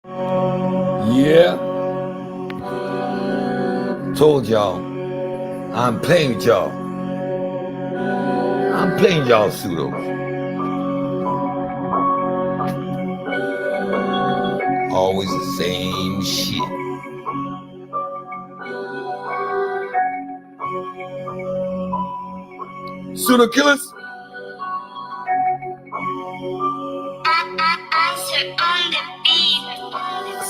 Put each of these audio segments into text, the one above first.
Yeah, told y'all, I'm playing with y'all. I'm playing y'all pseudo. Always the same shit. Pseudo killers?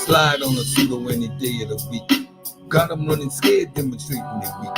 Slide on a pseudo any day of the week. Got them running scared, demonstrating their weak.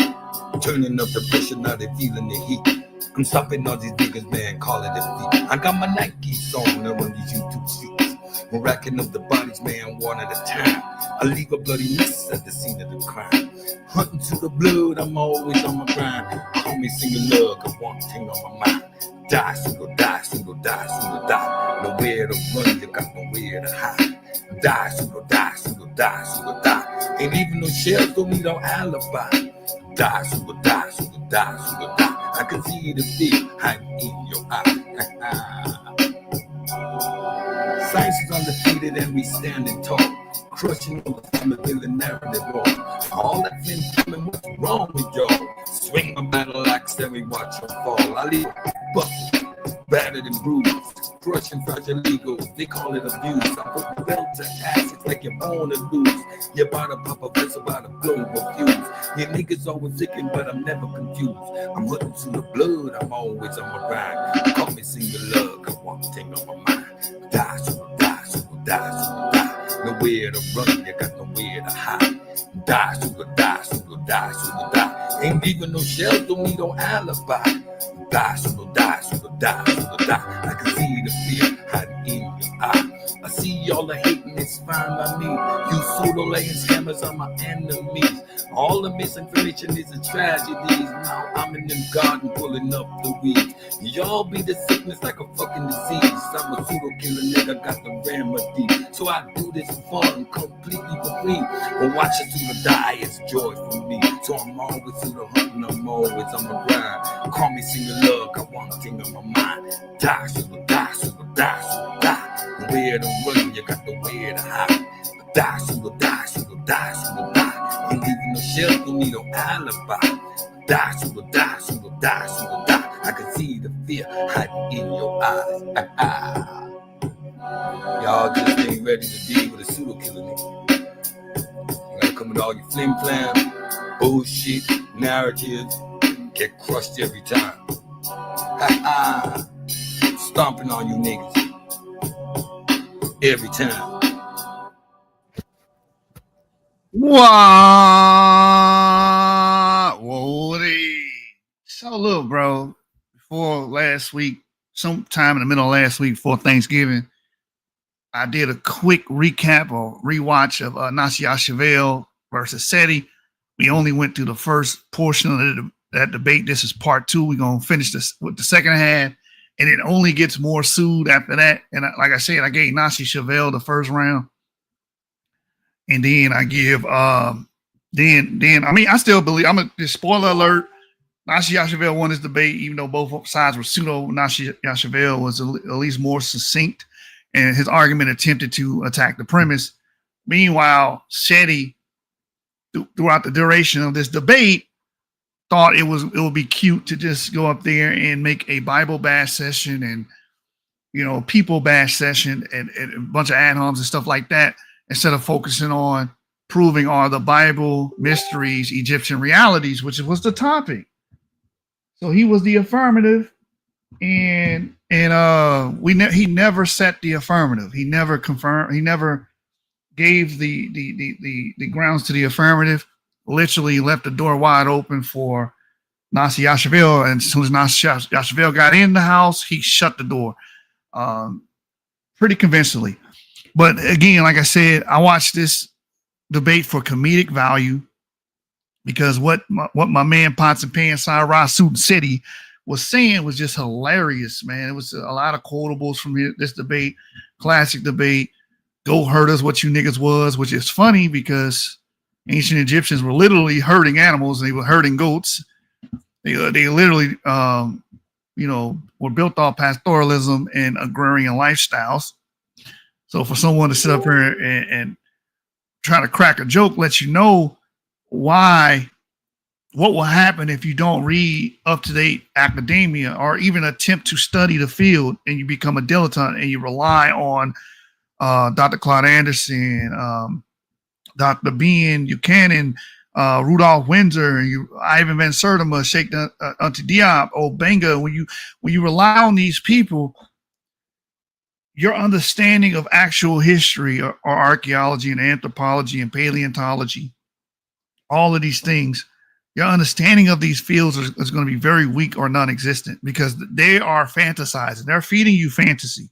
Turning up the pressure, now they feeling the heat. I'm stopping all these niggas, man, call it a feat. I got my Nike on and run these YouTube streets. I'm racking up the bodies, man, one at a time. I leave a bloody mess at the scene of the crime. Hunting to the blood, I'm always on my grind. Call me single love, got one thing on my mind. Die, single die, single die, single die. Nowhere to run, you got nowhere to hide. Die, single die, single die, single die. Ain't even no shells, don't need no alibi. Die, single die, single die, single die. I can see the fear hiding in your eye. Science is undefeated and we standing tall. Crushing all the time and building narrative wall. All that's in coming, what's wrong with y'all? Swing my battle axe and we watch them fall. I leave busted, battered and bruised. Crushing fragile egos, they call it abuse. I put the belt to ass, it's like you're born to lose. You're about to pop a vessel, about to blow a fuse. Your niggas always thinking, but I'm never confused. I'm hunting through the blood, I'm always on my ride. Call me single love, got one thing on my mind. Die, so die, so die, so die. Nowhere to run, you got nowhere to hide. Die, so die, so die, so die. Ain't even no shells, don't need no alibi. Die, so die, so die, so die. I can see the fear hiding in your eye. I see all the hating, it's fine by me. You pseudo-laying scammers are my enemies. All the misinformation is a tragedy. Now I'm in them garden pulling up the weeds. Y'all be the sickness like a fucking disease. I'm a pseudo-killer nigga, got the remedy. So I do this for fun, completely for free. But watching pseudo die is joy for me. So I'm always pseudo hunting, I'm always on the grind. Call me single love, got one thing on my mind. Die, pseudo die, pseudo die, pseudo die. Nowhere to run, you got nowhere to hide. Die, pseudo die, pseudo die, pseudo die. Ain't leaving no shelter, don't need no alibi. Die, pseudo die, pseudo die, pseudo die. I can see the fear hiding in your eyes. Y'all just ain't ready to deal with a pseudo killer nigga. You gotta come with all your flim flam, bullshit, narratives, get crushed every time. Stomping on you niggas every time. Whoa, so look, bro. Before last week, sometime in the middle of last week, before Thanksgiving, I did a quick recap or rewatch of NaSI Yashuvel versus Seti. We only went through the first portion of that debate. This is part 2. We're gonna finish this with the second half, and it only gets more Pseud after that. And like I said, I gave NaSI Yashuvel the first round. And then I give then I mean I still believe I'm a spoiler alert. NaSI Yashuvel won this debate, even though both sides were pseudo. NaSI Yashuvel was at least more succinct, and his argument attempted to attack the premise. Meanwhile, Seti, throughout the duration of this debate, thought it would be cute to just go up there and make a Bible bash session and people bash session and a bunch of ad homs and stuff like that, instead of focusing on proving are the Bible mysteries Egyptian realities, which was the topic. So he was the affirmative, and he never set the affirmative. He never confirmed. He never gave the grounds to the affirmative. Literally left the door wide open for NaSI Yashuvel, and as soon as NaSI Yashuvel got in the house, he shut the door pretty convincingly. But again, like I said, I watched this debate for comedic value, because what my man Pots and Pans, Sarah Suit and City was saying was just hilarious, man. It was a lot of quotables from this debate, classic debate. Go hurt us what you niggas was, which is funny because ancient Egyptians were literally herding animals. They were herding goats. They literally, were built off pastoralism and agrarian lifestyles. So for someone to sit up here and try to crack a joke lets you know what will happen if you don't read up-to-date academia or even attempt to study the field and you become a dilettante and you rely on Dr. Claude Anderson, Dr. Bean Buchanan, Rudolph Windsor, Ivan Van Sertima, Sheikh Anta Diop, Obenga. When you rely on these people, your understanding of actual history or archaeology and anthropology and paleontology, all of these things, your understanding of these fields is going to be very weak or non-existent because they are fantasizing. They're feeding you fantasy.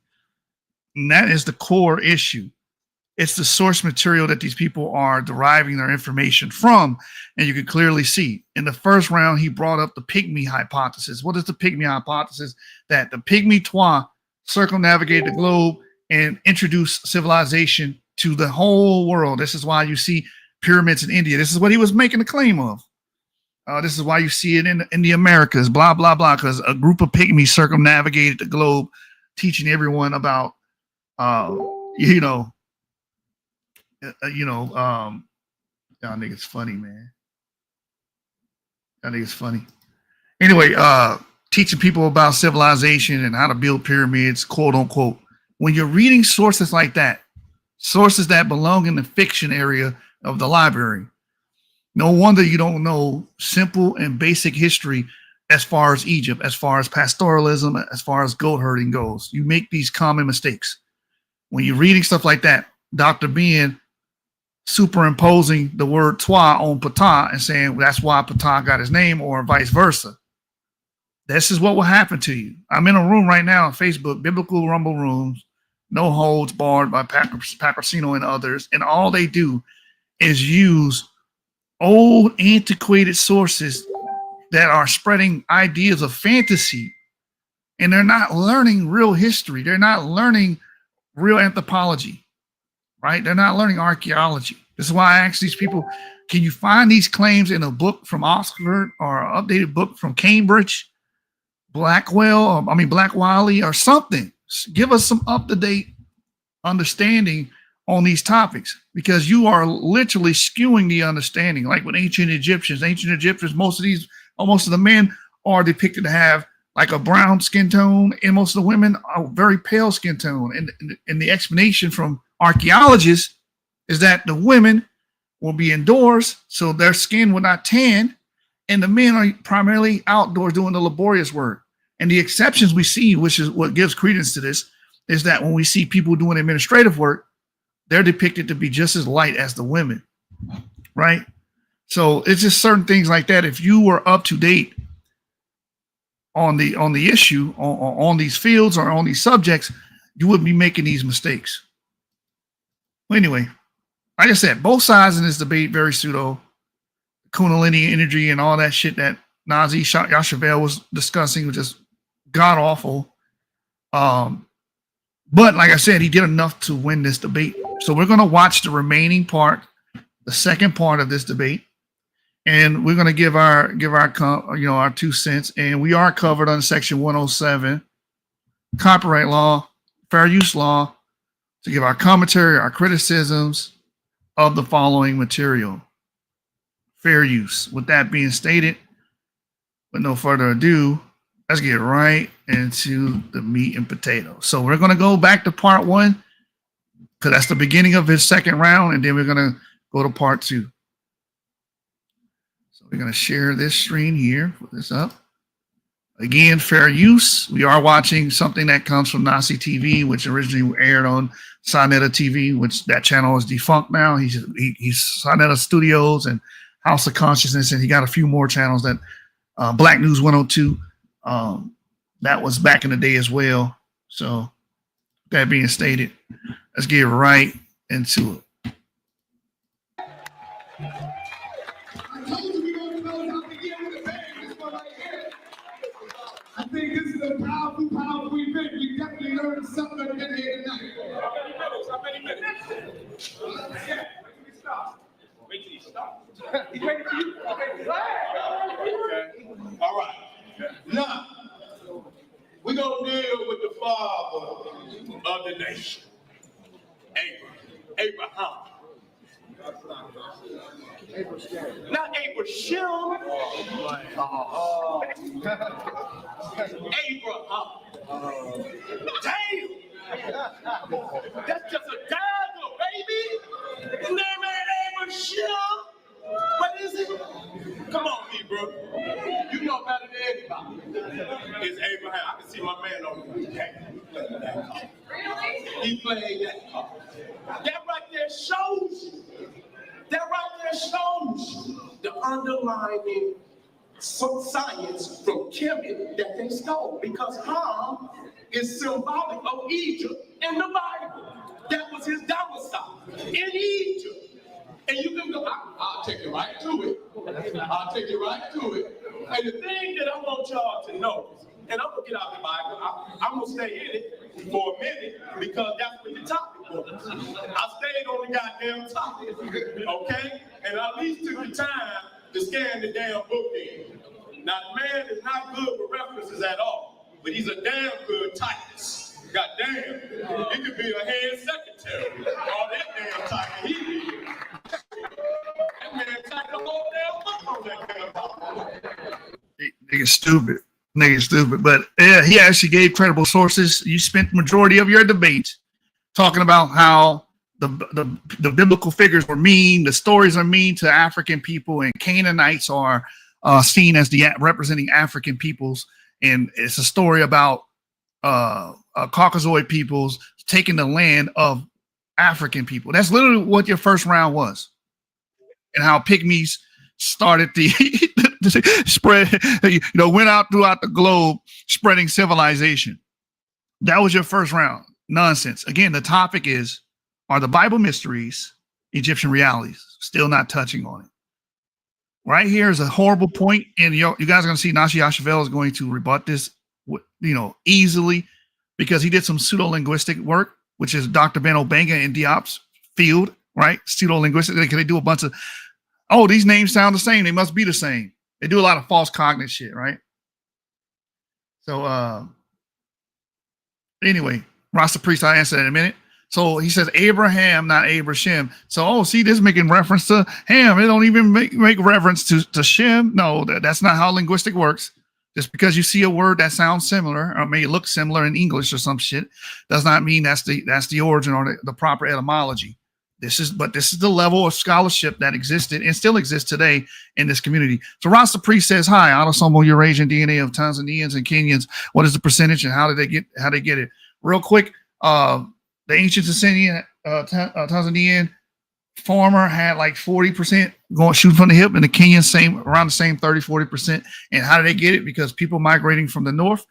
And that is the core issue. It's the source material that these people are deriving their information from. And you can clearly see in the first round, he brought up the pygmy hypothesis. What is the pygmy hypothesis? That the pygmy Twa circumnavigated the globe and introduced civilization to the whole world. This is why you see pyramids in India. This is what he was making a claim of. This is why you see it in the Americas, blah, blah, blah, because a group of pygmies circumnavigated the globe, teaching everyone about, y'all niggas funny, man. Y'all niggas funny. Anyway, teaching people about civilization and how to build pyramids, quote unquote. When you're reading sources like that, sources that belong in the fiction area of the library, no wonder you don't know simple and basic history as far as Egypt, as far as pastoralism, as far as goat herding goes. You make these common mistakes. When you're reading stuff like that, Dr. Bean superimposing the word Twa on Ptah and saying that's why Ptah got his name or vice versa. This is what will happen to you. I'm in a room right now on Facebook, Biblical Rumble Rooms, no holds barred by Patrocino and others. And all they do is use old antiquated sources that are spreading ideas of fantasy. And they're not learning real history. They're not learning real anthropology. Right? They're not learning archaeology. This is why I ask these people, can you find these claims in a book from Oxford or an updated book from Cambridge, Black Wiley or something? Give us some up-to-date understanding on these topics because you are literally skewing the understanding. Like with ancient Egyptians, most of the men are depicted to have like a brown skin tone and most of the women are very pale skin tone. And the explanation from archaeologists is that the women will be indoors, so their skin will not tan, and the men are primarily outdoors doing the laborious work. And the exceptions we see, which is what gives credence to this, is that when we see people doing administrative work, they're depicted to be just as light as the women, right? So it's just certain things like that. If you were up to date on the issue, on these fields or on these subjects, you wouldn't be making these mistakes. Well, anyway, like I said, both sides in this debate very pseudo. Kundalini energy and all that shit that NaSI Yashuvel was discussing was just god awful. But like I said, he did enough to win this debate. So we're going to watch the remaining part, the second part of this debate, and we're going to give our 2 cents. And we are covered on Section 107, copyright law, fair use law, to give our commentary, our criticisms of the following material. Fair use. With that being stated, with no further ado, let's get right into the meat and potatoes. So we're going to go back to part 1 because that's the beginning of his second round, and then we're going to go to part 2. So we're going to share this screen here, put this up. Again, fair use. We are watching something that comes from NaSI TV, which originally aired on Sonetta TV, which that channel is defunct now. He's Sonetta Studios and House of Consciousness, and he got a few more channels that Black News 102. That was back in the day as well. So that being stated, let's get right into it. I think this is a powerful event. We definitely learned something in here tonight. How many minutes? Yeah. Wait till you stop. He's waiting for you. Okay. All right. Now, we're going to deal with the father of the nation. Abraham. Not Abraham. Abraham. Damn. That's just a dagger, baby. His name ain't Abraham. What is it? Come on, bro. You know better than anybody. It's Abraham. I can see my man over there. Really? He played that card. That right there shows you. That right there shows you the underlying science from Kemet that they stole. Because Ham is symbolic of Egypt in the Bible. That was his domicile in Egypt. And you can go, I'll take you right to it. I'll take you right to it. And the thing that I want y'all to know, and I'm going to get out the Bible, I'm going to stay in it for a minute because that's what the topic was. I stayed on the goddamn topic, okay? And I at least took the time to scan the damn book in. Now, the man is not good with references at all, but he's a damn good typist. God damn, he could be a head secretary. All that damn typing he did. That man typed the whole damn book on that damn book. Nigga stupid. But yeah, he actually gave credible sources. You spent the majority of your debate talking about how the biblical figures were mean, the stories are mean to African people, and Canaanites are seen as the representing African peoples. And it's a story about Caucasoid peoples taking the land of African people. That's literally what your first round was, and how pygmies started the spread, went out throughout the globe spreading civilization. That was your first round. Nonsense. Again, the topic is, are the Bible mysteries Egyptian realities? Still not touching on it. Right here is a horrible point, and you guys are going to see NaSI Yashuvel is going to rebut this, easily, because he did some pseudo-linguistic work, which is Dr. Ben Obenga and Diop's field, right? Pseudo-linguistic. They do a bunch of, these names sound the same. They must be the same. They do a lot of false cognitive shit, right? So, anyway, Rasta Priest, I'll answer that in a minute. So he says Abraham, not Abraham. So, see, this is making reference to Ham. It don't even make reference to Shem. No, that's not how linguistic works. Just because you see a word that sounds similar or may look similar in English or some shit does not mean that's the origin or the proper etymology. This is the level of scholarship that existed and still exists today in this community. So Rasta Priest says, hi, autosomal Eurasian DNA of Tanzanians and Kenyans. What is the percentage and how they get it? Real quick, the ancient Tanzanian farmer had like 40% going shooting from the hip, and the Kenyan around the same 30-40%. And how did they get it? Because people migrating from the north,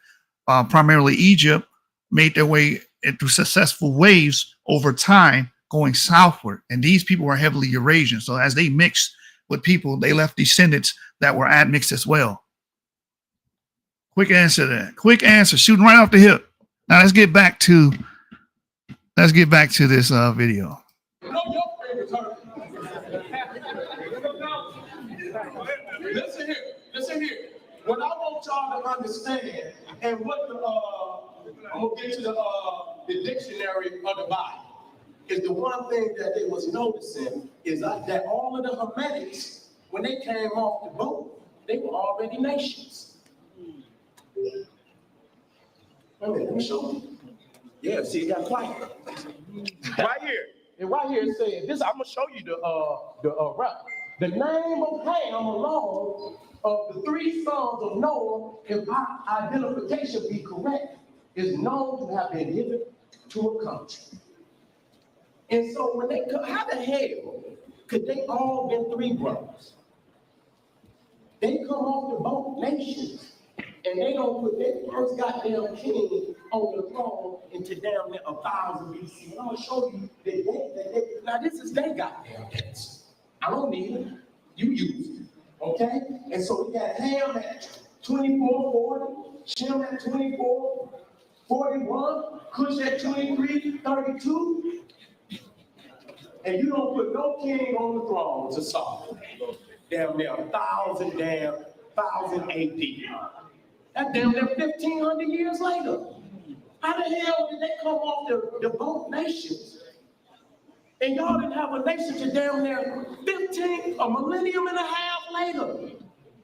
primarily Egypt, made their way into successful waves over time going southward. And these people were heavily Eurasian. So as they mixed with people, they left descendants that were admixed as well. Quick answer to that. Quick answer, shooting right off the hip. Now let's get back to this video. Listen here. What I want y'all to understand, and what I'm gonna get to the dictionary of the Bible, is the one thing that they was noticing is that all of the Hermetics, when they came off the boat, they were already nations. Let me show you. Yeah, see, it got quiet. Right here. And right here it says this. I'm gonna show you the rep. The name of Ham alone of the three sons of Noah, if our identification be correct, is known to have been given to a country. And so when they come, how the hell could they all been three brothers? They come off the boat nations, and they don't put their first goddamn king on the throne until damn near 1000 BC. And I'm gonna show you that they now this is their goddamn answer. I don't need it. You use it. Okay? And so we got Ham at 2440, Shem at 2441, Cush at 2332. And you don't put no king on the throne to solve. Damn near 1000 AD. That's damn near 1500 years later. How the hell did they come off the both nations And y'all didn't have a nation to down there a millennium and a half later.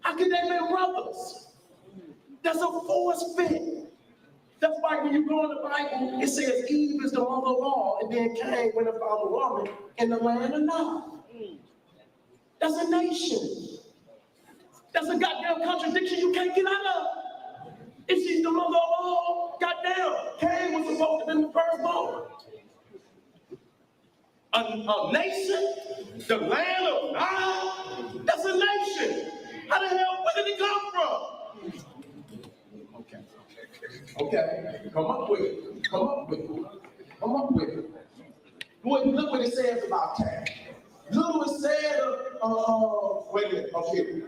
How could they be brothers? That's a force fit. That's why when you go in the Bible, it says Eve is the mother of all, and then Cain went and found a woman in the land of Nod. That's a nation. That's a goddamn contradiction you can't get out of. If she's the mother of all, goddamn, Cain was supposed to be the firstborn. A nation, the land of Nod, that's a nation. How the hell, where did it come from? Okay, come up with it. Come up with it. Look what it says about Cain. Look what it said wait a minute, okay.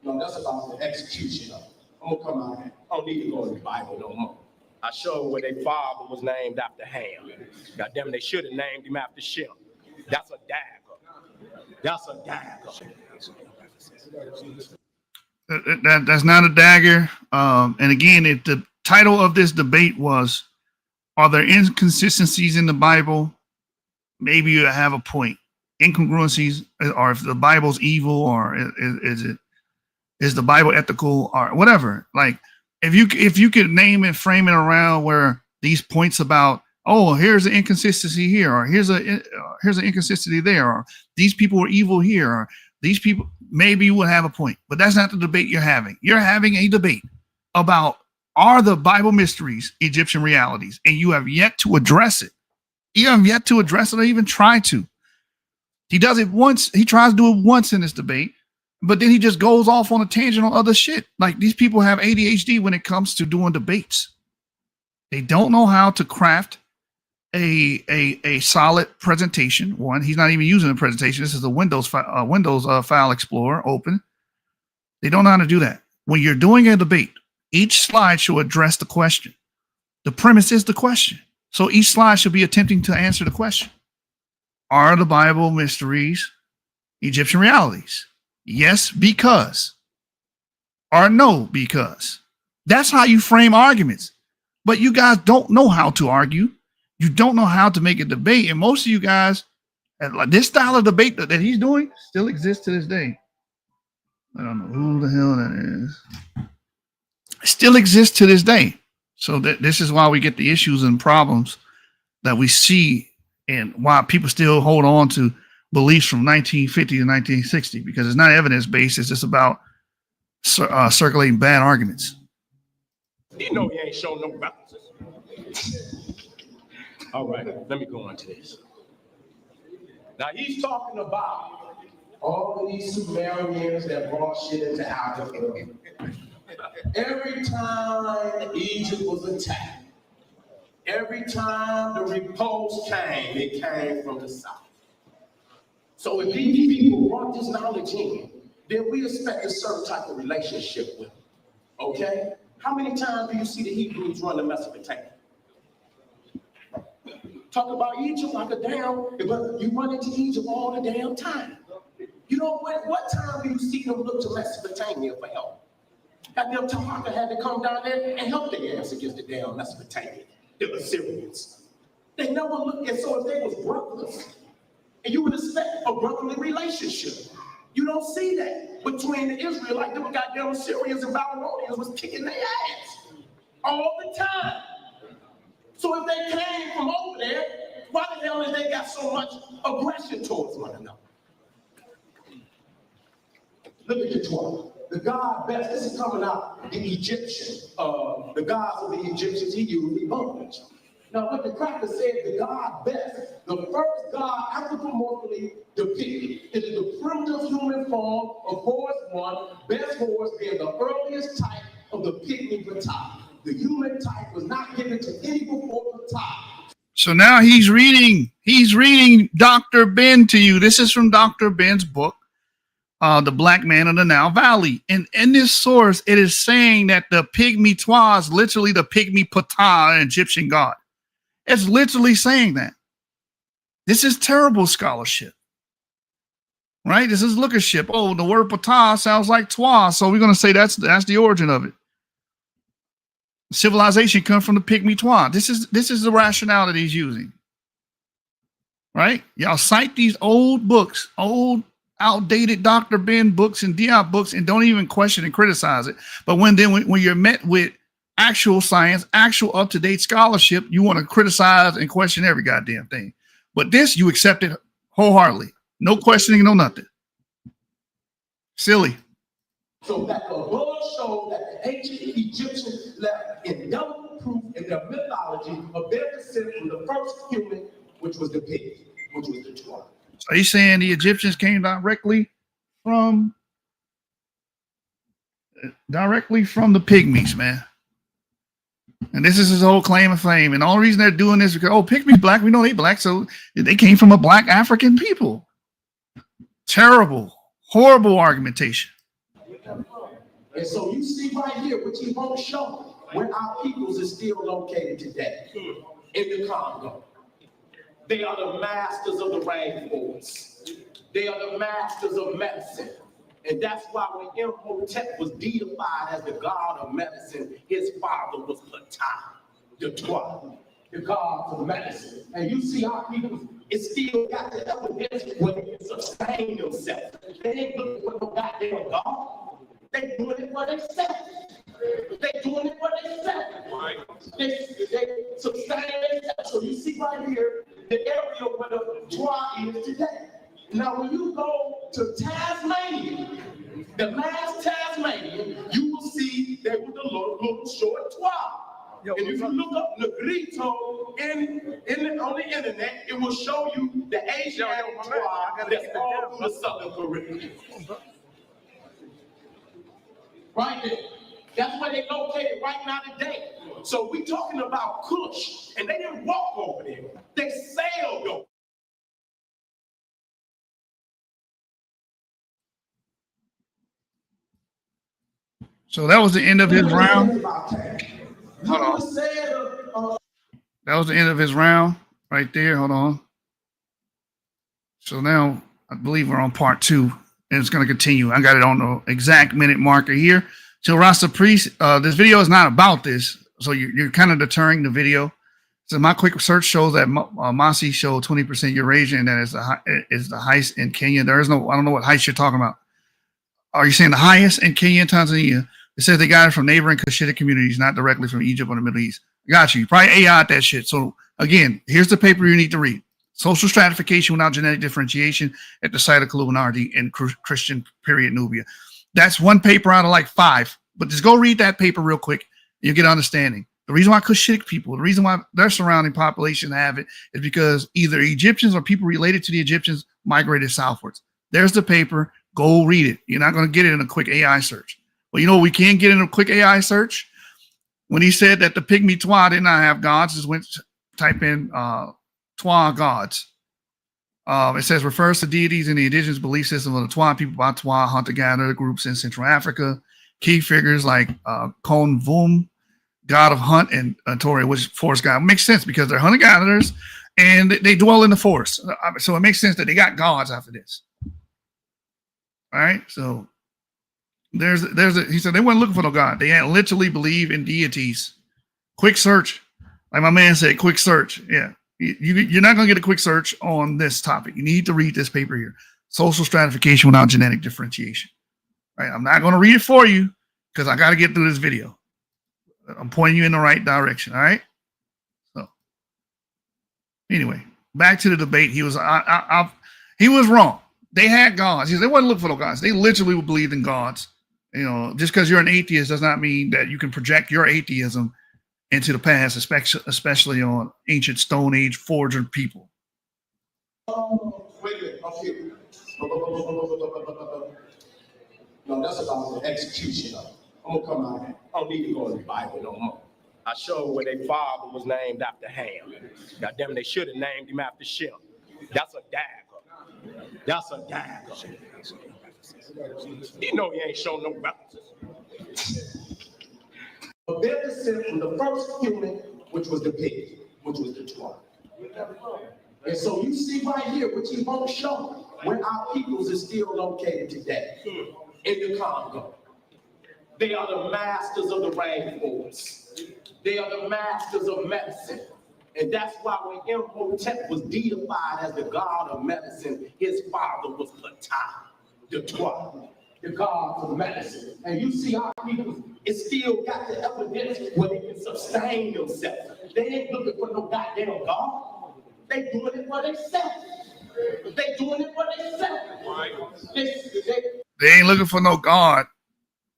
No, that's about the execution of it. I'm gonna come out here. I don't need to go in the Bible no more. I showed where their father was named after Ham. God damn it, they should have named him after Shem. That's a dagger. That's not a dagger. And again, if the title of this debate was, are there inconsistencies in the Bible? Maybe you have a point. Incongruencies, or if the Bible's evil, or is the Bible ethical, or whatever. Like, if you could name and frame it around where these points about, oh, here's an inconsistency here, or here's an inconsistency there, or these people were evil here, or these people, maybe you would have a point. But that's not the debate you're having. You're having a debate about, are the Bible mysteries Egyptian realities? And you have yet to address it. You have yet to address it or even try to. He does it once. He tries to do it once in this debate, but then he just goes off on a tangent on other shit. Like, these people have ADHD when it comes to doing debates. They don't know how to craft a solid presentation. One, he's not even using a presentation. This is the Windows File Explorer open. They don't know how to do that. When you're doing a debate, each slide should address the question. The premise is the question. So each slide should be attempting to answer the question. Are the Bible mysteries Egyptian realities? Yes, because. Or no, because. That's how you frame arguments. But you guys don't know how to argue. You don't know how to make a debate. And most of you guys, like, this style of debate that he's doing still exists to this day. I don't know who the hell that is. It still exists to this day. So this is why we get the issues and problems that we see, and why people still hold on to beliefs from 1950 to 1960, because it's not evidence-based. It's just about circulating bad arguments. You know he ain't showing no references. All right, let me go on to this. Now he's talking about all of these Sumerians that brought shit into Africa. Every time Egypt was attacked, every time the repulse came, it came from the south. So if these people brought this knowledge in, then we expect a certain type of relationship with them. Okay? How many times do you see the Hebrews run to Mesopotamia? Talk about Egypt like a damn, but you run into Egypt all the damn time. You know what time do you see them look to Mesopotamia for help? Goddamn Tamaka had to come down there and help their ass against the damn Mesopotamia, the Assyrians. They never looked at, so if they was brothers, and you would expect a brotherly relationship. You don't see that between the Israelites. Them goddamn Assyrians and Babylonians was kicking their ass all the time. So if they came from over there, why the hell is they got so much aggression towards one another? Look at the 12. The god best, this is coming out, the Egyptian, the gods of the Egyptians, he used the bunch. Now what the cracker said, the god best, the first god anthropomorphically depicted, it is the primitive human form of horse one, best horse being the earliest type of the pygmy patah. The human type was not given to any before patah. So now he's reading Dr. Ben to you. This is from Dr. Ben's book, The Black Man of the Nile Valley. And in this source, it is saying that the pygmy Twa is literally the pygmy Ptah, an Egyptian god. It's literally saying that. This is terrible scholarship, right? This is lookership. Oh, the word Ptah sounds like Twa, so we're going to say that's the origin of it. Civilization comes from the Pygmy-Twa. This is the rationale that he's using. Right? Y'all cite these old books, old outdated Dr. Ben books and Diop books, and don't even question and criticize it. But when you're met with actual science, actual up-to-date scholarship, you want to criticize and question every goddamn thing. But this, you accept it wholeheartedly. No questioning, no nothing. Silly. So that the Lord showed that the ancient Egyptians left indelible proof in their mythology of their descent from the first human, which was the pig, which was the Twa. So he's saying the Egyptians came directly from the Pygmies, man. And this is his whole claim of fame. And the only reason they're doing this is because, oh, Pygmies black. We know they black. So they came from a black African people. Terrible, horrible argumentation. And so you see right here, which he won't show, where our peoples is still located today, in the Congo. They are the masters of the rainforest. They are the masters of medicine. And that's why when Imhotep was deified as the god of medicine, his father was Ptah, the Twa, the god of medicine. And you see our people, it still got the evidence where they can sustain themselves. They ain't looking for no goddamn god. They doing it for themselves. They doing it for themselves. Right. They sustain themselves. So you see right here, the area where the Twa is today. Now, when you go to Tasmania, the last Tasmania, you will see they were the little short Twa. And if you look up Negrito on the internet, it will show you the Asiatic Twa that's all through the Southern Caribbean. Right there. That's where they located right now today. So we talking about Kush, and they didn't walk over there. They sailed over. So that was the end of his round. Hold on. That was the end of his round right there. Hold on. So now I believe we're on part 2, and it's going to continue. I got it on the exact minute marker here. So Rasta Priest, this video is not about this, so you're kind of deterring the video. So my quick search shows that NaSI showed 20% Eurasia, and that is the highest in Kenya. There is no, I don't know what highest you're talking about. Are you saying the highest in Kenya and Tanzania? It says they got it from neighboring Cushitic communities, not directly from Egypt or the Middle East. Got you. You probably AI'd that shit. So again, here's the paper you need to read. Social stratification without genetic differentiation at the site of Columinardi in Christian period Nubia. That's one paper out of like 5. But just go read that paper real quick. You'll get an understanding. The reason why Cushitic people, the reason why their surrounding population have it is because either Egyptians or people related to the Egyptians migrated southwards. There's the paper. Go read it. You're not going to get it in a quick AI search. Well, you know what we can get in a quick AI search? When he said that the Pygmy-Twa did not have gods, just went to type in Twa gods. It says refers to deities in the indigenous belief system of the Twa people by Twa hunter-gatherer groups in Central Africa. Key figures like Kon Vum, god of hunt, and Tori, which is forest god. Makes sense because they're hunter-gatherers and they dwell in the forest. So it makes sense that they got gods after this. All right, so he said they weren't looking for no God. They had literally believe in deities. Quick search, like my man said, quick search. Yeah, you're not going to get a quick search on this topic. You need to read this paper here. Social stratification without genetic differentiation. Right, I'm not going to read it for you because I got to get through this video. I'm pointing you in the right direction. All right. So anyway, back to the debate. He was wrong. They had gods. They wasn't looking for no gods. They literally believed in gods. You know, just because you're an atheist does not mean that you can project your atheism into the past, especially on ancient Stone Age forger people. Wait a minute. Okay. No, that's about the execution of it. I'm going to come out. I don't need to go in the Bible no more. I showed where their father was named after Ham. God damn it, they should have named him after Shem. That's a dagger. That's a dagger. You know he ain't shown no references. But they're descent from the first human, which was the pig, which was the Twa. And so you see right here, which he won't show, where our peoples is still located today, in the Congo. They are the masters of the rainforest. They are the masters of medicine. And that's why when Imhotep was deified as the god of medicine, his father was Ptah, the god of medicine. And you see our people, it still got the evidence where they can sustain themselves. They ain't looking for no goddamn God. They doing it for themselves. They doing it for themselves. They ain't looking for no God.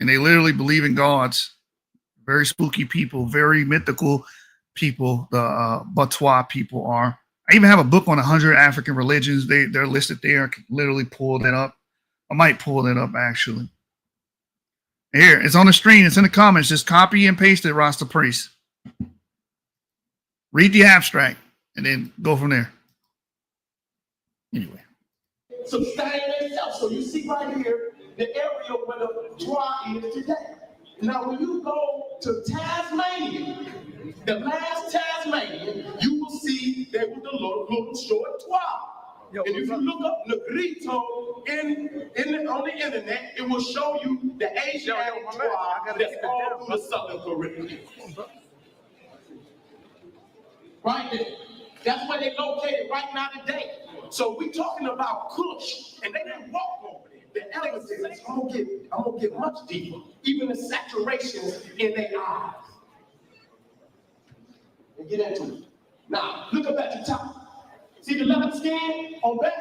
And they literally believe in gods. Very spooky people, very mythical people, the Batwa people are. I even have a book on 100 African religions. They're listed there. I can literally pull that up. I might pull that up, actually. Here, it's on the screen. It's in the comments. Just copy and paste it, Rasta Priest. Read the abstract, and then go from there. Anyway. Sustain themselves. So you see right here, the area where the Twa is today. Now, when you go to Tasmania, the last Tasmania, you will see there was the little short Twa. And if you look up Negrito on the internet, it will show you the Asiatic Twa that's all through the Southern Caribbean. Right there. That's where they located right now today. So we talking about Kush, and they didn't walk over there. The evidence, I'm gonna get much deeper. Even the saturations in their eyes. And get into it. Now, look up at the top. See the leopard skin on Bess?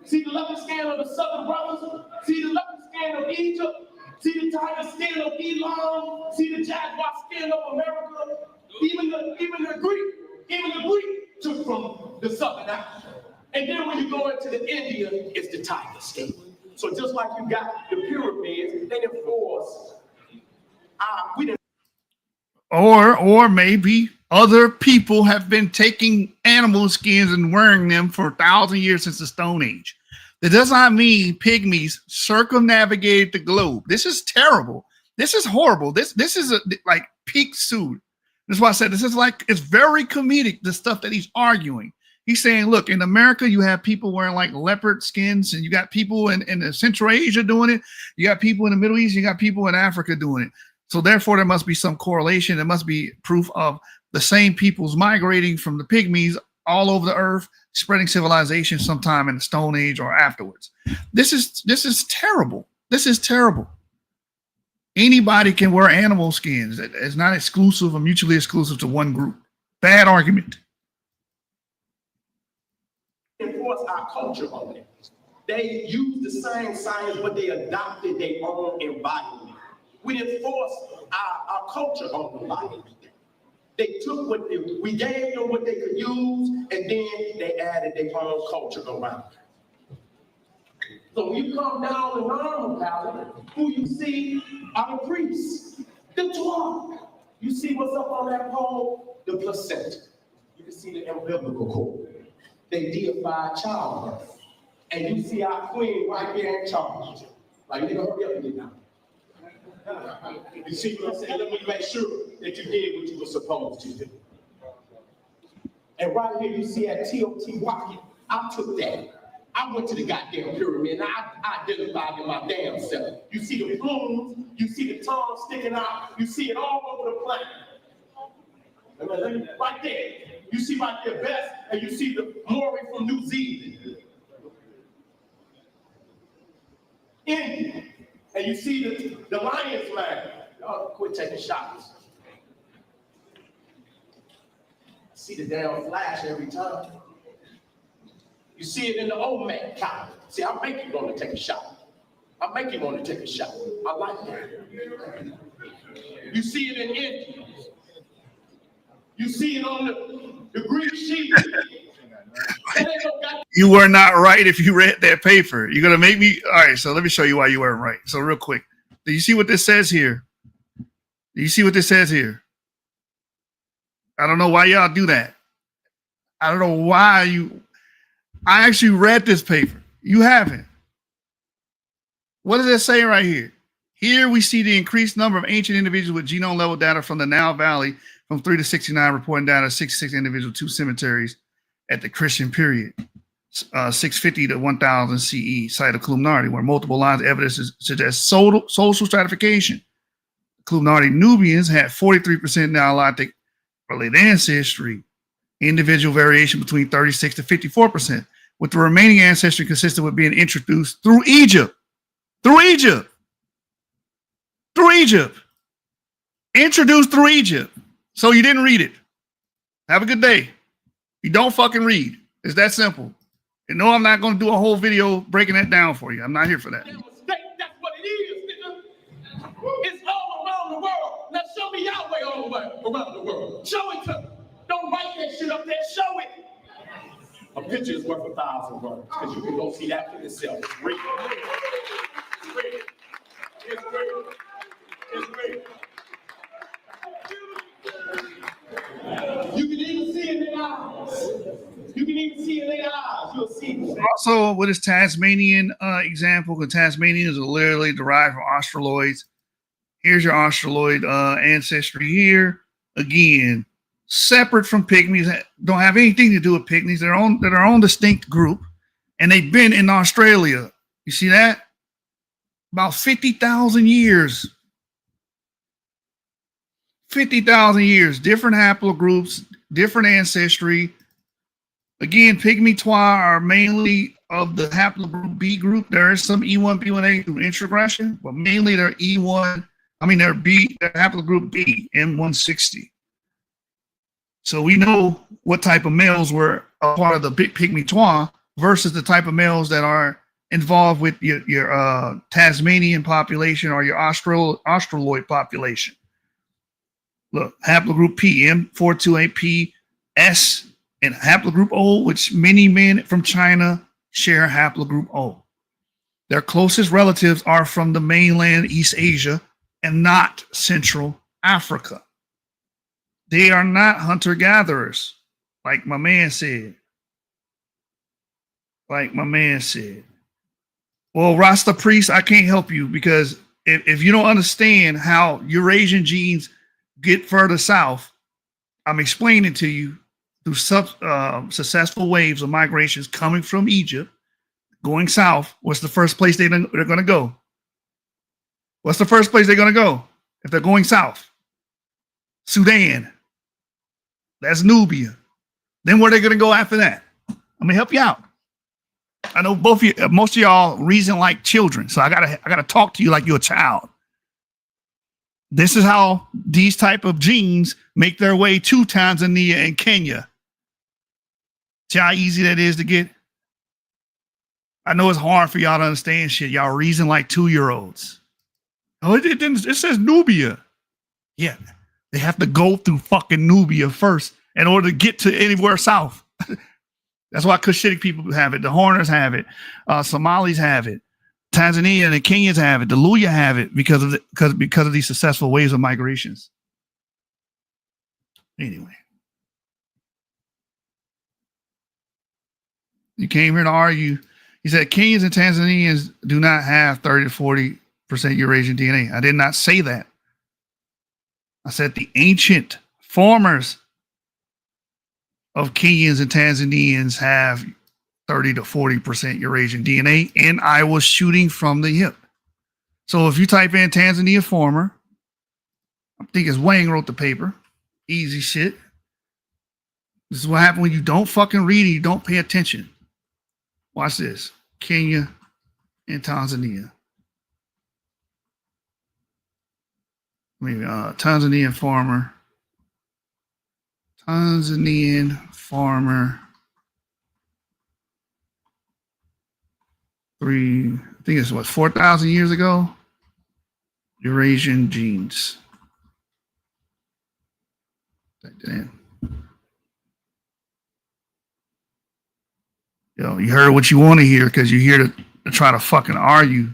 See the leopard skin of the Southern Brothers? See the leopard skin of Egypt? See the tiger skin of Elon? See the jaguar skin of America? Even the Greek took from the Southern Africa. And then when you go into the India, it's the tiger skin. So just like you got the pyramids, they enforce. Or maybe other people have been taking animal skins and wearing them for 1,000 years since the Stone Age. That does not mean pygmies circumnavigated the globe. This is terrible. This is horrible. This is like peak Pseud. That's why I said this is like, it's very comedic, the stuff that he's arguing. He's saying, look, in America, you have people wearing like leopard skins, and you got people in Central Asia doing it. You got people in the Middle East. You got people in Africa doing it. So therefore, there must be some correlation. There must be proof of the same peoples migrating from the pygmies all over the earth, spreading civilization sometime in the Stone Age or afterwards. This is terrible. This is terrible. Anybody can wear animal skins. It's not exclusive or mutually exclusive to one group. Bad argument. Enforce our culture on it. They use the same science, but they adopted their own environment. We enforce our culture on the body. They took we gave them what they could use, and then they added their own culture around it. So when you come down the normal palette, who you see are the priests, the Twa. You see what's up on that pole? The placenta. You can see the umbilical cord. They deify childbirth. And you see our queen right there in charge. Like, nigga, hurry up and get down. You see what I'm saying? Let me make sure that you did what you were supposed to do. And right here, you see at Teotihuacan, I took that. I went to the goddamn pyramid, and I identified in my damn self. You see the plumes, you see the tongue sticking out, you see it all over the planet. Right there. You see right there Bess, and you see the Maury from New Zealand. India. And you see the lion's mane. Y'all quit taking shots. See the damn flash every time. You see it in the Olmec calendar. See, I make you want to take a shot. I make you want to take a shot. I like that. You see it in India. You see it on the Greek sheet. You were not right if you read that paper. You're going to make me. All right, so let me show you why you weren't right. So real quick. Do you see what this says here? Do you see what this says here? I don't know why y'all do that. I don't know why you. I actually read this paper. You haven't. What does it say right here? Here we see the increased number of ancient individuals with genome level data from the Nile Valley from 3 to 69, reporting data of 66 individuals, 2 cemeteries at the Christian period, 650 to 1000 CE, site of Clumnardi, where multiple lines of evidence suggest social stratification. Clunardi Nubians had 43% Nilotic related ancestry, individual variation between 36 to 54%, with the remaining ancestry consistent with being introduced through Egypt. Introduced through Egypt. So you didn't read it. Have a good day. You don't fucking read. It's that simple. And no, I'm not going to do a whole video breaking that down for you. I'm not here for that. That's what it is, nigga. It's all around the world. Now show me your way all the way around the world. Show it to me. Don't write that shit up there. Show it. A picture is worth 1,000 words because you can go see that for yourself. It's real. It's real. It's real. It's real. You can even see it in their eyes. You can even see it in their eyes. You'll see. Also, with his Tasmanian example, the Tasmanians are literally derived from Australoids. Here's your Australoid ancestry here. Again, separate from Pygmies, don't have anything to do with Pygmies. They're their own distinct group, and they've been in Australia. You see that? About 50,000 years. 50,000 years, different haplogroups, different ancestry. Again, Pygmy-Twa are mainly of the haplogroup B group. There is some E1, B1A through introgression, but mainly they're E1. They're B, they're haplogroup B, M160. So we know what type of males were a part of the Pygmy-Twa versus the type of males that are involved with your Tasmanian population or your Australoid population. Look, haplogroup P, M428P, S, and haplogroup O, which many men from China share haplogroup O. Their closest relatives are from the mainland East Asia and not Central Africa. They are not hunter-gatherers, like my man said. Well, Rasta priest, I can't help you because if you don't understand how Eurasian genes get further south, I'm explaining to you through successful waves of migrations coming from Egypt, going south. What's the first place they're going to go? What's the first place they're going to go if they're going south? Sudan. That's Nubia. Then where are they going to go after that? I'm going to help you out. I know most of y'all reason like children, so I gotta talk to you like you're a child. This is how these type of genes make their way to Tanzania and Kenya. See how easy that is to get? I know it's hard for y'all to understand shit. Y'all reason like 2-year-olds. Oh, it says Nubia. Yeah, they have to go through fucking Nubia first in order to get to anywhere south. That's why Cushitic people have it. The Horners have it. Somalis have it. Tanzania and the Kenyans have it. The Luya have it because of these successful waves of migrations. Anyway, you came here to argue. He said Kenyans and Tanzanians do not have 30 to 40% Eurasian DNA. I did not say that. I said the ancient formers of Kenyans and Tanzanians have 30 to 40% Eurasian DNA, and I was shooting from the hip. So if you type in Tanzania former, I think it's Wang wrote the paper. Easy shit. This is what happens when you don't fucking read and you don't pay attention. Watch this. Kenya and Tanzania. Maybe Tanzanian farmer. Tanzanian farmer. I think it's what, 4,000 years ago? Eurasian genes. Yo, you heard what you want to hear because you're here to try to fucking argue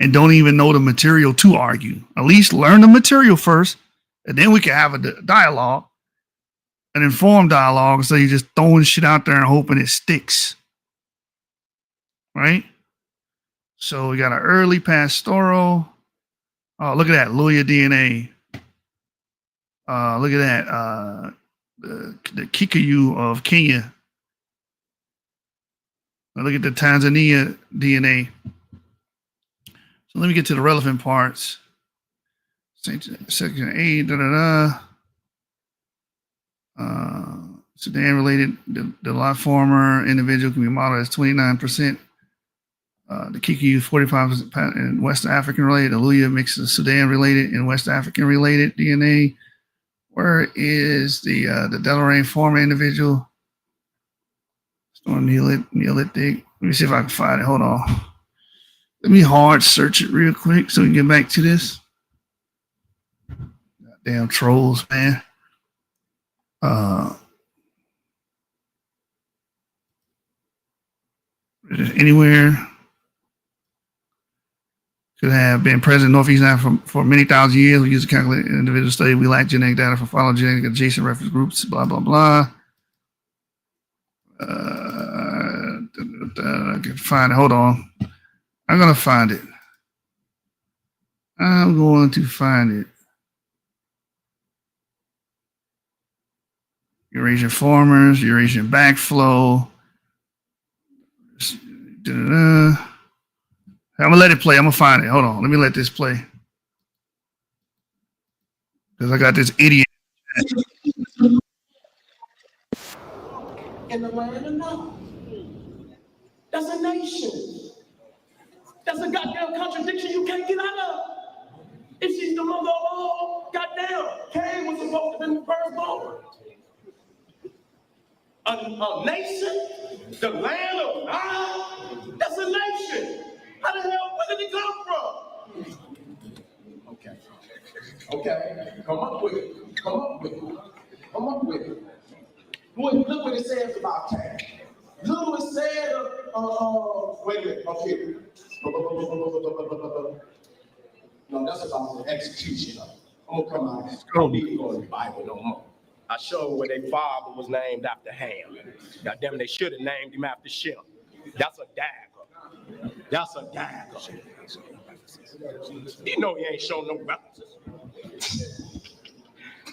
and don't even know the material to argue. At least learn the material first, and then we can have a dialogue, an informed dialogue, so you're just throwing shit out there and hoping it sticks. Right? So we got an early pastoral. Oh, look at that. Luya DNA. Look at that. The Kikuyu of Kenya. Now look at the Tanzania DNA. So let me get to the relevant parts. Section 8, Sudan related, the lot former individual can be modeled as 29%. The Kiki is 45% in West African related. The Luya mixes Sudan related and West African related DNA. Where is the Deloraine former individual? Storm Neolithic. Let me see if I can find it. Hold on. Let me hard search it real quick so we can get back to this. Damn trolls, man. Anywhere could have been present in Northeast Africa for many thousand years. We use to calculate individual study. We lack genetic data for phylogenetic adjacent reference groups, blah, blah, blah. I can find it. Hold on. I'm going to find it. I'm going to find it. Eurasian formers, Eurasian backflow. I'm gonna let it play. I'm gonna find it. Hold on. Let me let this play. Because I got this idiot. In the land of Nod. That's a nation. That's a goddamn contradiction you can't get out of. If she's the mother of all, goddamn, Cain was supposed to be the firstborn. A nation, the land of Nod, that's a nation. How the hell, where did it come from? Okay, come up with it. Look what it says about Cain. Look what it said wait a minute, okay. No, that's about the execution of it. I'm gonna come out. I don't need to go in the Bible no more. I showed where their father was named after Ham. God damn it, they should have named him after Shem. That's a dagger. That's a dagger. You know he ain't showing no references.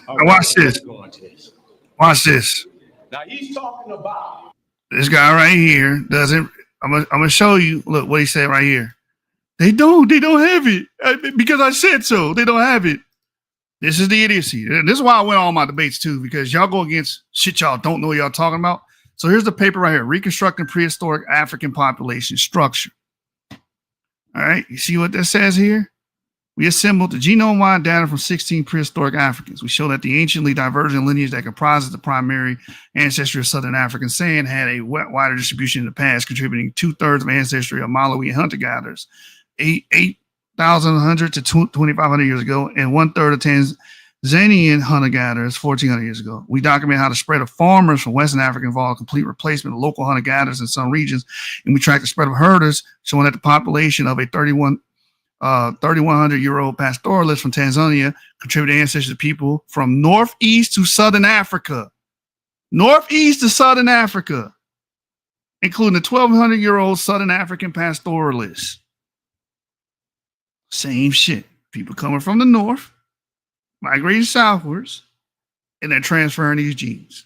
Right, watch this. Watch this. Now he's talking about this guy right here doesn't. I'm gonna show you. Look what he said right here. They don't have it because I said so. They don't have it. This is the idiocy. This is why I went on my debates too, because y'all go against shit y'all don't know what y'all talking about. So here's the paper right here: Reconstructing Prehistoric African Population Structure. All right, you see what that says here? We assembled the genome-wide data from 16 prehistoric Africans. We show that the anciently divergent lineage that comprises the primary ancestry of Southern African sand had a wider distribution in the past, contributing 2/3 of ancestry of Malawi hunter-gatherers, 8,100 to 2,500 years ago, and 1/3 of Tanzanian hunter-gatherers 1,400 years ago. We document how the spread of farmers from Western Africa involved a complete replacement of local hunter-gatherers in some regions, and we track the spread of herders, showing that the population of a 3,100-year-old pastoralist from Tanzania contributed ancestors to people from northeast to southern Africa. Northeast to southern Africa, including a 1,200-year-old southern African pastoralist. Same shit. People coming from the north, migrating southwards, and they're transferring these genes.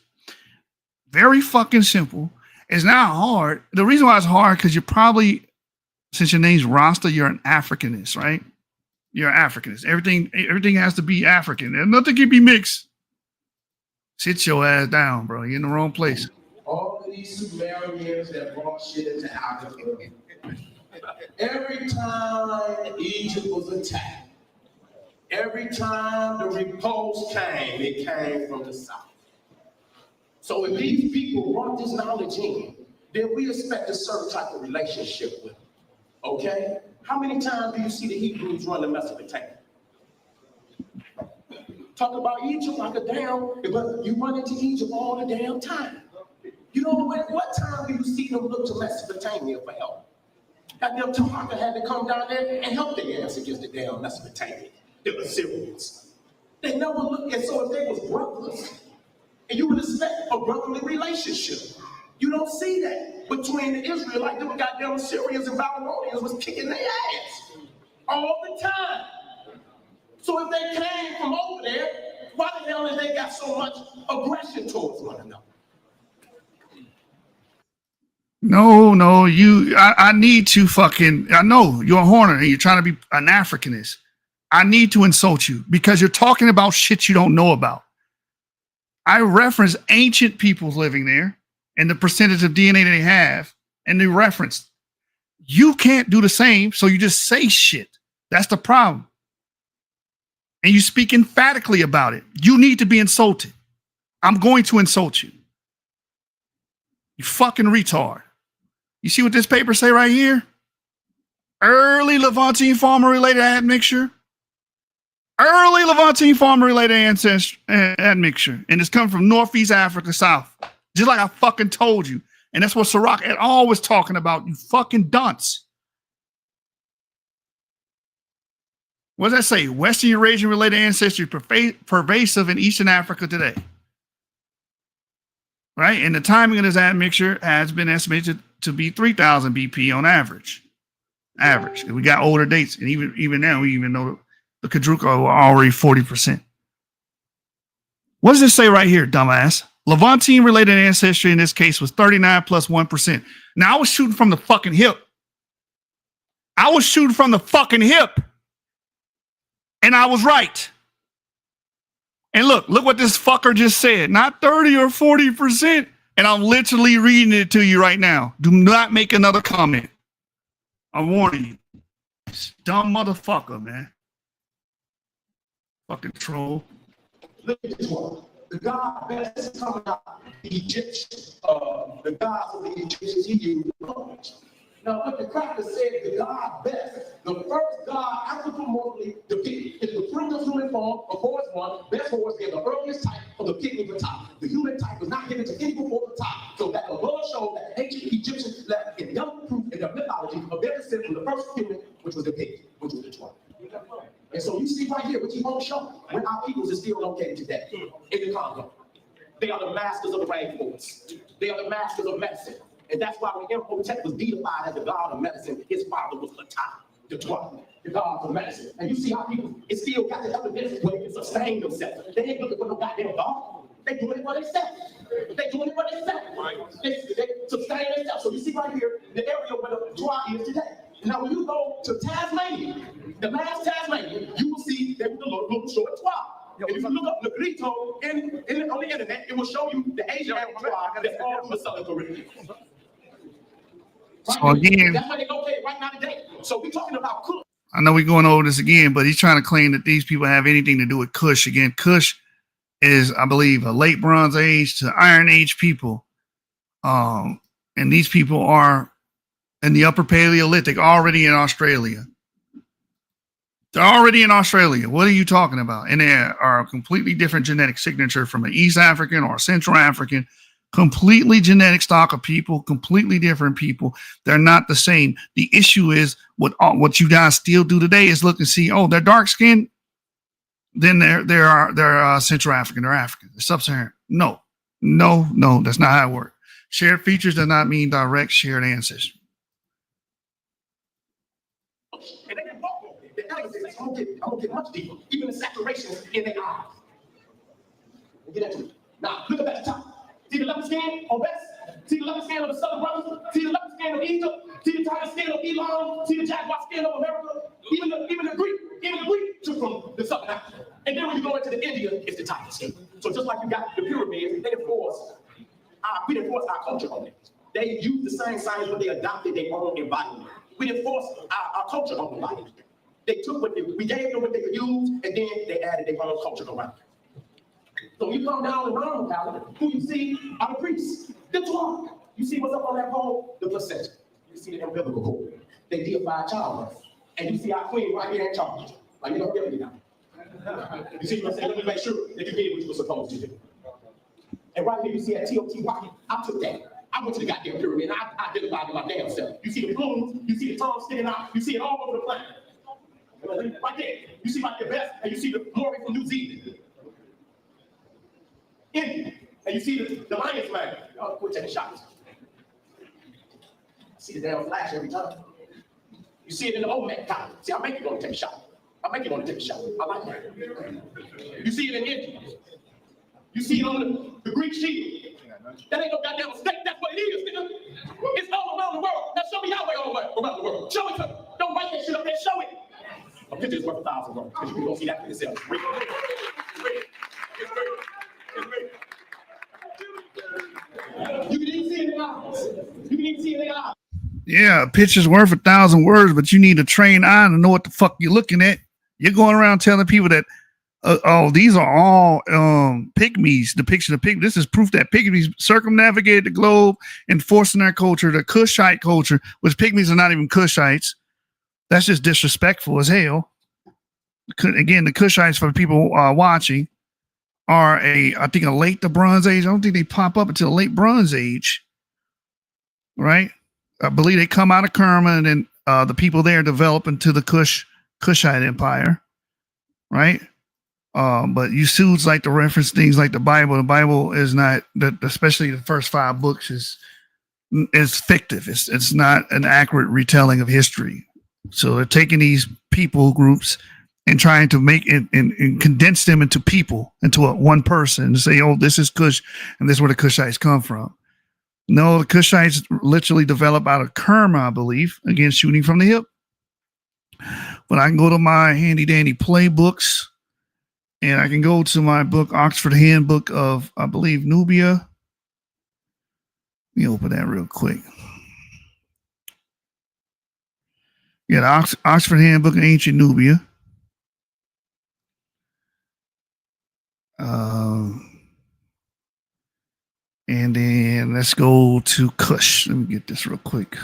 Very fucking simple. It's not hard. The reason why it's hard, because you're probably, since your name's Rasta, you're an Africanist, right? You're an Africanist. Everything has to be African. And nothing can be mixed. Sit your ass down, bro. You're in the wrong place. All of these Sumerians that brought shit into Africa. Every time Egypt was attacked, every time the repulse came, it came from the south. So if these people brought this knowledge in, then we expect a certain type of relationship with them. Okay? How many times do you see the Hebrews run to Mesopotamia? Talk about Egypt like a damn, but you run into Egypt all the damn time. You know, what time do you see them look to Mesopotamia for help? That damn Tamaka had to come down there and help their ass against the damn Mesopotamia, the Assyrians. They never looked at, so if they was brothers, and you would expect a brotherly relationship. You don't see that between the Israelites. Them goddamn Assyrians and Babylonians was kicking their ass all the time. So if they came from over there, why the hell have they got so much aggression towards one another? No, I need to fucking, I know you're a Horner and you're trying to be an Africanist. I need to insult you because you're talking about shit you don't know about. I reference ancient peoples living there and the percentage of DNA they have, and they reference. You can't do the same, so you just say shit. That's the problem. And you speak emphatically about it. You need to be insulted. I'm going to insult you. You fucking retard. You see what this paper say right here? Early Levantine farmer-related admixture. Early Levantine farmer-related admixture. And it's coming from Northeast Africa, South. Just like I fucking told you. And that's what Sirach et al. Was talking about, you fucking dunce. What does that say? Western Eurasian-related ancestry pervasive in Eastern Africa today. Right? And the timing of this admixture has been estimated to be 3,000 BP on average. And we got older dates. And even now, we even know the Kadruka were already 40%. What does it say right here, dumbass? Levantine-related ancestry in this case was 39 plus 1%. Now, I was shooting from the fucking hip. And I was right. And look what this fucker just said. Not 30 or 40%. And I'm literally reading it to you right now. Do not make another comment. I'm warning you. This dumb motherfucker, man. Fucking troll. Look at this one. The God best is coming out. The Egyptians, the gods of the Egyptians, he used knowledge. Now, what the cracker said, the God best, the first God anthropomorphically depicted is the print of human form of horse one, best horse being the earliest type of the pygmy top. The human type was not given to any before the top. So that the Lord showed that ancient Egyptians left in young proof in their mythology of their descent from the first human, which was the pig, which was the twin. And so you see right here, what he won't show, when our peoples are still located today in the Congo. They are the masters of the rainforest. They are the masters of medicine. And that's why when Imhotep was deified as the god of medicine, his father was Ptah, the 12th, the god of medicine. And you see how people, it still got the evidence where they can sustain themselves. They ain't looking for no goddamn God. They doing it for themselves. They sustain themselves. So you see right here, the area where the Twa is today. Now, when you go to Tasmania, the last Tasmania, you will see there was a little short Twa. And if you look up Negrito on the internet, it will show you the Asian Twa that's all from the Southern Caribbean. So again, that's where they located right now today. So we're talking about Kush. I know we're going over this again, but he's trying to claim that these people have anything to do with Kush. Again, Kush is, I believe, a late Bronze Age to Iron Age people. And these people are in the Upper Paleolithic, already in Australia. They're already in Australia. What are you talking about? And they are a completely different genetic signature from an East African or a Central African. Completely genetic stock of people, completely different people. They're not the same. The issue is what you guys still do today is look and see, oh, they're dark skinned. Then they're Central African, they're African, they're sub-Saharan. No, that's not how it works. Shared features does not mean direct shared ancestry. And they can walk over it. The elegance, I'm gonna get much deeper. Even the saturation in their eyes. We'll get into it. Now, look at the top. See the leopard skin on West? See the leopard skin of the Southern Brothers? See the leopard skin of Egypt? See the tiger skin of Elam? See the jaguar skin of America? Even the Greek took from the Southern Africa. And then when you go into the India, it's the tiger skin. So just like you got the pyramids, we enforce our culture on them. They use the same science, but they adopted their own environment. We enforce our culture on the body. They took we gave them what they could use, and then they added their own culture around it. So when you come down the Roman calendar, who you see are the priests, the Torah. You see what's up on that pole? The placenta. You see the umbilical cord. They deify childbirth. And you see our queen right here in charge. Like, you don't get me now. You see what I'm saying? Let me make sure that you did what you were supposed to do. And right here, you see that TOTY. I took that. I went to the goddamn pyramid, and I identified it my damn self. You see the plumes, you see the tongue sticking out, you see it all over the planet. Right there. You see right there, best, and you see the Maury from New Zealand. India. And you see the lion's flag. Oh, quit taking shots. See the damn flash every time. You see it in the Olmec column. See, I make you want to take a shot. I like that. You see it in India. You see it on the Greek shield. That ain't no goddamn mistake. That's what it is, nigga. It's all around the world. Now show me how way all around the world. Show it to me. Don't write that shit up there. Show it. A picture is worth 1,000 words. You can go see that for yourself. It's real. It's real. It's real. It's real. You can even see it in their eyes. You can even see it in their eyes. Yeah, a picture's worth 1,000 words, but you need a trained eye to know what the fuck you're looking at. You're going around telling people that, these are all pygmies, depiction of pygmies. This is proof that pygmies circumnavigated the globe, enforcing their culture, the Kushite culture, which pygmies are not even Kushites. That's just disrespectful as hell. Again, the Kushites, for people watching, are I think a late to Bronze Age. I don't think they pop up until the late Bronze Age, right? I believe they come out of Kerma, and then the people there develop into the Kushite Empire, right? But you Pseuds like to reference things like the Bible. The Bible is not, especially the first 5 books, is fictive. It's not an accurate retelling of history. So they're taking these people groups and trying to make it and condense them into people, into one person, and say, oh, this is Kush, and this is where the Kushites come from. No, the Kushites literally develop out of Kerma, I believe, again, shooting from the hip. But I can go to my handy dandy playbooks, and I can go to my book, Oxford Handbook of, I believe, Nubia. Let me open that real quick. Yeah, the Oxford Handbook of Ancient Nubia. And then let's go to Kush. Let me get this real quick.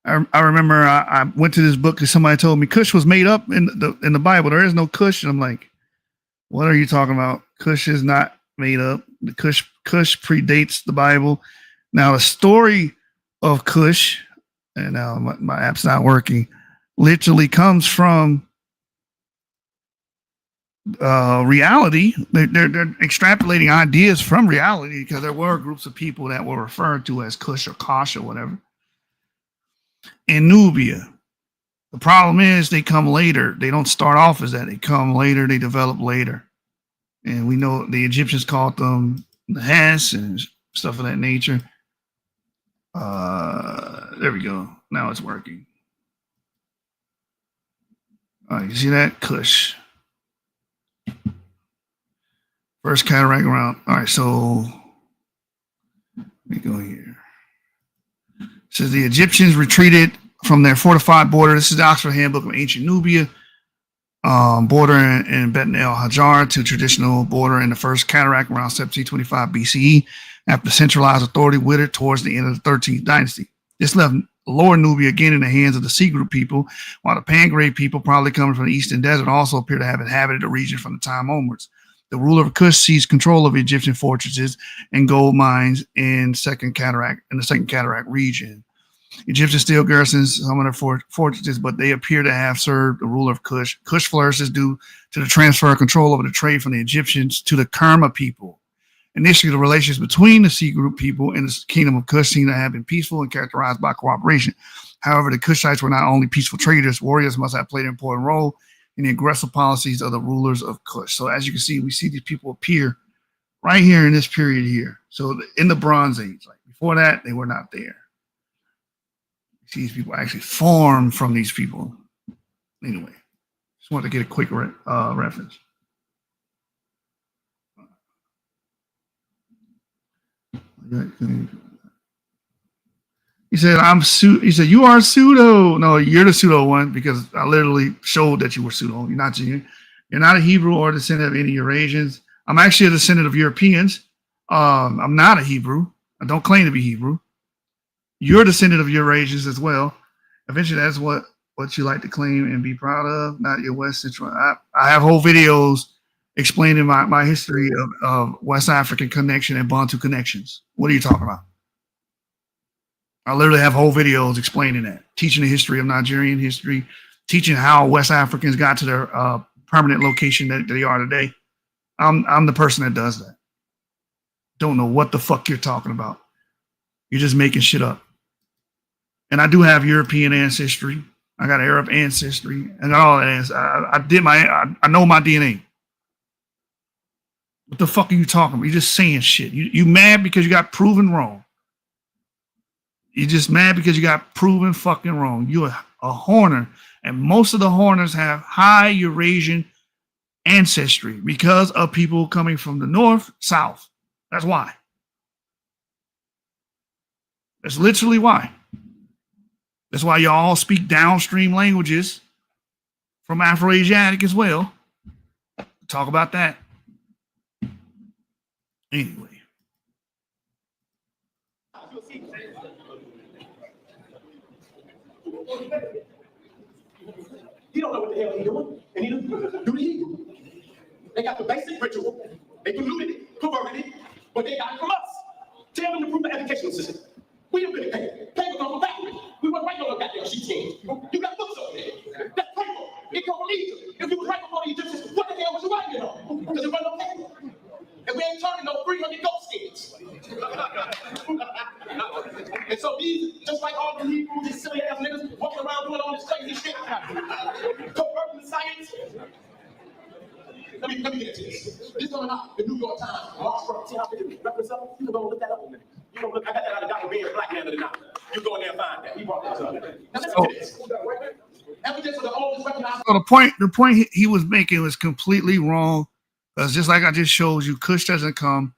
I remember I went to this book because somebody told me Kush was made up in the Bible. There is no Kush. And I'm like, what are you talking about? Kush is not made up. The Kush predates the Bible. Now the story of Kush, and now my app's not working, literally comes from reality. They're extrapolating ideas from reality because there were groups of people that were referred to as Kush or Kosh or whatever in Nubia. The problem is they come later. They don't start off as that. They come later. They develop later. And we know the Egyptians called them the Hess and stuff of that nature. There we go. Now it's working. You see that? Kush. First cataract round. All right, so let me go here. It says the Egyptians retreated from their fortified border. This is the Oxford Handbook of Ancient Nubia. Border in Bet El Hajar to traditional border in the first cataract around 1725 BCE after centralized authority withered towards the end of the 13th dynasty. This left Lower Nubia again in the hands of the Sea Group people, while the Pangrave people, probably coming from the Eastern Desert, also appear to have inhabited the region from the time onwards. The ruler of Kush seized control of Egyptian fortresses and gold mines in the Second Cataract region. Egyptians still garrisons some of their fortresses, but they appear to have served the ruler of Kush. Kush flourishes due to the transfer of control over the trade from the Egyptians to the Kerma people. Initially, the relations between the Sea Group people and the kingdom of Kush seem to have been peaceful and characterized by cooperation. However, the Kushites were not only peaceful traders, warriors must have played an important role in the aggressive policies of the rulers of Kush. So as you can see, we see these people appear right here in this period here. So in the Bronze Age, like before that, they were not there. These people actually formed from these people. Anyway, just wanted to get a quick reference. He said, he said, you are pseudo. No, you're the pseudo one because I literally showed that you were pseudo. You're not a Hebrew or a descendant of any Eurasians. I'm actually a descendant of Europeans. I'm not a Hebrew. I don't claim to be Hebrew. You're a descendant of Eurasians as well. Eventually, that's what you like to claim and be proud of, not your West Central. I have whole videos explaining my history of West African connection and Bantu connections. What are you talking about? I literally have whole videos explaining that, teaching the history of Nigerian history, teaching how West Africans got to their permanent location that they are today. I'm the person that does that. Don't know what the fuck you're talking about. You're just making shit up. And I do have European ancestry. I got Arab ancestry and all that. I know my DNA. What the fuck are you talking about? You're just saying shit. You mad because you got proven wrong. You're just mad because you got proven fucking wrong. You're a Horner. And most of the Horners have high Eurasian ancestry because of people coming from the north, south. That's why. That's literally why. That's why y'all all speak downstream languages from Afro-Asiatic as well. Talk about that. Anyway. He don't know what the hell he's doing, and he do the evil. They got the basic ritual. They polluted it, perverted it, but they got it from us. Tell them to prove the educational system. We have been paid. Paper come from factory. We weren't writing on the goddamn sheet change. You got books over there. That's paper. It come from Egypt. If you was writing on the Egyptians, what the hell was you writing on? Because it wasn't no paper. And we ain't turning no 300 goat skins. And so these, just like all the Hebrews, these silly ass niggas walking around doing all this crazy shit, perverting the science. Let me get into this. This coming out the New York Times, March 1st. See how they reference up? You can go look that up a minute. You can look. I got that out of Dr. Being Black Man of the Night. You go in there and find that. He brought that up. Now listen to this. Evidence of the oldest recognized. So the point he was making was completely wrong. Because just like I just showed you, Kush doesn't come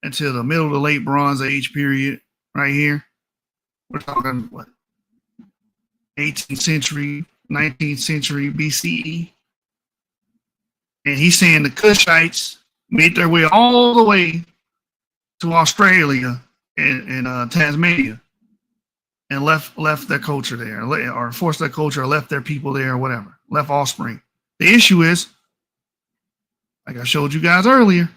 until the middle of the late Bronze Age period, right here. We're talking what? 18th century, 19th century BCE. And he's saying the Kushites made their way all the way to Australia and Tasmania and left their culture there, or forced their culture, or left their people there, or whatever, left offspring. The issue is, like I showed you guys earlier,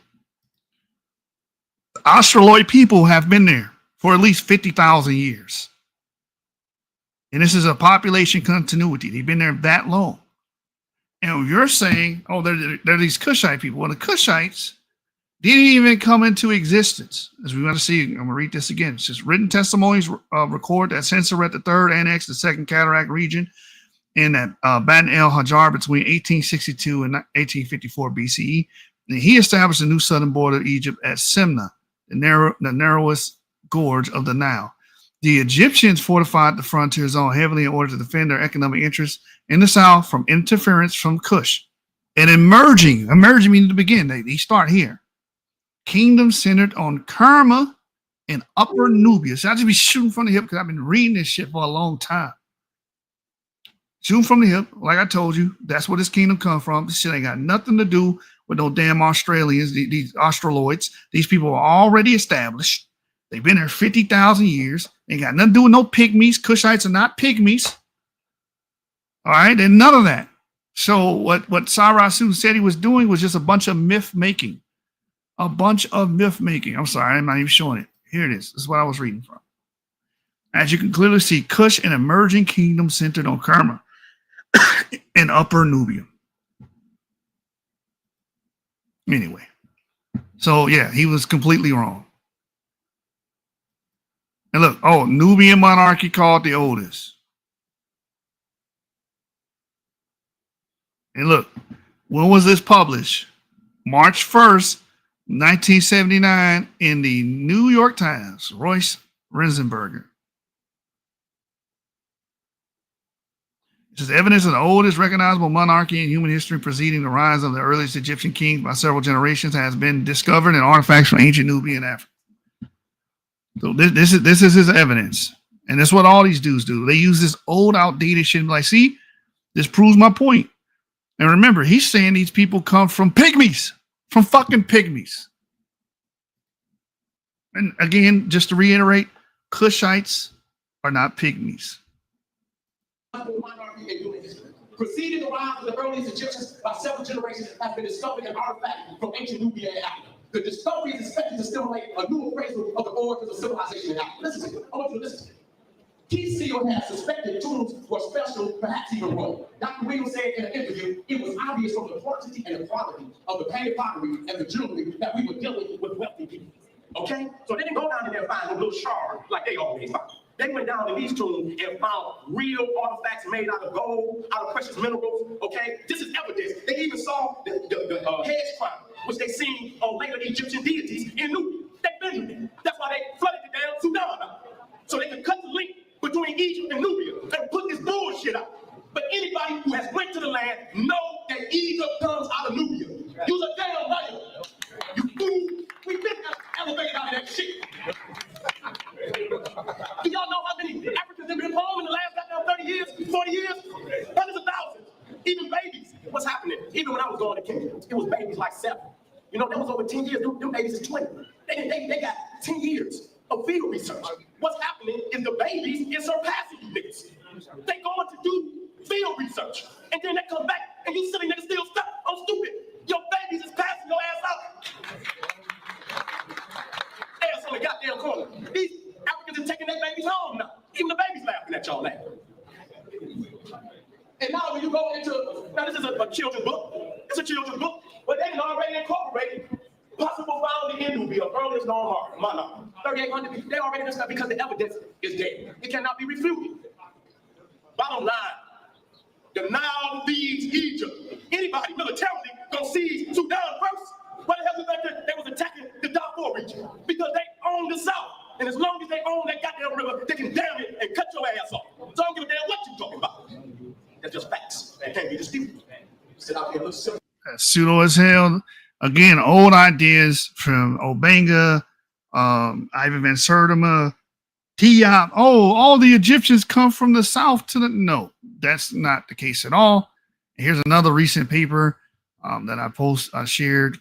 the Australoid people have been there for at least 50,000 years. And this is a population continuity. They've been there that long. And you're saying, oh, they're these Kushite people. Well, the Kushites didn't even come into existence. As we're going to see, I'm going to read this again. It's just written testimonies record that Senseret III annexed the Second Cataract region in that Baden el Hajar between 1862 and 1854 BCE. And he established a new southern border of Egypt at Semna, the narrowest gorge of the Nile. The Egyptians fortified the frontier zone heavily in order to defend their economic interests in the south from interference from Kush. And emerging meaning to begin. They start here. Kingdom centered on Kerma and Upper Nubia. So I just be shooting from the hip because I've been reading this shit for a long time. Shooting from the hip, like I told you, that's where this kingdom come from. This shit ain't got nothing to do with no damn Australians, these Australoids. These people are already established. They've been there 50,000 years. They ain't got nothing to do with no pygmies. Kushites are not pygmies. All right, and none of that. So what Sarasu said he was doing was just a bunch of myth making. A bunch of myth making. I'm sorry, I'm not even showing it. Here it is. This is what I was reading from. As you can clearly see, Kush, an emerging kingdom centered on Kerma and Upper Nubia. Anyway, so yeah, he was completely wrong. And look, Nubian monarchy called the oldest. And look, when was this published? March 1st, 1979 in the New York Times, Royce Rensenberger. It says evidence of the oldest recognizable monarchy in human history preceding the rise of the earliest Egyptian kings by several generations has been discovered in artifacts from ancient Nubia and Africa. So this is his evidence. And that's what all these dudes do. They use this old, outdated shit. Like, see, this proves my point. And remember, he's saying these people come from pygmies, from fucking pygmies. And again, just to reiterate, Kushites are not pygmies. Preceding the rise of the earliest Egyptians by several generations has been discovered in artifacts from ancient Nubia and Africa. The discovery is expected to stimulate a new appraisal of the origins of civilization in Africa. Listen to it. I want you to listen to it. Key Seal has suspected tombs were special, perhaps even royal. Dr. Williams said in an interview, it was obvious from the quantity and the quality of the painted pottery and the jewelry that we were dealing with wealthy people. Okay? So they didn't go down in there and find a little shard like they always find. They went down in these tombs and found real artifacts made out of gold, out of precious minerals. Okay? This is evidence. They even saw the head crown, which they seen on later Egyptian deities in Nubia. They've been there. That's why they flooded the damn Sudan. So they could cut the link between Egypt and Nubia and put this bullshit copy that shit. Do y'all know how many Africans have been home in the last goddamn 30 years, 40 years? Hundreds of thousands. Even babies. What's happening? Even when I was going to Kenya, it was babies like 7. You know, that was over 10 years. Them babies is 20. They got 10 years of field research. What's happening is the babies is surpassing you niggas. They going to do field research. And then they come back and you sitting there still stuck. I'm stupid. Your babies is passing your ass out. Ass on the goddamn corner. These Africans are taking their babies home now. Even the babies laughing at y'all now. And now when you go into, now this is a children's book. It's a children's book, but they can already incorporate possible founding in Nubia, earliest known marker, Mana. 3,800, they already done stuff because the evidence is there. It cannot be refuted. Bottom line, the Nile feeds Egypt. Anybody militarily gonna seize Sudan first? Why the hell was back there? They was attacking the Darfur region because they own the South. And as long as they own that goddamn river, they can damn it and cut your ass off. So I don't give a damn what you talking about. That's just facts. That can't be disputed. Sit out here and look silly. Pseudo as hell. Again, old ideas from Obenga, Ivan Van Sertima, Diop. Oh, all the Egyptians come from the south to the... No, that's not the case at all. And here's another recent paper that I shared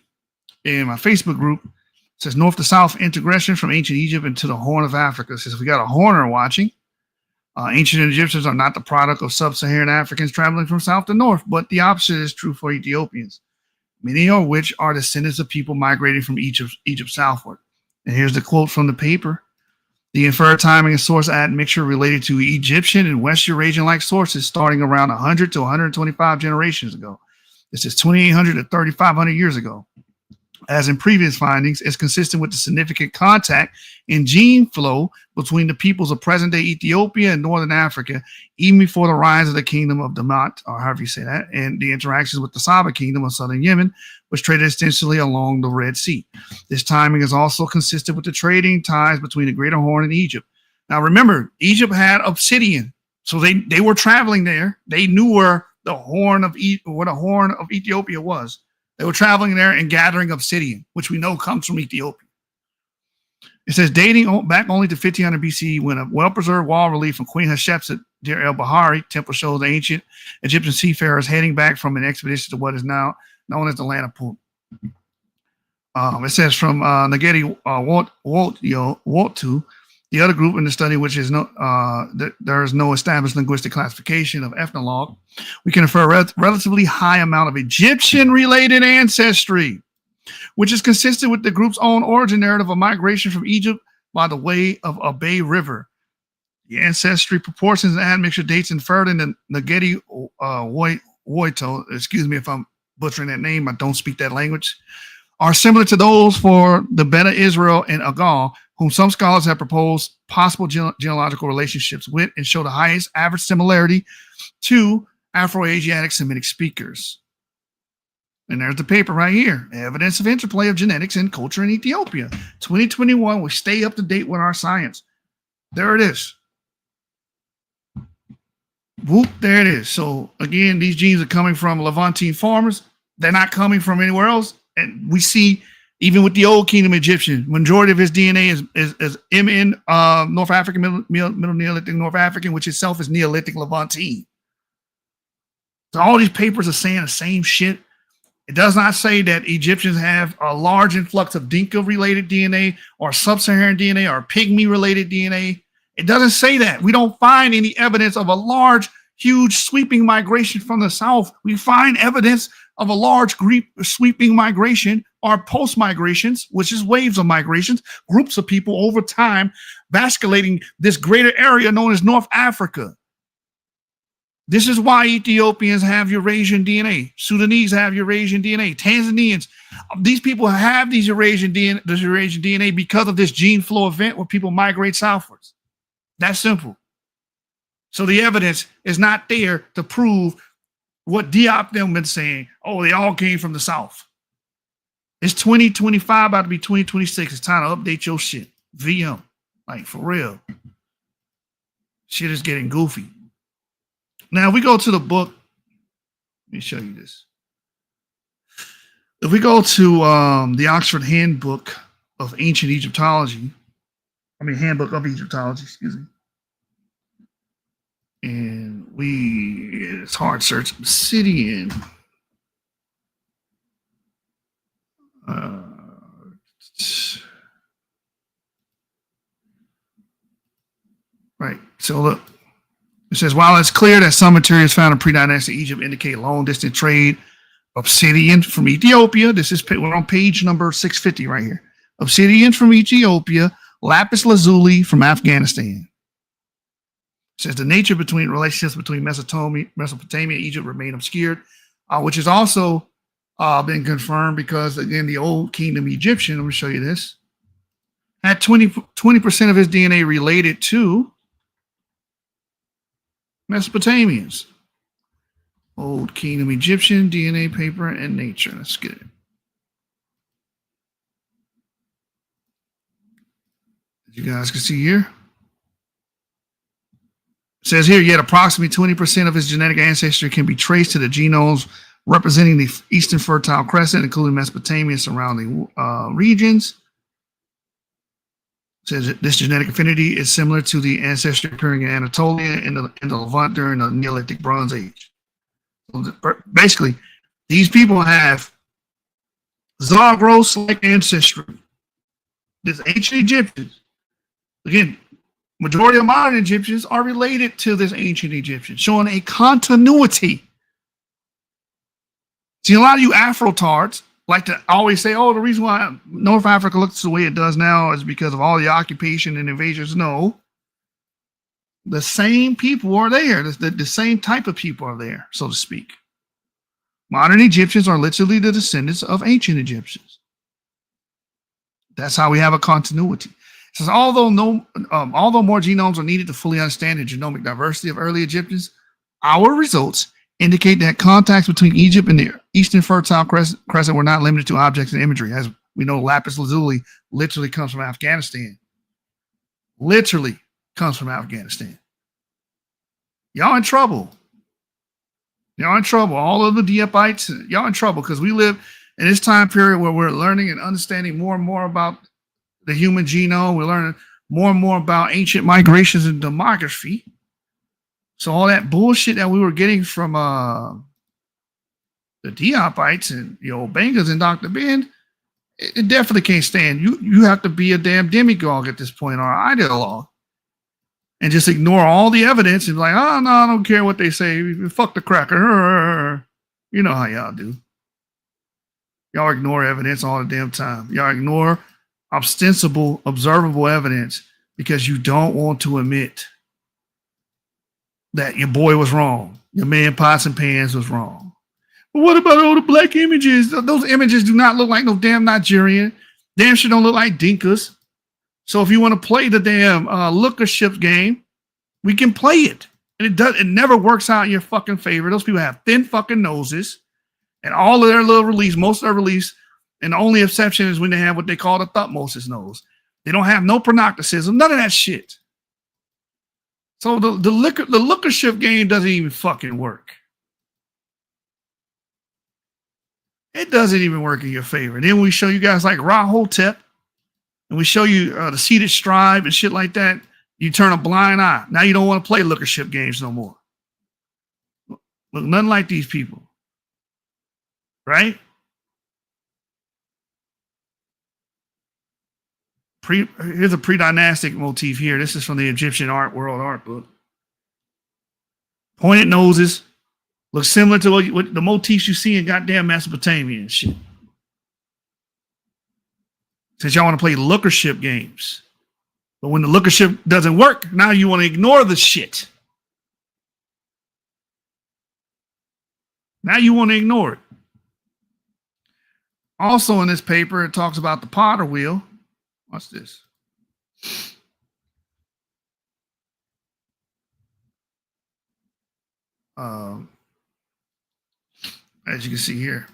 in my Facebook group. It says North to South integration from ancient Egypt into the Horn of Africa. It says we got a Horner watching. Ancient Egyptians are not the product of sub-Saharan Africans traveling from south to north, but the opposite is true for Ethiopians, many of which are descendants of people migrating from Egypt southward. And here's the quote from the paper. The inferred timing and source admixture related to Egyptian and West Eurasian-like sources starting around 100 to 125 generations ago. This is 2,800 to 3,500 years ago. As in previous findings, is consistent with the significant contact in gene flow between the peoples of present-day Ethiopia and northern Africa, even before the rise of the kingdom of Damat, or however you say that, and the interactions with the Saba kingdom of southern Yemen, which traded extensively along the Red Sea. This timing is also consistent with the trading ties between the Greater Horn and Egypt. Now remember, Egypt had obsidian, so they were traveling there. They knew where the Horn of Ethiopia was. They were traveling there and gathering obsidian, which we know comes from Ethiopia. It says dating back only to 1500 BC, when a well-preserved wall relief from Queen Hatshepsut, Deir el-Bahari temple shows the ancient Egyptian seafarers heading back from an expedition to what is now known as the land of Punt. It says from Nagedi Wotu, the other group in the study, which is there is no established linguistic classification of ethnologue, we can infer a relatively high amount of Egyptian-related ancestry, which is consistent with the group's own origin narrative of migration from Egypt by the way of a Bay River. The ancestry proportions and admixture dates inferred in the Nagedi Woito, excuse me if I'm butchering that name, I don't speak that language, are similar to those for the Beta Israel and Agal, whom some scholars have proposed possible genealogical relationships with and show the highest average similarity to Afro-Asiatic Semitic speakers. And there's the paper right here, Evidence of Interplay of Genetics and Culture in Ethiopia. 2021, we stay up to date with our science. There it is. Whoop, there it is. So again, these genes are coming from Levantine farmers. They're not coming from anywhere else. And we see, even with the old kingdom Egyptian, majority of his DNA is MN, North African, Middle Neolithic North African, which itself is Neolithic Levantine. So all these papers are saying the same shit. It does not say that Egyptians have a large influx of Dinka-related DNA or sub-Saharan DNA or Pygmy-related DNA. It doesn't say that. We don't find any evidence of a large, huge, sweeping migration from the south. We find evidence of a large sweeping migration or post-migrations, which is waves of migrations, groups of people over time vasculating this greater area known as North Africa. This is why Ethiopians have Eurasian DNA. Sudanese have Eurasian DNA. Tanzanians, these people have these Eurasian DNA because of this gene flow event where people migrate southwards. That's simple. So the evidence is not there to prove what Diop them been saying. Oh, they all came from the south. It's 2025, about to be 2026. It's time to update your shit. VM. Like, for real. Shit is getting goofy. Now, if we go to the book, let me show you this. If we go to the Oxford Handbook of Ancient Egyptology. Handbook of Egyptology, excuse me. And it's hard search Obsidian. Right. So look, it says, while it's clear that some materials found in pre-dynastic Egypt indicate long-distance trade, obsidian from Ethiopia. We're on page number 650 right here. Obsidian from Ethiopia, lapis lazuli from Afghanistan. It says the nature between relationships between Mesopotamia and Egypt remain obscured, which has also been confirmed because, again, the old kingdom Egyptian, I'm going to show you this, had 20% of his DNA related to Mesopotamians. Old kingdom Egyptian, DNA, paper, and nature. Let's get it. As you guys can see here. It says here, yet approximately 20% of his genetic ancestry can be traced to the genomes representing the Eastern Fertile Crescent, including Mesopotamia and surrounding regions. It says this genetic affinity is similar to the ancestry occurring in Anatolia in the Levant during the Neolithic Bronze Age. So basically, these people have Zagros-like ancestry. This ancient Egyptians, again, majority of modern Egyptians are related to this ancient Egyptian, showing a continuity. See, a lot of you Afro-tards like to always say, oh, the reason why North Africa looks the way it does now is because of all the occupation and invasions. No. The same people are there. The same type of people are there, so to speak. Modern Egyptians are literally the descendants of ancient Egyptians. That's how we have a continuity. It says, although more genomes are needed to fully understand the genomic diversity of early Egyptians, our results indicate that contacts between Egypt and the Eastern Fertile Crescent were not limited to objects and imagery. As we know, lapis lazuli literally comes from Afghanistan. Literally comes from Afghanistan. Y'all in trouble. Y'all in trouble. All of the Diepites, y'all in trouble because we live in this time period where we're learning and understanding more and more about the human genome. We're learning more and more about ancient migrations and demography. So all that bullshit that we were getting from the Diepites and Bangas and Dr. Ben, it definitely can't stand. You have to be a damn demagogue at this point, or ideologue, and just ignore all the evidence and be like, oh no, I don't care what they say. Fuck the cracker. You know how y'all do. Y'all ignore evidence all the damn time. Y'all ignore ostensible, observable evidence because you don't want to admit that your boy was wrong. Your man Pots and Pans was wrong. But what about all the black images? Those images do not look like no damn Nigerian. Damn sure don't look like Dinkas. So if you want to play the damn lookership game, we can play it. And it never works out in your fucking favor. Those people have thin fucking noses. And all of their little release, most of their release, and the only exception is when they have what they call the Thutmosis nose. They don't have no pronocticism, none of that shit. So the lookership game doesn't even fucking work. It doesn't even work in your favor. And then we show you guys like Rahotep, and we show you the seated scribe and shit like that. You turn a blind eye. Now you don't want to play lookership games no more. Look, nothing like these people. Right? Here's a pre-dynastic motif here. This is from the Egyptian World Art book. Pointed noses. Looks similar to what the motifs you see in goddamn Mesopotamia and shit. Since y'all want to play lookership games. But when the lookership doesn't work, now you want to ignore the shit. Now you want to ignore it. Also in this paper, it talks about the potter wheel. Watch this. As you can see here,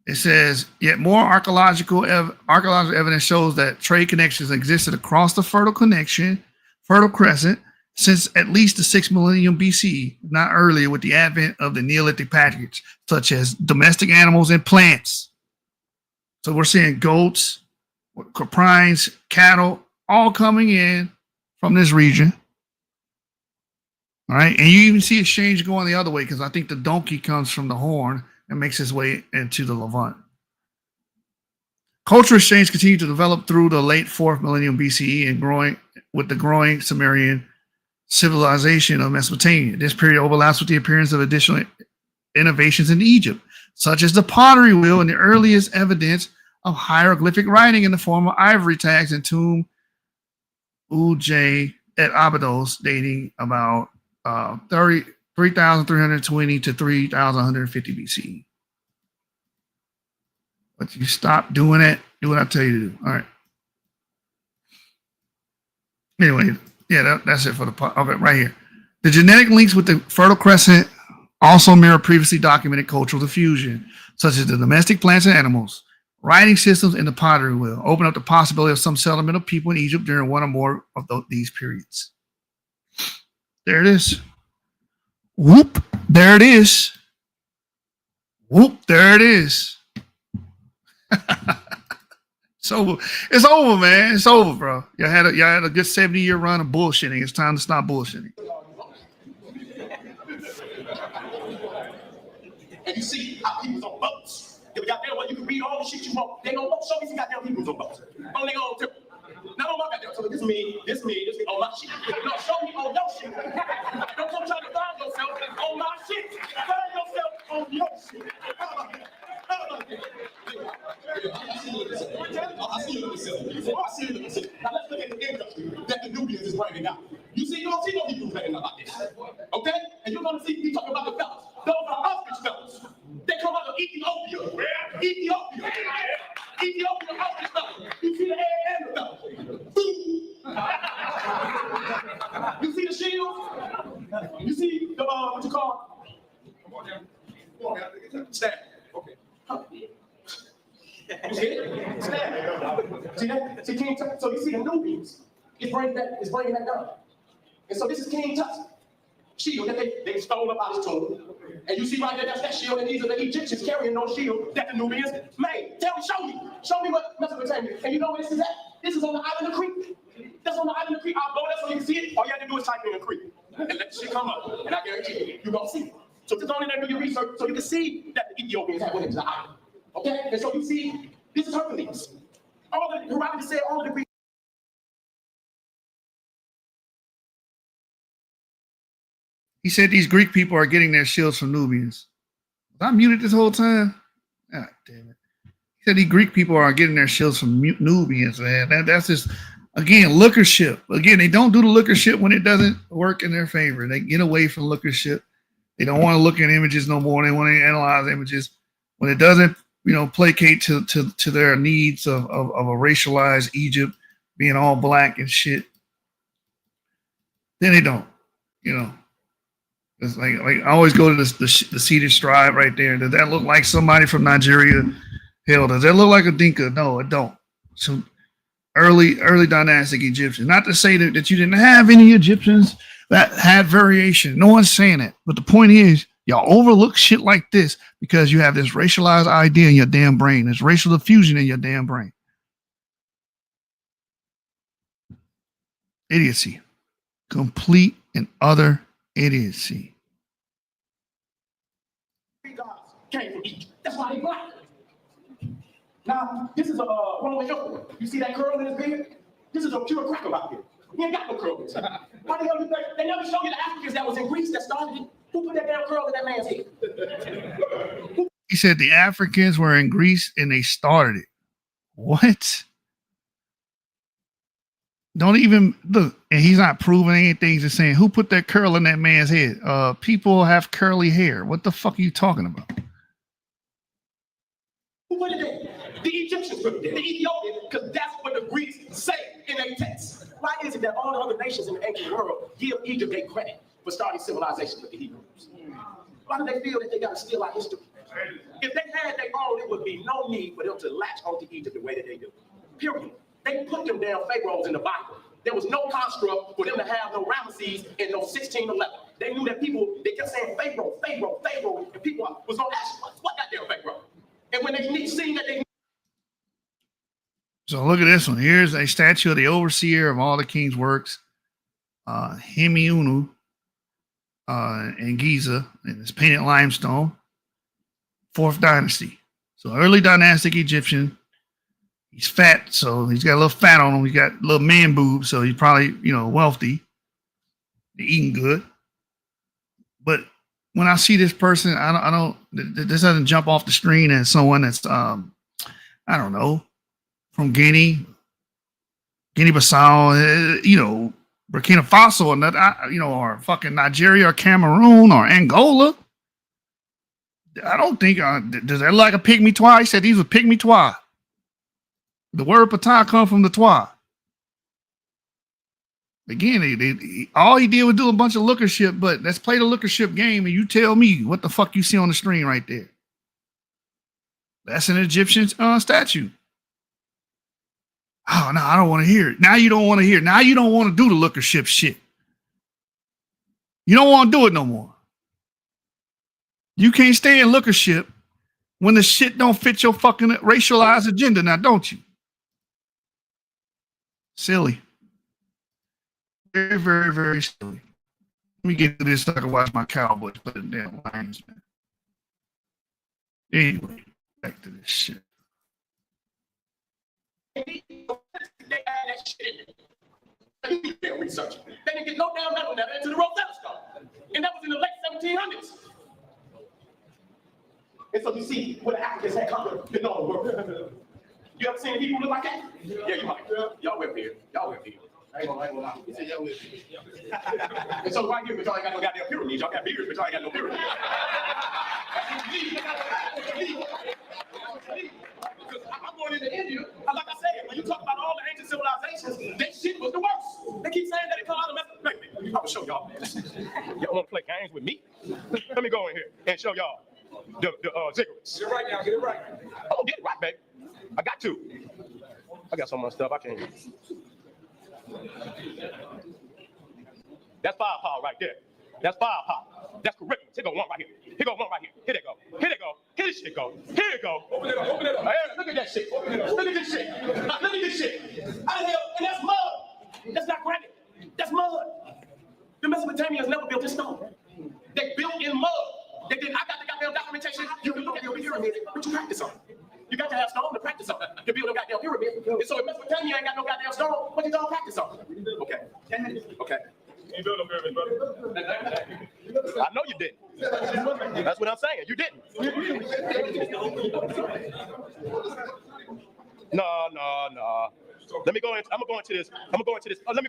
it says, yet more archaeological evidence shows that trade connections existed across the Fertile Crescent since at least the 6th millennium BCE, not earlier, with the advent of the Neolithic package, such as domestic animals and plants. So we're seeing goats, caprines, cattle, all coming in from this region. All right. And you even see exchange going the other way because I think the donkey comes from the Horn and makes its way into the Levant. Cultural exchange continued to develop through the late 4th millennium BCE and growing with the growing Sumerian civilization of Mesopotamia. This period overlaps with the appearance of additional innovations in Egypt, such as the pottery wheel and the earliest evidence of hieroglyphic writing in the form of ivory tags and tomb Uj at Abydos, dating about 3,320 to 3,150 BCE. But you stop doing it, do what I tell you to do. All right. Anyway, yeah, that's it for the part. Okay, right here. The genetic links with the Fertile Crescent also mirror previously documented cultural diffusion, such as the domestic plants and animals, writing systems, and the pottery wheel. Open up the possibility of some settlement of people in Egypt during one or more of these periods. There it is. Whoop, there it is. Whoop, there it is. So it's over, man. It's over, bro. Y'all had a good 70-year run of bullshitting. It's time to stop bullshitting. And you see how people's on boats. If goddamn well, you can read all the shit you want. They gonna show me some goddamn people's on boats. Only on tip. Not on my goddamn. So this me on my shit. No, show me on your shit. Don't come trying to find yourself on my shit. Find yourself on your shit. I see you in the Pacific. Now let's look at the industry that the Nubians is bringing out. You don't see no Hebrews writing about this. Okay? And you're gonna see me talking about the fellas. Those are ostrich fellas. They come out of Ethiopia. Ethiopia ostrich fellas. You see the egg and the fellas. You see the shield? You see the what you call? Stab. Okay. You see it? Stab. See that? See King Tut. So you see the Nubians. It's bringing that down. And so this is King Tut. Shield that they stole up out his tomb. And you see right there, that's that shield, and these are the Egyptians carrying those shields that the Nubians made. Show me what Mesopotamia. And you know where this is at? This is on the island of Crete. That's on the island of Crete. I'll go there so you can see it. All you have to do is type in Crete. And let the shit come up. And I guarantee you, you're gonna see it. So just go in there and do your research so you can see that the Ethiopians have went into the island. Okay? And so you see, this is Hercules. All the Herodotus said all the Greek. He said these Greek people are getting their shields from Nubians. Was I muted this whole time? God damn it. He said these Greek people are getting their shields from Nubians, man. That's just, again, lookership. Again, they don't do the lookership when it doesn't work in their favor. They get away from lookership. They don't want to look at images no more. They want to analyze images. When it doesn't, placate to their needs of a racialized Egypt being all black and shit, then they don't, It's like I always go to the seated stride right there. Does that look like somebody from Nigeria? Hell, does that look like a Dinka? No, it don't. So early dynastic Egyptians. Not to say that you didn't have any Egyptians that had variation. No one's saying it. But the point is, y'all overlook shit like this because you have this racialized idea in your damn brain. There's racial diffusion in your damn brain. Idiocy. Complete and utter idiocy. Came from Egypt. That's why they black. Now, this is a Roman emperor. You see that curl in his beard? This is a pure cracker out here. He ain't got no curls. Why the hell do they never show you the Africans that was in Greece that started it? Who put that damn curl in that man's head? He said the Africans were in Greece and they started it. What? Don't even look, and he's not proving anything. He's just saying, who put that curl in that man's head? People have curly hair. What the fuck are you talking about? Who put it there? The Egyptians put it there. The Ethiopians, because that's what the Greeks say in their texts. Why is it that all the other nations in the ancient world give Egypt their credit for starting civilization with the Hebrews? Why do they feel that they got to steal our history? If they had their own, it would be no need for them to latch onto Egypt the way that they do. Period. They put them damn pharaohs in the Bible. There was no construct for them to have no Ramesses in no 1611. They knew that people, they kept saying Pharaoh, and people was gonna ask, what that damn Pharaoh? And when they seen that they So look at this one. Here's a statue of the overseer of all the king's works, Hemiunu, in Giza, and it's painted limestone, 4th dynasty. So early dynastic Egyptian. He's fat, so he's got a little fat on him. He's got a little man boob, so he's probably, wealthy. They're eating good. But when I see this person, I don't. This doesn't jump off the screen as someone that's, I don't know, from Guinea-Bissau, Burkina Faso, or not, or fucking Nigeria, or Cameroon, or Angola. I don't think. Does that like a pygmy twa? He said these were pygmy twa. The word patah come from the twa. Again, all he did was do a bunch of lookership, but let's play the lookership game, and you tell me what the fuck you see on the screen right there. That's an Egyptian statue. Oh, no, I don't want to hear it. Now you don't want to hear it. Now you don't want to do the lookership shit. You don't want to do it no more. You can't stay in lookership when the shit don't fit your fucking racialized agenda now, don't you? Silly. Very, very, very silly. Let me get to this so I can watch my Cowboys play the damn Lions, man. Anyway, back to this shit. They add that shit in there. Research. They didn't get no damn metal never into the Rosetta Stone. And that was in the late 1700s. And so you see what the Africans had conquered in all the world. You ever seen people look like that? Yeah, you might. Y'all whip here. Y'all whip here. I ain't gonna lie. You say y'all whip here. And so right here, but y'all ain't got no goddamn pyramids. Y'all got beards, but y'all ain't got no pyramids. I'm going into India, and like I said, when you talk about all the ancient civilizations, that shit was the worst. They keep saying that it come out of Mesopotamia. I'm gonna show y'all. Y'all wanna play games with me? Let me go in here and show y'all the ziggurats. Get it right now, get it right. Oh, get it right, baby. I got to. I got so much stuff I can't use. That's firepower right there. That's firepower. That's curriculum. Here go one right here. Here go one right here. Here they go. Here they go. Here this shit go. Here it go. Open it up. Open it up. Hey, look at that shit. Look at this shit. Look at this shit. Out of hell, and that's mud. That's not granite. That's mud. The Mesopotamians never built in stone. They built in mud. They did. I got the goddamn documentation. You can look at your pyramids, but you practice on. You got to have stone to practice on. To build a goddamn pyramid. And so if Mesopotamia ain't got no goddamn stone, what did y'all practice on? Okay. 10 minutes. Okay. You built a pyramid, brother. I know you didn't. That's what I'm saying. You didn't. No. Let me go into. I'm gonna go into this. Let me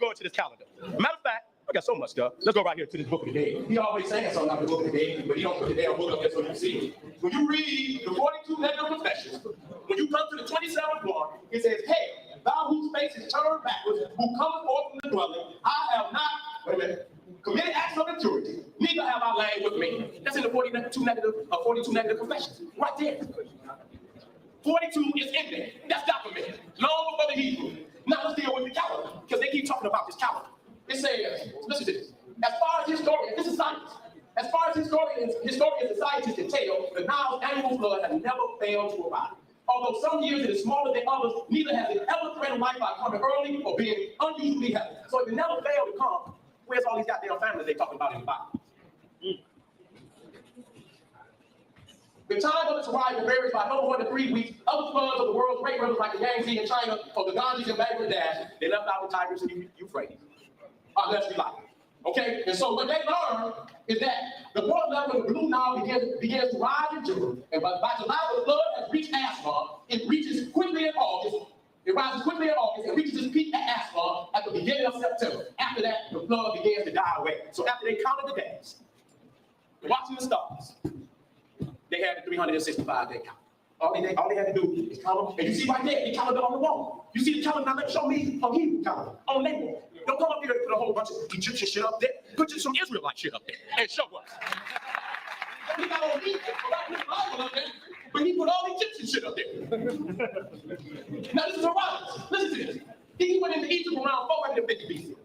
go into this calendar. Matter of fact, I got so much stuff. Let's go right here to this book of the dead. He always saying something about the book of the dead, but he don't put the damn book up there so you can see. When you read the 42 negative confessions, when you come to the 27th one, it says, "Hey, thou whose face is turned backwards, who cometh forth from the dwelling, I have not." Wait a minute. Committed acts of impurity, neither have I lain with me. That's in the 42 negative confessions. Right there. 42 is in there. That's documented. Long before the Hebrew. Now let's deal with the calendar, because they keep talking about this calendar. It says, listen to this. As far as historians, this is science. As far as historians and scientists can tell, the Nile's annual flood has never failed to arrive. Although some years it is smaller than others, neither has it ever threatened life by coming early or being unusually heavy. So if it never failed to come, where's all these goddamn families they talking about in the Bible? The time of its arrival varies by no more than 3 weeks. Other floods of the world's great rivers like the Yangtze in China or the Ganges in Bangladesh, they left out the Tigris and Euphrates. Unless we like. Okay? And so what they learned is that the water level of the Blue Nile begins to rise in June. And by July, the flood has reached Aswan. It reaches quickly in August. It rises quickly in August and reaches its peak at Aswan at the beginning of September. After that, the flood begins to die away. So after they counted the days, watching the stars, they had the 365-day count. All they had to do is count them. And you see right there, the calendar on the wall. You see the calendar, now show me a Hebrew calendar on their wall. Don't come up here and put a whole bunch of Egyptian shit up there. Put some Israelite shit up there and show us. He got all these Bible up there, but he put all Egyptian shit up there. Now this is Herodotus. Listen to this. He went into Egypt around 450 BC.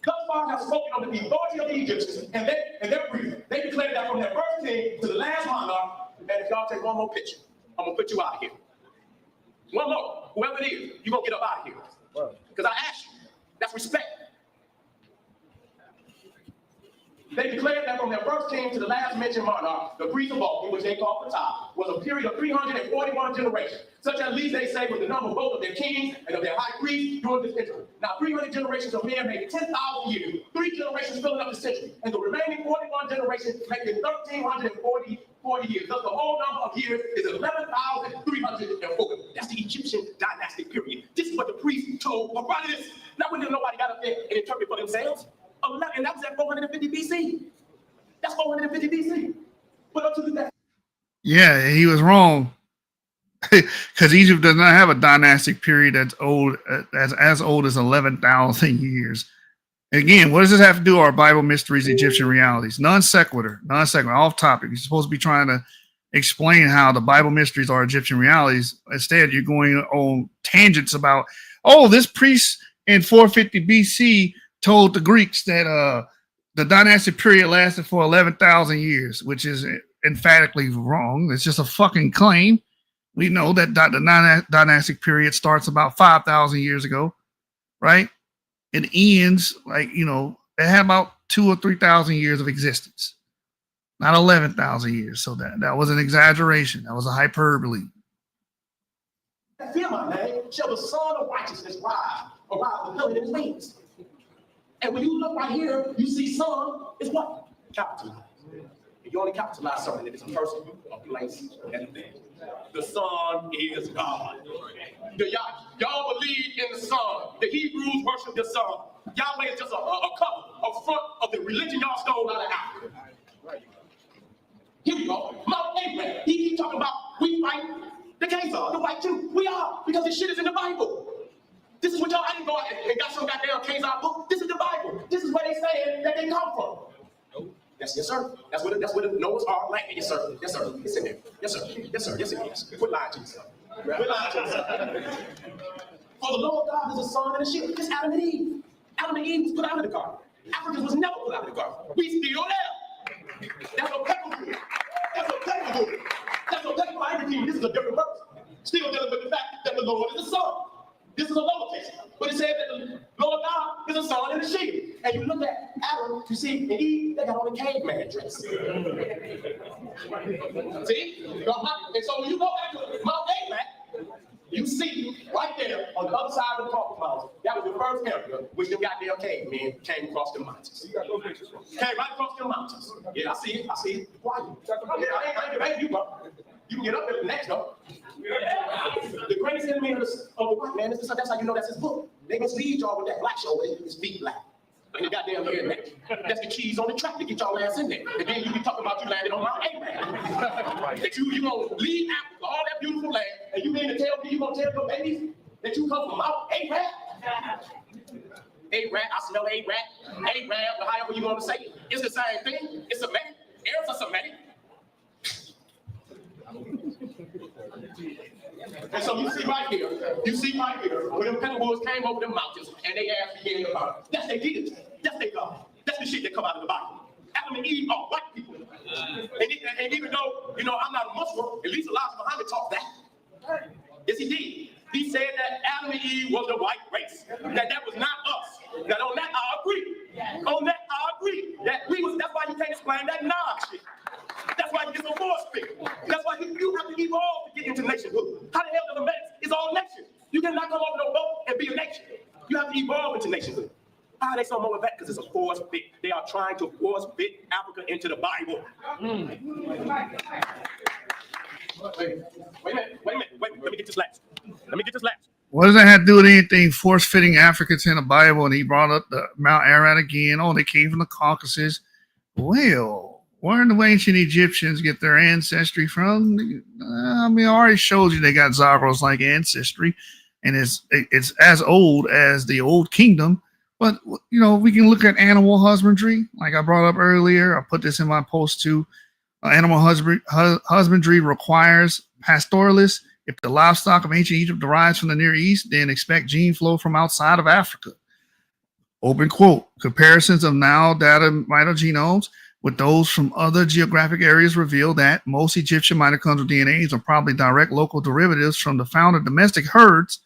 Thus far have spoken of the authority of the Egyptians, and their reason. They declared that from their first king to the last monarch, and if y'all take one more picture, I'm gonna put you out of here. One more. Whoever it is, you're going to get up out of here. Because I asked you. That's respect. They declared that from their first king to the last mentioned monarch, the priest of all, which they called Pseud, was a period of 341 generations. Such at least they say was the number both of their kings and of their high priests during this century. Now 300 generations of men make 10,000 years, 3 generations filling up the century, and the remaining 41 generations making 1,340 years. Thus the whole number of years is 11,340. That's the Egyptian dynastic period. This is what the priests told Herodotus. Not when nobody got up there and interpreted for themselves. And that was at 450 BC. That's 450 BC. But up to that. Yeah, he was wrong. Because Egypt does not have a dynastic period that's old as old as 11,000 years. Again, what does this have to do with our Bible mysteries, Egyptian realities? Non sequitur, off topic. You're supposed to be trying to explain how the Bible mysteries are Egyptian realities. Instead, you're going on tangents about, oh, this priest in 450 BC told the Greeks that the dynastic period lasted for 11,000 years, which is emphatically wrong. It's just a fucking claim. We know that the dynastic period starts about 5,000 years ago, right? It ends like, it had about 2,000 or 3,000 years of existence, not 11,000 years. So that was an exaggeration. That was a hyperbole. Fear my name, shall the Son of Righteousness rise with healing in his wings. And when you look right here, you see Son is what? Capitalized. If you only capitalize something, if it's a person, a place, and a thing. The Son is God. Y'all believe in the Son. The Hebrews worship the Son. Yahweh is just a front of the religion y'all stole out of Africa. Here we go. Mount Abraham. He keep talking about we fight the Khazar, the white Jew. We are, because this shit is in the Bible. This is what y'all, I didn't go out and got some goddamn Khazar book. This is the Bible. This is where they say that they come from. Yes, sir. That's where the Noah's Ark land. Yes, sir. Yes, sir. It's in there. Yes, sir. Yes, sir. Yes, it is. Quit lying to yourself. Quit lying to yourself. For the Lord God is a son and a ship. It's Adam and Eve. Adam and Eve was put out of the garden. Africans was never put out of the garden. We still there. That's a paper book. That's a paper book. That's a paper for everything. This is a different verse. Still dealing with the fact that the Lord is a son. This is a lowercase. But it said that the Lord God is a son and a shield. And you look at Adam, you see, and Eve, they got on a caveman dress. See? And so when you go back to Mount Abraham, you see right there on the other side of the Caucasus Mountains, that was the first area which them goddamn cavemen came across the mountains. Came right across the mountains. Yeah, I see it. Why? I ain't you, bro. You can get up there next, though. The greatest enemy of the white man is that's how you know that's his book. They mislead y'all with that black show where his feet black. And the goddamn head neck. That's the cheese on the track to get y'all ass in there. And then you be talking about you landed on Mount Abraham. That you gonna leave Africa, all that beautiful land, and you mean to tell me you gonna tell your babies that you come from Mount Abraham? Abraham, I smell Abraham. Abraham, however you want to say it. It's the same thing. It's Semitic. Arabs are Semitic. And so you see right here, when them Pebblewoods came over the mountains and they asked began to burn. That's their deity. That's their God. That's the shit that come out of the Bible. Adam and Eve are white people. And even though, I'm not a Muslim, at least Elijah Muhammad taught that. Yes, he did. He said that Adam and Eve was the white race. That was not us. Now on that I agree. That's why you can't explain that shit. That's why you get so force fit. That's why you have to evolve to get into nationhood. How the hell does a man? It's all nation. You cannot come over no boat and be a nation. You have to evolve into nationhood. How are they so more of that? Because it's a force fit. They are trying to force fit Africa into the Bible. Wait a minute. Let me get this last. What does that have to do with anything force fitting Africans in the Bible? And he brought up the Mount Ararat again. Oh, they came from the Caucasus. Well, where do the ancient Egyptians get their ancestry from? I already showed you they got Zagros-like ancestry, and it's as old as the Old Kingdom. But, we can look at animal husbandry, like I brought up earlier. I put this in my post too. Animal husbandry requires pastoralists. If the livestock of ancient Egypt derives from the Near East, then expect gene flow from outside of Africa. Open quote. Comparisons of now data mitogenomes with those from other geographic areas reveal that most Egyptian mitochondrial DNAs are probably direct local derivatives from the founder domestic herds,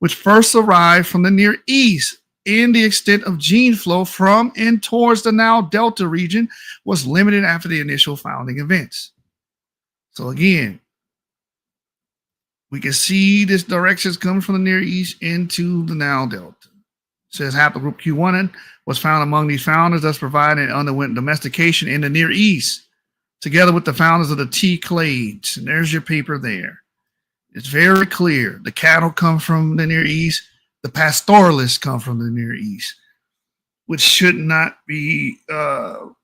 which first arrived from the Near East. And the extent of gene flow from and towards the Nile Delta region was limited after the initial founding events. So again, we can see this direction is coming from the Near East into the Nile Delta. It says haplogroup Q1 was found among these founders, thus providing underwent domestication in the Near East, together with the founders of the T clades. And there's your paper there. It's very clear. The cattle come from the Near East. The pastoralists come from the Near East, which should not be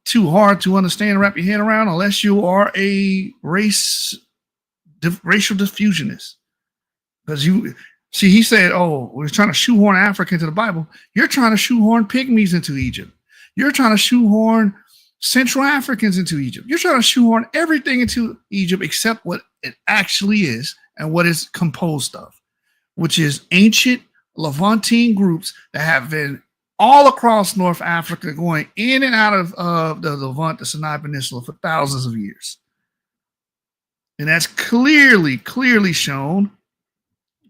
too hard to understand and wrap your head around unless you are a racial diffusionist. Because you see, he said, oh, we're trying to shoehorn Africa into the Bible. You're trying to shoehorn pygmies into Egypt. You're trying to shoehorn Central Africans into Egypt. You're trying to shoehorn everything into Egypt except what it actually is and what it's composed of, which is ancient Levantine groups that have been all across North Africa, going in and out of the Levant, the Sinai Peninsula for thousands of years. And that's clearly shown.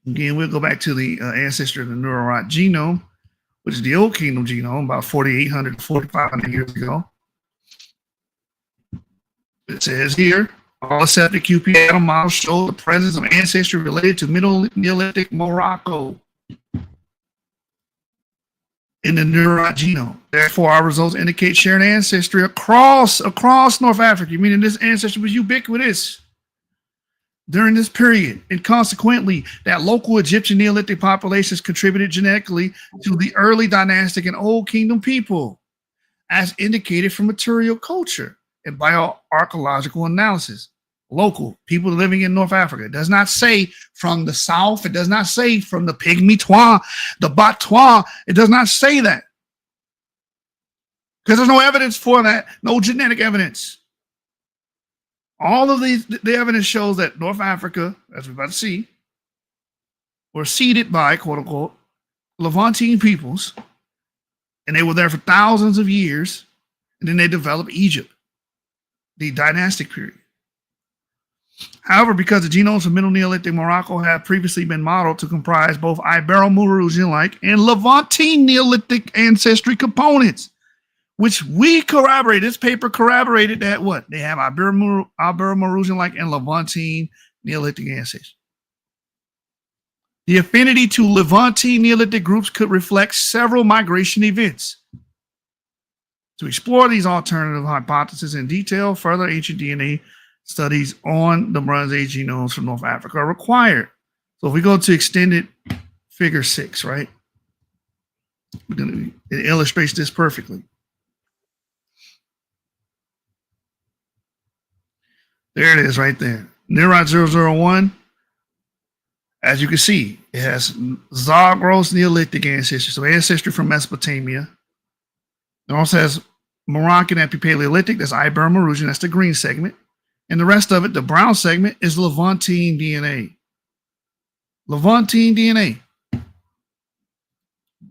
Again, we'll go back to the ancestry of the Neurorot genome, which is the Old Kingdom genome, about 4,800 to 4,500 years ago. It says here, all accepted QP atom models show the presence of ancestry related to Middle Neolithic Morocco in the Neurorot genome. Therefore, our results indicate shared ancestry across North Africa, meaning this ancestry was ubiquitous during this period, and consequently, that local Egyptian Neolithic populations contributed genetically to the early dynastic and Old Kingdom people, as indicated from material culture and bioarchaeological analysis. Local people living in North Africa. It does not say from the south. It does not say from the Pygmy-Twa, the Batwa. It does not say that. Because there's no evidence for that, no genetic evidence. All of the evidence shows that North Africa, as we're about to see, were seeded by, quote unquote, Levantine peoples, and they were there for thousands of years, and then they developed Egypt, the dynastic period. However, because the genomes of Middle Neolithic Morocco have previously been modeled to comprise both Ibero-Maurusian-like and Levantine Neolithic ancestry components, which we corroborate. This paper corroborated that what? They have Ibero-Maurusian-like and Levantine Neolithic ancestry. The affinity to Levantine Neolithic groups could reflect several migration events. To explore these alternative hypotheses in detail, further ancient DNA studies on the Bronze Age genomes from North Africa are required. So if we go to extended figure 6, right? It illustrates this perfectly. There it is right there. Neurot 001, as you can see, it has Zagros Neolithic ancestry, so ancestry from Mesopotamia. It also has Moroccan Epipaleolithic, that's Ibero-Maurusian, that's the green segment. And the rest of it, the brown segment, is Levantine DNA. Levantine DNA.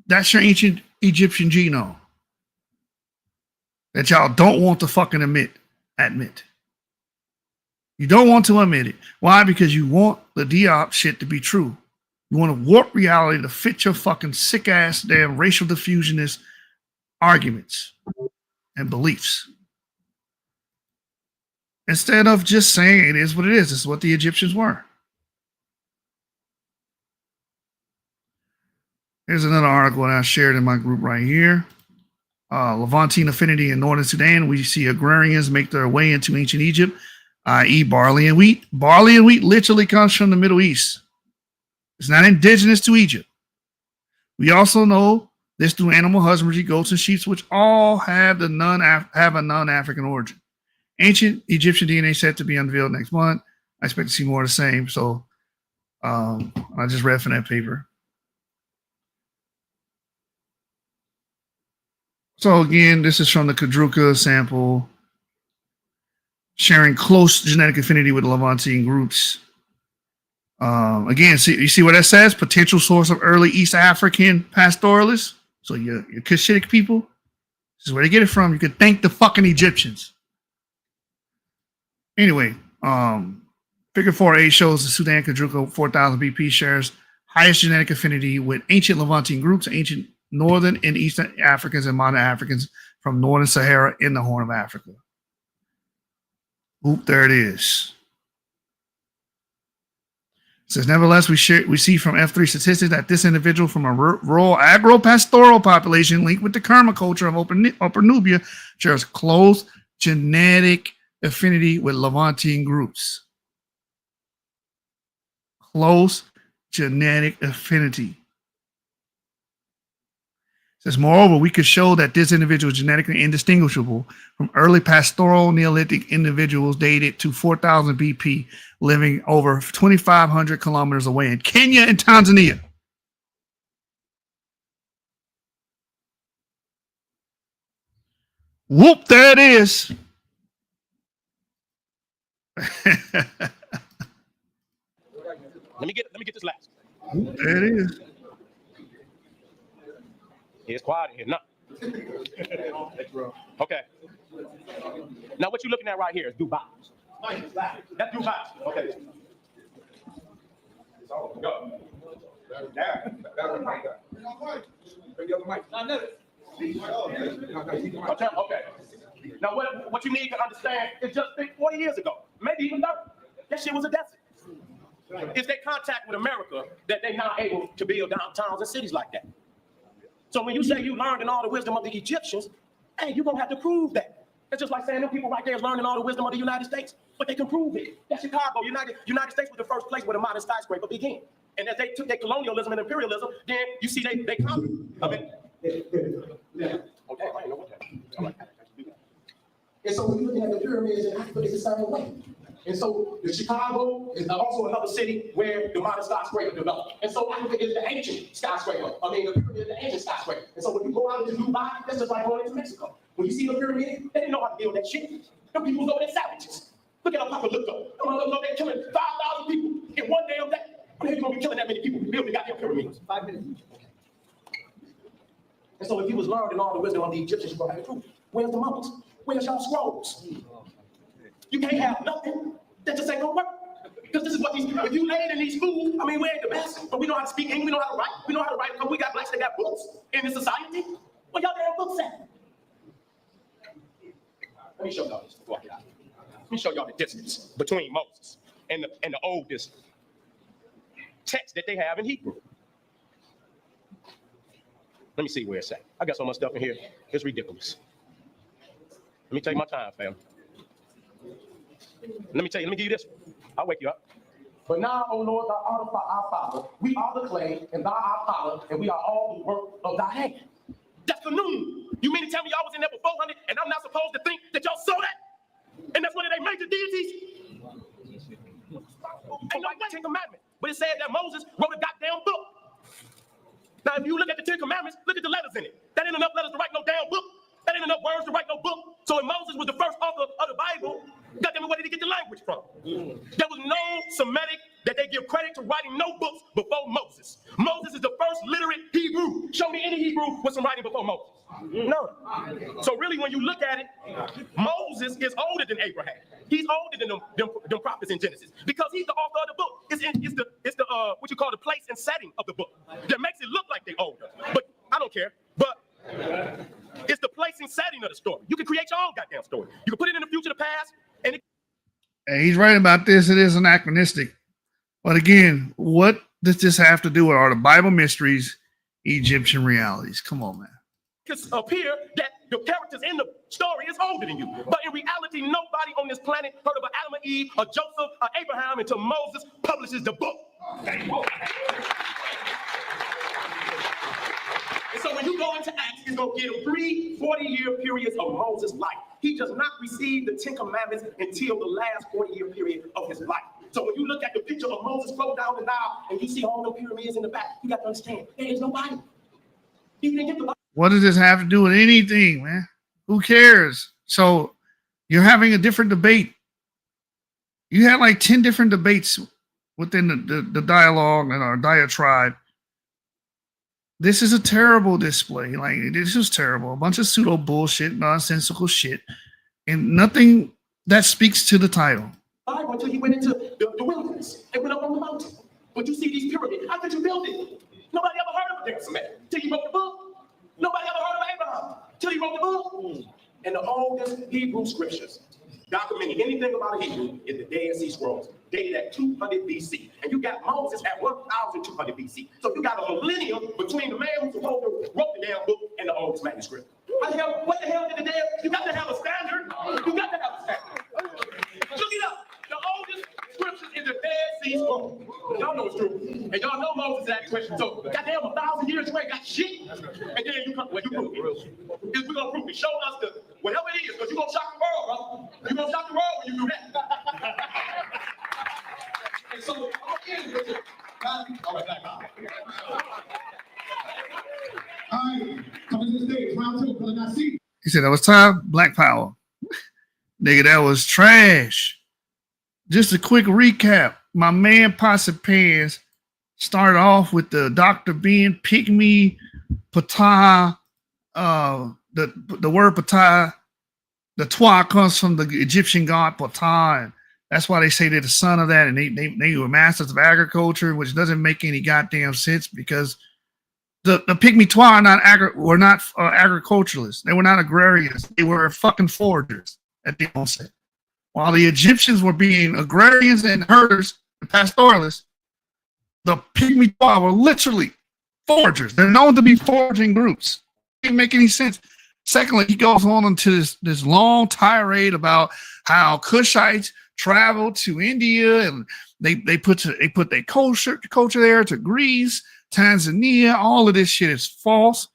That's your ancient Egyptian genome that y'all don't want to fucking admit. You don't want to admit it. Why? Because you want the Diop shit to be true. You want to warp reality to fit your fucking sick ass damn racial diffusionist arguments and beliefs. Instead of just saying it is what it is. This is what the Egyptians were. Here's another article that I shared in my group right here. Levantine affinity in northern Sudan. We see agrarians make their way into ancient Egypt, i.e. barley and wheat. Barley and wheat literally comes from the Middle East. It's not indigenous to Egypt. We also know this through animal husbandry, goats and sheep, which all have a non-African origin. Ancient Egyptian DNA set to be unveiled next month. I expect to see more of the same. So I just read from that paper. So again, this is from the Kadruka sample, sharing close genetic affinity with Levantine groups. Again, you see what that says? Potential source of early East African pastoralists. So your Cushitic people. This is where they get it from. You could thank the fucking Egyptians. Anyway, figure 4a shows the Sudan Quadruple 4000 BP shares highest genetic affinity with ancient Levantine groups, ancient northern and eastern Africans and modern Africans from northern Sahara in the Horn of Africa. Oop, there it is. It says, nevertheless, we see from F3 statistics that this individual from a rural agro-pastoral population linked with the Kerma culture of Upper Nubia shares close genetic affinity with Levantine groups. Close genetic affinity. It says, moreover, we could show that this individual is genetically indistinguishable from early pastoral Neolithic individuals dated to 4000 BP living over 2,500 kilometers away in Kenya and Tanzania. Whoop, there it is. Let me get this last. Whoop, there it is. It's quiet in here. No. Okay. Now what you're looking at right here is Dubai. That's Dubai. Okay. Go. Okay. Now what you need to understand is just think 40 years ago, maybe even 30, that shit was a desert. It's their contact with America that they're now able to build downtowns and cities like that. So when you say you learned in all the wisdom of the Egyptians, hey, you're going to have to prove that. It's just like saying them people right there is learning all the wisdom of the United States, but they can prove it. That's Chicago. United States was the first place where the modern skyscraper began. And as they took their colonialism and imperialism, then you see they conquered. I mean, okay, I know what that is. All right. And so when you're looking at the pyramids in Africa, it's the same way. And so the Chicago is also another city where the modern skyscraper developed. And so Africa is the ancient skyscraper. I mean, the pyramid is the ancient skyscraper. And so when you go out into Dubai, that's just like going into Mexico. When you see the pyramid, they didn't know how to build that shit. Them people was over there savages. Look at how Papa looked up. They're killing 5,000 people in one damn day. How you gonna be killing that many people building goddamn pyramids? 5 minutes. And so if you was learning all the wisdom of the Egyptians, you're gonna have to prove it. Where's the mummies? Where's y'all scrolls? You can't have nothing that just ain't gonna work. Because this is what if you laid in these schools, I mean, we're the best, but we know how to speak English, we know how to write, because we got blacks that got books in this society. Well, y'all damn books at? Let me show y'all this before I get out. Let me show y'all the distance between Moses and the oldest text that they have in Hebrew. Let me see where it's at. I got so much stuff in here, it's ridiculous. Let me take my time, fam. Let me give you this one. I'll wake you up. But now, O Lord, thou art our Father, we are the clay, and thou art potter, and we are all the work of thy hand. That's the noon. You mean to tell me y'all was in there for 400, and I'm not supposed to think that y'all saw that? And that's one of their major deities? Ain't no Ten Commandments. But it said that Moses wrote a goddamn book. Now, if you look at the 10 Commandments, look at the letters in it. That ain't enough letters to write no damn book. That ain't enough words to write no book. So if Moses was the first author of the Bible, goddamn it, where did he get the language from? There was no Semitic that they give credit to writing no books before Moses. Moses is the first literate Hebrew. Show me any Hebrew with some writing before Moses. No. So really, when you look at it, Moses is older than Abraham. He's older than them prophets in Genesis because he's the author of the book. It's the what you call the place and setting of the book that makes it look like they're older. But I don't care. But it's the place and setting of the story. You can create your own goddamn story. You can put it in the future, the past, and hey, he's right about this. It is anachronistic. But again, what does this have to do with? Are the Bible mysteries Egyptian realities? Come on, man. It could appear that the characters in the story is older than you. But in reality, nobody on this planet heard of Adam and Eve, or Joseph, or Abraham until Moses publishes the book. And so when you go into Acts, it's going to give 3 40-year periods of Moses' life. He does not receive the 10 Commandments until the last 40-year period of his life. So when you look at the picture of Moses flow down the Nile and you see all the pyramids in the back, you got to understand, there is no Bible. He didn't get the Bible. What does this have to do with anything, man? Who cares? So you're having a different debate. You had like 10 different debates within the dialogue and our diatribe. this is a terrible display. Like, this is terrible. A bunch of pseudo bullshit, nonsensical shit, and nothing that speaks to the title. Until he went into the wilderness and went up on the mountain. But you see these pyramids, how could you build it? Nobody ever heard of a dancing man till he wrote the book. Nobody ever heard of Abraham till he wrote the book. And the oldest Hebrew scriptures documenting anything about a Hebrew is the Dead Sea Scrolls, dated at 200 BC. And you got Moses at 1200 BC. So you got a millennium between the man who supposed to wrote the damn book and the oldest manuscript. What the hell did the damn? You got to have a standard. You got to have a standard. Look it up. The oldest scriptures in the Dead Sea Scrolls. Y'all know it's true. And y'all know Moses asked questions. So goddamn 1,000 years away, got shit. And then you come, well, you prove it. If we're gonna prove it, show us the whatever it is, because you're gonna shock the world, bro. You're gonna shock the world when you do that. And so I'm gonna end with it. All right, Black Power. All right, coming to the stage, round two, brother NaSI. He said that was time. Black Power. Nigga, that was trash. Just a quick recap. My man Posse Pants started off with the Dr. Ben Pygmy Ptah. The word Ptah, the Twa comes from the Egyptian god Ptah, and that's why they say they're the son of that. And they were masters of agriculture, which doesn't make any goddamn sense because the Pygmy Twa were not agriculturalists. They were not agrarians. They were fucking foragers at the onset. While the Egyptians were being agrarians and herders and pastoralists, the Pygmy Twa were literally foragers. They're known to be foraging groups. It didn't make any sense. Secondly, he goes on into this long tirade about how Cushites traveled to India and they put their culture there to Greece, Tanzania. All of this shit is false.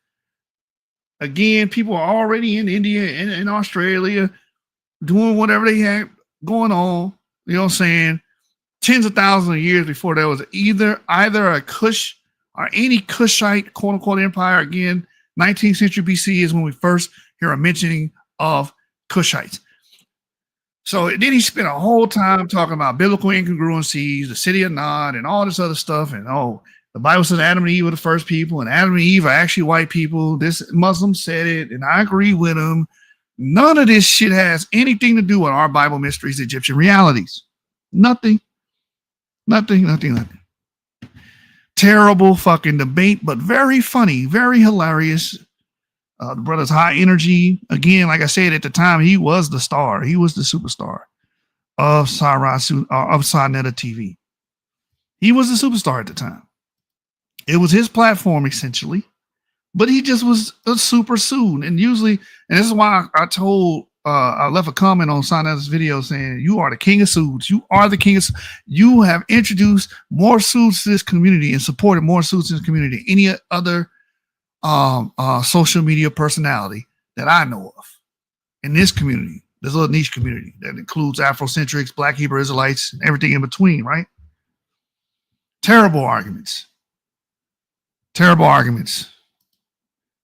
Again, people are already in India and in Australia doing whatever they had going on, you know what I'm saying, tens of thousands of years before there was either a Kush or any Kushite quote-unquote empire. Again, 19th century BC is when we first hear a mentioning of Kushites. So then he spent a whole time talking about biblical incongruencies, the city of Nod, and all this other stuff. And the Bible says Adam and Eve were the first people, and Adam and Eve are actually white people. This Muslim said it, and I agree with him. None of this shit has anything to do with our Bible mysteries, Egyptian realities. Nothing. Terrible fucking debate, but very funny, very hilarious. The brother's high energy. Again, like I said, at the time, he was the star. He was the superstar of Sinetta TV. He was the superstar at the time. It was his platform, essentially. But he just was a super Pseud. And usually, and this is why I left a comment on Sinetta's video saying, you are the king of Pseuds. You are the king of Pseuds. You have introduced more Pseuds to this community and supported more Pseuds in the community than any other social media personality that I know of in this community, this little niche community that includes Afrocentrics, Black Hebrew Israelites, and everything in between, right? Terrible arguments.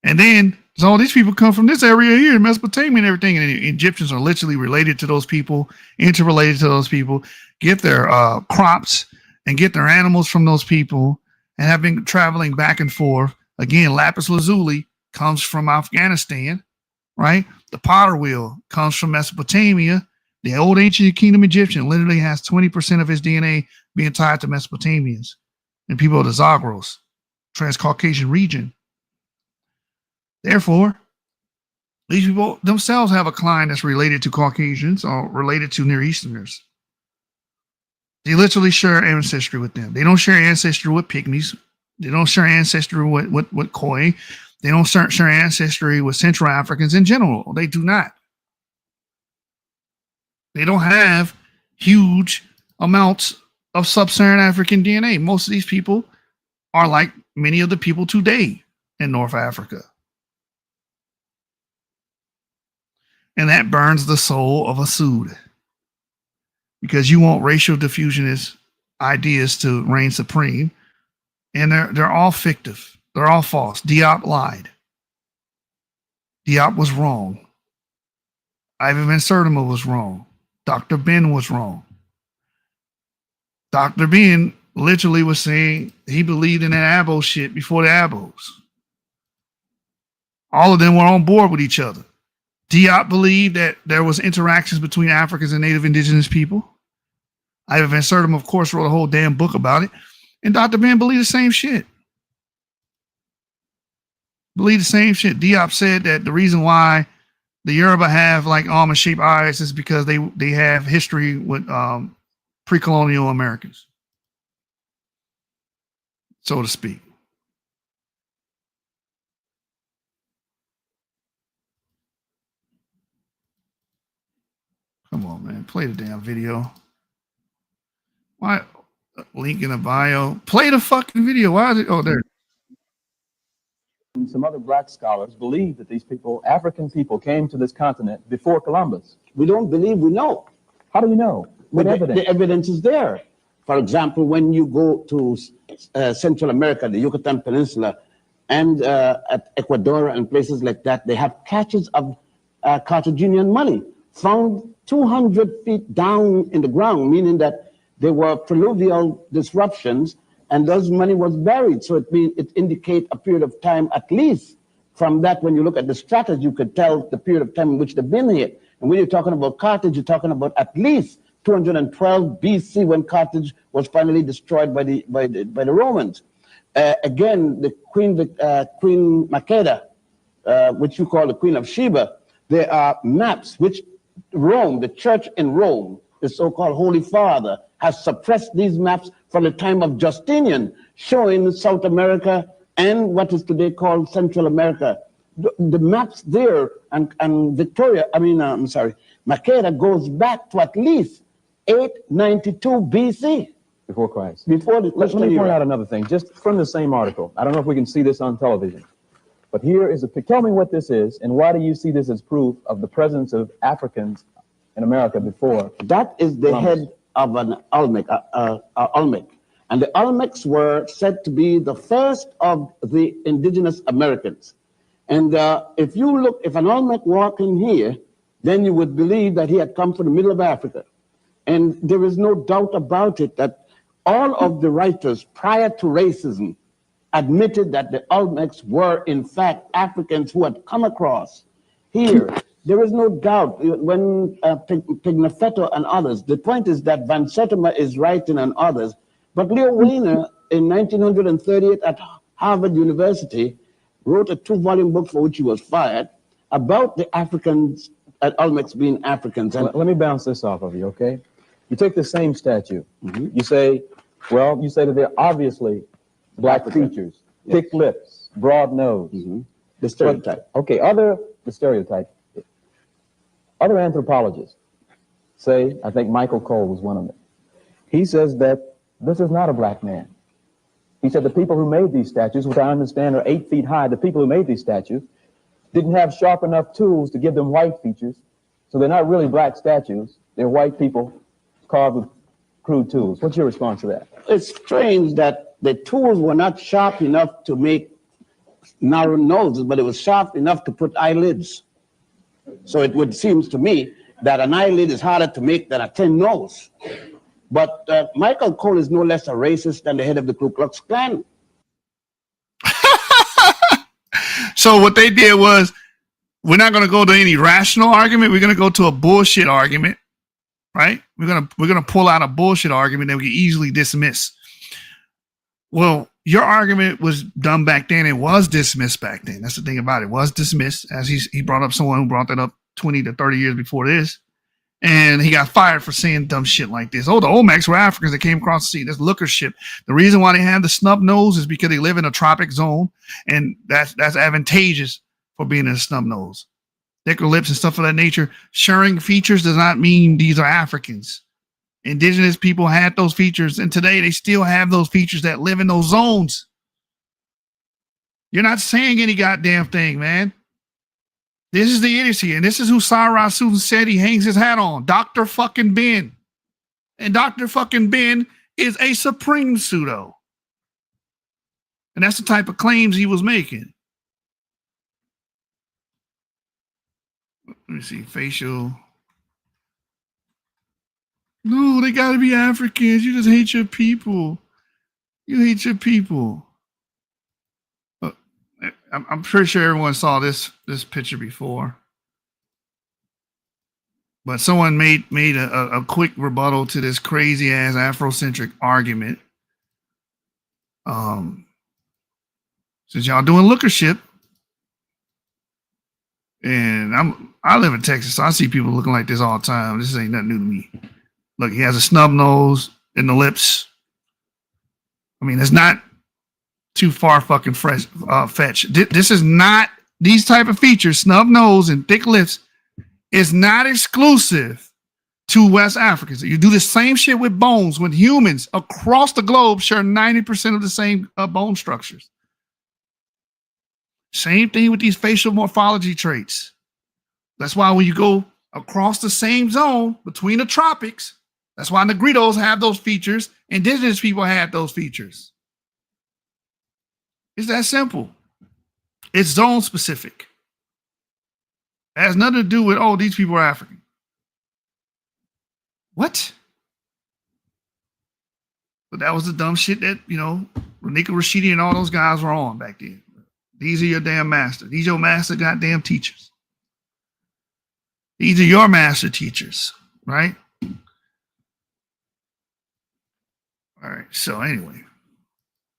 And then, so these people come from this area here, Mesopotamia and everything, and the Egyptians are literally related to those people, interrelated to those people, get their crops and get their animals from those people, and have been traveling back and forth. Again, lapis lazuli comes from Afghanistan, right? The potter wheel comes from Mesopotamia. The old ancient kingdom Egyptian literally has 20% of his DNA being tied to Mesopotamians and people of the Zagros, Transcaucasian region. Therefore, these people themselves have a client that's related to Caucasians or related to Near Easterners. They literally share ancestry with them. They don't share ancestry with Pygmies. They don't share ancestry with Khoi. They don't share ancestry with Central Africans in general. They do not. They don't have huge amounts of sub-Saharan African DNA. Most of these people are like many of the people today in North Africa. And that burns the soul of a Pseud. Because you want racial diffusionist ideas to reign supreme. And they're all fictive. They're all false. Diop lied. Diop was wrong. Ivan Van Sertima was wrong. Dr. Ben was wrong. Dr. Ben literally was saying he believed in that Abo shit before the Abos. All of them were on board with each other. Diop believed that there was interactions between Africans and native indigenous people. Ivor Van Sertima, of course, wrote a whole damn book about it. And Dr. Ben believed the same shit. Diop said that the reason why the Yoruba have like almond-shaped eyes is because they have history with pre-colonial Americans, so to speak. Come on, man. Play the damn video. Why? Link in the bio. Play the fucking video. Why is it? Oh, there. And some other black scholars believe that these people, African people, came to this continent before Columbus. We don't believe, we know. How do you know? What evidence? The evidence is there. For example, when you go to Central America, the Yucatan Peninsula, and at Ecuador and places like that, they have caches of Carthaginian money found 200 feet down in the ground, meaning that there were pluvial disruptions and those money was buried. So it indicates a period of time, at least from that, when you look at the stratas, you could tell the period of time in which they've been here. And when you're talking about Carthage, you're talking about at least 212 BC, when Carthage was finally destroyed by the Romans. Again, the Queen Makeda, which you call the Queen of Sheba, there are maps which Rome, the church in Rome, the so-called Holy Father, has suppressed these maps from the time of Justinian, showing South America and what is today called Central America. The maps there and Victoria, Makeda goes back to at least 892 BC. Before Christ. Let me point out another thing, just from the same article. I don't know if we can see this on television, but here is tell me what this is, and why do you see this as proof of the presence of Africans in America before? That is the head of an Olmec, and the Olmecs were said to be the first of the indigenous Americans. And if an Olmec walked in here, then you would believe that he had come from the middle of Africa. And there is no doubt about it that all of the writers prior to racism admitted that the Olmecs were in fact Africans who had come across here. There is no doubt when Pigafetta and others, the point is that Van Sertima is writing and others, but Leo Weiner in 1938 at Harvard University wrote a 2-volume book for which he was fired about the Africans, Olmecs being Africans. And let me bounce this off of you, okay? You take the same statue, you say that they're obviously black features, thick lips, broad nose. The stereotype. The stereotype. Other anthropologists say, I think Michael Cole was one of them. He says that this is not a black man. He said the people who made these statues, which I understand are 8 feet high, the people who made these statues didn't have sharp enough tools to give them white features. So they're not really black statues. They're white people carved with crude tools. What's your response to that? It's strange that the tools were not sharp enough to make narrow noses, but it was sharp enough to put eyelids. So it would seem to me that an eyelid is harder to make than a thin nose. But Michael Cole is no less a racist than the head of the Ku Klux Klan. So what they did was, we're not going to go to any rational argument. We're going to go to a bullshit argument, right? We're going to pull out a bullshit argument that we can easily dismiss. Well, your argument was done back then. It was dismissed back then. That's the thing about it. It was dismissed, as he brought up someone who brought that up 20 to 30 years before this. And he got fired for saying dumb shit like this. Oh, the Olmecs were Africans that came across the sea. That's lookership. The reason why they have the snub nose is because they live in a tropic zone, and that's advantageous for being in a snub nose. Thicker lips and stuff of that nature. Sharing features does not mean these are Africans. Indigenous people had those features, and today they still have those features that live in those zones. You're not saying any goddamn thing, man. This is the idiocy, and this is who Cyrus Susan Seti hangs his hat on. Dr. fucking Ben. And Dr. fucking Ben is a supreme pseudo. And that's the type of claims he was making. Let me see, facial. No, they got to be Africans. You just hate your people. You hate your people. I'm pretty sure everyone saw this picture before. But someone made a quick rebuttal to this crazy ass Afrocentric argument. Since y'all doing lookership, and I live in Texas, so I see people looking like this all the time. This ain't nothing new to me. Look, he has a snub nose in the lips. I mean, it's not too far fucking fetch. This is not these type of features, snub nose and thick lips. Is not exclusive to West Africans. You do the same shit with bones when humans across the globe share 90% of the same bone structures. Same thing with these facial morphology traits. That's why when you go across the same zone between the tropics, that's why Negritos have those features, indigenous people have those features. It's that simple. It's zone specific. It has nothing to do with, oh, these people are African. What? But that was the dumb shit that, Renika Rashidi and all those guys were on back then. These are your damn masters. These are your master goddamn teachers. These are your master teachers, right? All right, so anyway.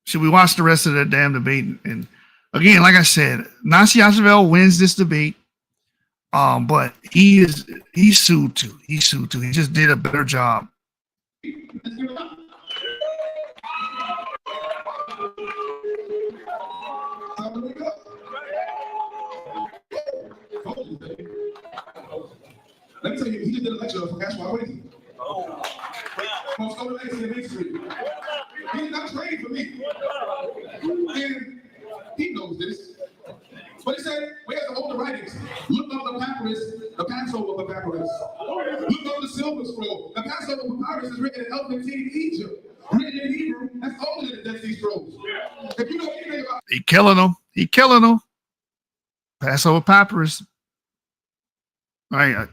Should we watch the rest of that damn debate? And again, like I said, NaSI Yashuvel wins this debate. But he's sued too. He just did a better job. Let me tell you, he just did a lecture for Yashuvel Crazy. Most over in Main Street. He's not trained for me. And he knows this. But he said, where's the older writings? Look up the papyrus, the Passover papyrus. Look up the silver scroll. The Passover papyrus is written in Elephantine, Egypt. Written in Hebrew, that's older than the Dead Sea Scrolls. If you know anything about He killing them. Passover papyrus. All right,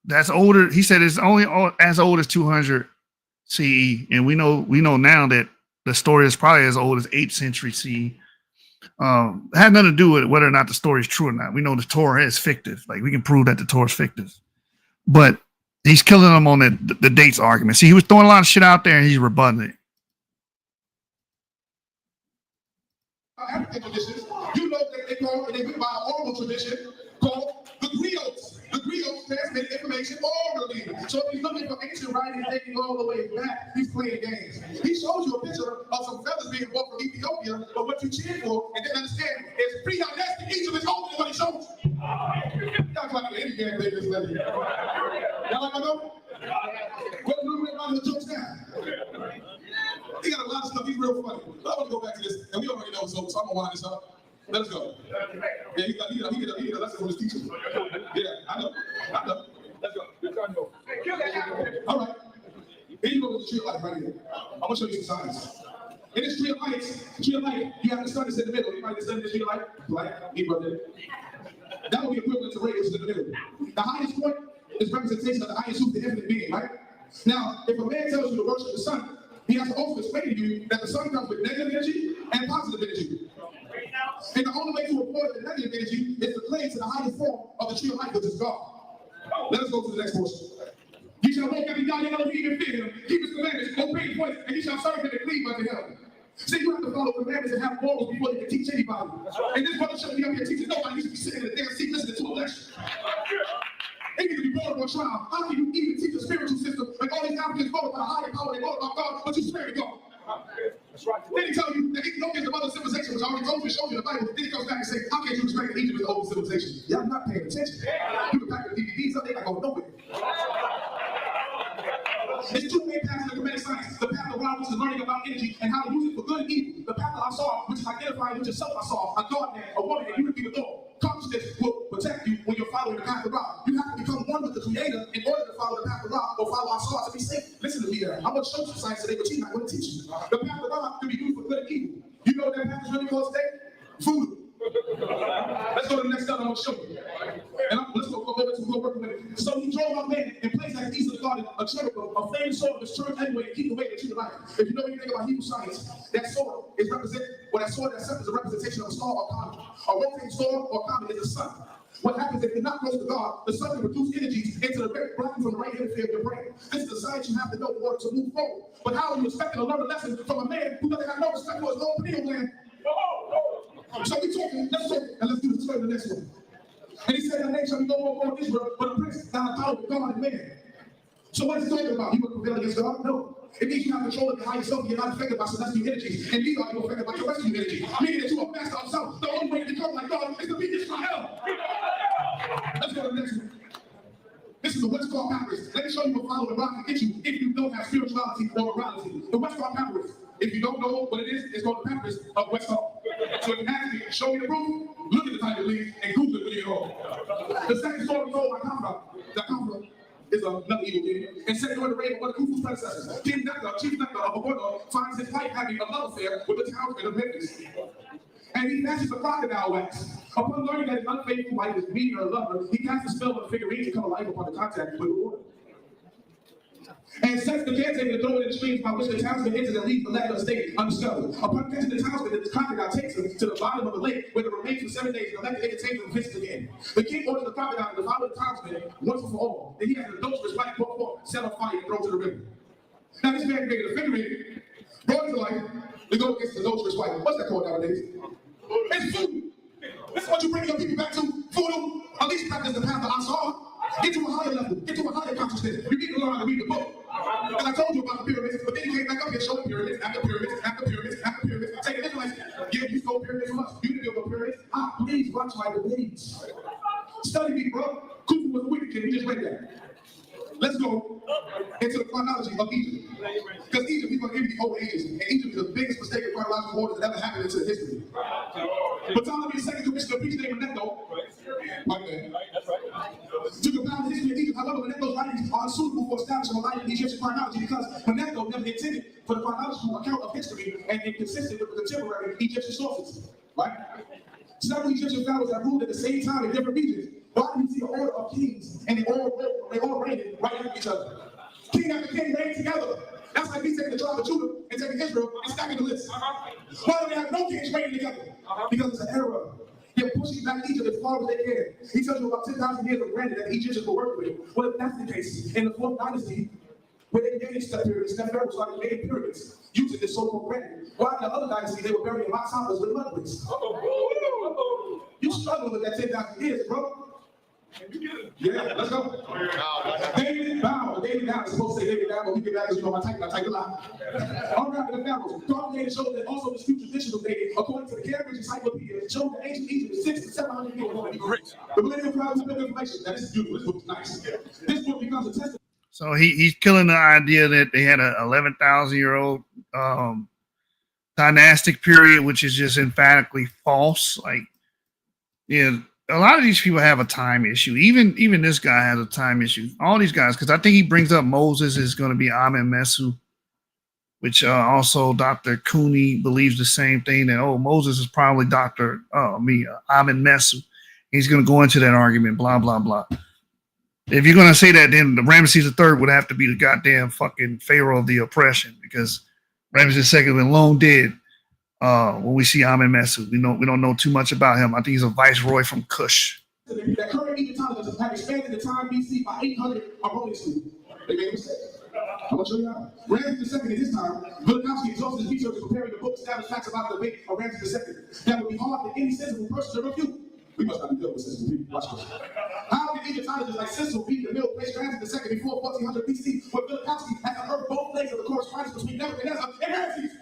that's older. He said it's only as old as 200 CE, and we know now that the story is probably as old as 8th century CE. It had nothing to do with whether or not the story is true or not. We know the Torah is fictive. Like, we can prove that the Torah is fictive. But he's killing them on the dates argument. See, he was throwing a lot of shit out there and he's rebutting it. African traditions, you know that they went by an oral tradition called the griots. The griots transmit information orally. So if he's looking for ancient writings dating all the way back, he's playing games. He shows you a picture of some feathers being brought from Ethiopia, but what you cheer for and didn't understand is pre-dynastic Egypt is older than what he shows you. Y'all like any game play this lady. Y'all like my go? What's the little bit about the jokes now? He got a lot of stuff. He's real funny. But I want to go back to this, and we already know, so I'm gonna wind this up. Let us go. Yeah, he get a lesson from his teacher. Yeah, I know. Let's go. All right. Here you go with the tree of life right here. I'm gonna show you some signs. In this tree of life, you have the sun that's in the middle. Anybody that's in this tree of life? Like me, brother. That would be equivalent to radius in the middle. The highest point is representation of the highest truth, the infinite being, right? Now, if a man tells you to worship the sun, he has to also explain to you that the sun comes with negative energy and positive energy. And the only way to avoid the negative energy is to play to the highest form of the tree of life, which is God. Let us go to the next portion. You shall walk every day, and even fear him. Keep his commandments, obey his voice, and you shall serve him and cleave unto him. See, you have to follow commandments and have morals before you can teach anybody. And this brother shouldn't be up here teaching nobody. You should be sitting in the damn seat listening to a lecture. They need to be brought up on trial. How can you even teach a spiritual system like all these Africans vote about a higher power, they vote about God, but you swear to God? That's right. Then he tell you that Ethiopians and other civilizations, which I already told you and showed you in the Bible, then he comes back and says, how can you expect that Egypt is an old civilization? Y'all not paying attention. You can pack the DVDs up, they not going nowhere. There's two main paths in the Kemetic science. The path of Ra, which is learning about energy and how to use it for good and evil. The path of Asar, which is identifying with yourself, Asar, a God man, a woman, and you can be the Lord. Consciousness will protect you when you're following the path of Ra. You have to become one with the Creator in order to follow the path of Ra or follow Asar to be safe. Listen to me there. I'm going to show you science today, but you're not going to teach you. The path of Ra can be used for good and evil. You know what that path is really called today? Food. Let's go to the next step. I'm going to show you. And let's go over to go working with it. So he drove up man in place like easily guarded a cherubim, a flaming sword was turned anyway to keep away the tree of life. If you know anything about Hebrew science, that sword is represented What that sword that set is a representation of a star or comet. A rotating star or comet is the sun. What happens if you're not close to God, the sun can produce energies into the very brain from the right hemisphere of your brain. This is the science you have to know in order to move forward. But how are you expecting to learn a lesson from a man who doesn't have no respect for his own pineal gland? So we talking, let's talk, and let's do this for the next one. And he said, "The name shall be no more called Israel, but a prince, not a power of God and man." So what is he talking about? You will prevail against God? No. It means you have control of your higher self. You're not affected by celestial energies. And neither are you affected by terrestrial energy. Meaning that you are master of self. The only way to become like God is to be Israel. Let's go to the next one. This is the Westcott Papyrus. Let me show you what follow the rock can get you if you don't have spirituality or morality. The Westcott Papyrus. If you don't know what it is, it's called the Papyrus of Westcott. So if you ask me, show me the proof, look at the title, please, and Google it when you get home. The second story told by Conrad. The Conrad is another evil king. And Seti the reign of one of Khufu's predecessors. King Nectar, chief Nectar of Aborno, finds his wife having a love affair with the townsman of Memphis. And he flashes a crocodile wax. Upon learning that his unfaithful wife is beating her lover, he casts a spell on the figurine to come alive upon the contact with the water. And sets the caretaker to throw it in the streams by which the townsman enters and leaves the latter estate undiscovered. Upon catching the townsman, the crocodile takes him to the bottom of the lake, where it remains for 7 days and let the entertainment and visits again. The king orders the crocodile to devour the townsman once and for all. Then he has an adulterous wife brought forth, set on fire, and thrown to the river. Now this man created a figurine, brought it to life, to go against the adulterous wife. What's that called nowadays? It's food. This is what you bring your people back to. Voodoo. At least practice the path of Asar. Get to a higher level. Get to a higher consciousness. You need to learn how to read the book. And I told you about the pyramids, but then you came back up here showing pyramids, after pyramids, after pyramids, after pyramids. Say the Israelites, yeah, you stole pyramids from us. You didn't build no pyramids. Please watch my debates. Study me, bro. Khufu was a wicked king. We just read that. Let's go into the chronology of Egypt. Because Egypt, we're going to give you the old ages. And Egypt is the biggest mistake in chronological order that ever happened into history. But Ptolemy the second commissioner, a preacher named Manetho, to compile the history of Egypt. However, Manetho's writings are unsuitable for establishing a life in Egyptian chronology because Manetho never intended for the chronological account of history and inconsistent with the contemporary Egyptian sources. Right? Several Egyptian pharaohs have ruled at the same time in different regions. Why do we see an order of kings and they all reigned right after each other? King after king reigned together. That's like me taking the tribe of Judah and taking Israel and stacking the list. Why do they have no kings reigning together? Because it's an error. They're pushing back Egypt as far as they can. He tells you about 10,000 years of granted that the Egyptians were working with. Well, if that's the case, in the 4th dynasty, where they gained step pyramids, step pharaohs started making pyramids using this so-called granite. Why in the other dynasty they were burying Mount Tamas with mud bricks? You struggling with that 10,000 years, bro. Yeah, let's go. David Bow. David Bow is supposed to say David Bow, but we get back because you know I type a lot. All right, the pharaohs. Dark data shows that also this few traditional data, according to the Cambridge Encyclopedia, shows that ancient Egypt is 600 to 700 years old. The millennial crowd of information. Now, this is beautiful. This book is nice. This book becomes a testament. So he's killing the idea that they had a 11,000-year-old dynastic period, which is just emphatically false. Like, yeah, a lot of these people have a time issue. Even this guy has a time issue. All these guys, because I think he brings up Moses is going to be Amen Mesu, which also Dr. Cooney believes the same thing, that, Moses is probably Amen Mesu. He's going to go into that argument, blah, blah, blah. If you're going to say that, then the Ramesses III would have to be the goddamn fucking pharaoh of the oppression, because Ramesses II was long dead when we see Amen Mesu. We don't know too much about him. I think he's a viceroy from Kush. That current Egyptologists have expanded the time BC by 800 erroneously. They made a mistake. I'm going to show you how. Ramses II at his time, Velikovsky exhausted his research preparing a book to establish facts about the debate of Ramses II that would be hard for any sensible person to refute. We must not be dealing with sensible people. Watch this. How can Egyptologists like Cecil beat the middle place Ramses II before 1400 BC when Velikovsky has unearthed both legs of the correspondence between Nebuchadnezzar and Ramses?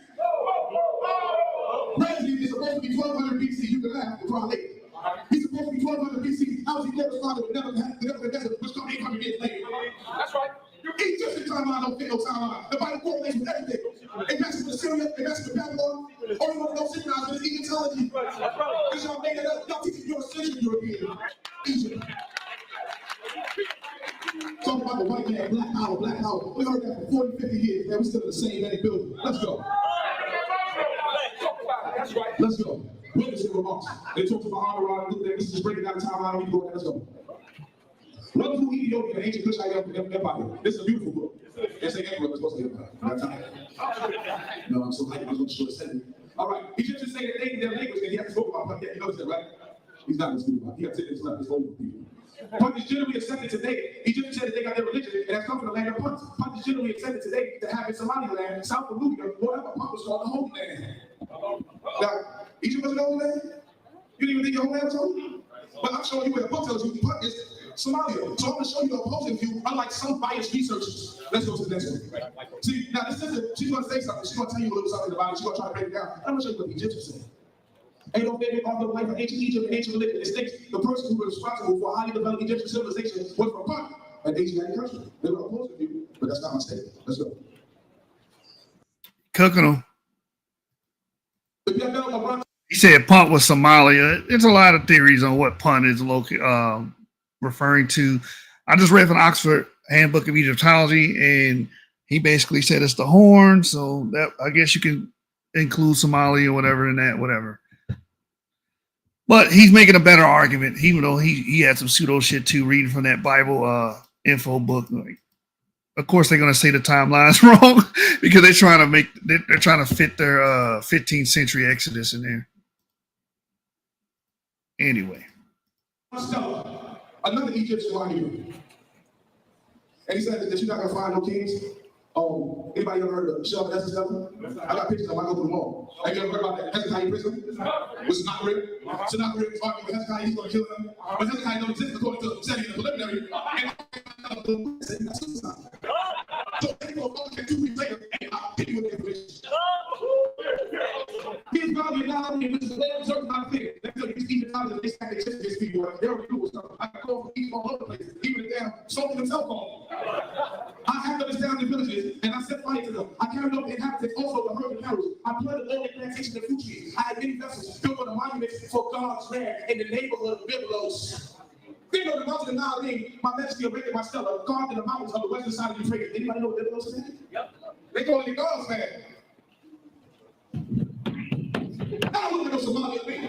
Ramses is supposed to be 1200 BC. You can laugh and cry later. He's supposed to be 1200 BC. How is he corresponding with Nebuchadnezzar, which comes 800 years later? That's right. Egyptian timeline don't fit no timeline. The Bible correlates with everything. It messes with Syria, it messes with Babylon. Only one of those synchronized with Egyptology. Because y'all made it up. Y'all teaching your Central European. Egypt. Talking about the white man, black power, black power. We heard that for 40, 50 years, and we still in the same very building. Let's go. That's right. Let's go. Witnessing remarks. They talked about Aaron, this is breaking down the timeline. We go. Let's go. Welcome to Ethiopia, the ancient Kushite empire. This is a beautiful book. They say emperor was supposed to be empire. No, I'm so hyped. I'm going to show a Seti. All right. Egyptians say that they in their language and he has to spoke about Punt. Yeah, you notice that, right? He's not going to speak about it. He got 10 minutes left. It's over people. Punt is generally accepted today. Egyptians said that they got their religion, and that's come from the land of Punt. Punt is generally accepted today to have in Somaliland, South of Nubia, whatever. Punt was called the Holy Land. Now, Egypt was the Holy Land? You didn't even think your whole land was holy? But I'm showing you where the book tells you Punt is Somalia. So I'm going to show you the opposing view, unlike some biased researchers. Let's go to the next one. See, now this sister, she's going to say something. She's going to tell you a little something about it. She's going to try to break it down. I'm going to show you what the Egyptians say. Ain't no favorite author of life of ancient Egypt and ancient religion. It states the person who was responsible for highly developed Egyptian civilization was from Punt, an Asiatic country. They were opposing view, but that's not my statement. Let's go. Cooking them. He said Punt was Somalia. There's a lot of theories on what Punt is referring to. I just read from the Oxford Handbook of Egyptology, and he basically said it's the Horn. So that I guess you can include Somalia or whatever in that, whatever. But he's making a better argument, even though he had some pseudo shit too, reading from that Bible info book. Like, of course, they're gonna say the timeline's wrong because they're trying to fit their 15th century Exodus in there. Anyway, another Egyptian argument, and he said that you're not gonna find no kings. Oh, anybody ever heard of Yashuvel? I got pictures of them. I go to the mall. Have you ever heard about that Hezekiah prison? With Sennacherib? Sennacherib is arguing with Hezekiah, he's going to kill him. But Hezekiah don't exist according to Seti in the preliminary. So they go back and 2 weeks later, and I'll hit you with the information. He's probably not only with the land certain kind of thing. They tell you these even times that they stack their chips against people. They're doing stuff. I can call for people all over the place. Even the damn sold themselves on. I have to understand the villages, and I set fire to them. I carried up the inhabitants, also the herd of cattle. I planted all the plantations of fruit trees. I had many vessels built on the monuments for God's land in the neighborhood of Byblos. Then on the mountain of Nile, my majesty erected my stela, carved in the mountains of the western side of the Euphrates. Anybody know what Byblos is? Yep. They call it God's land. I don't look at no Somalia thing.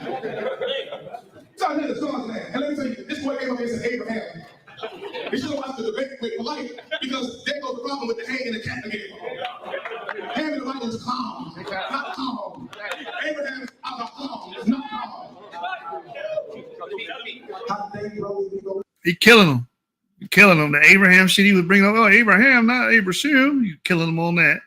So I know the God's land. And let me tell you, this boy came up here and said Abraham. You should have watched the debate with Polite because there goes the problem with the hang and the cat again. Ham in the Bible is calm, not calm. Abraham is calm, not calm. He killing them. You killing them. The Abraham shit he was bringing up. Oh, Abraham, not Abraham. You killing them on that.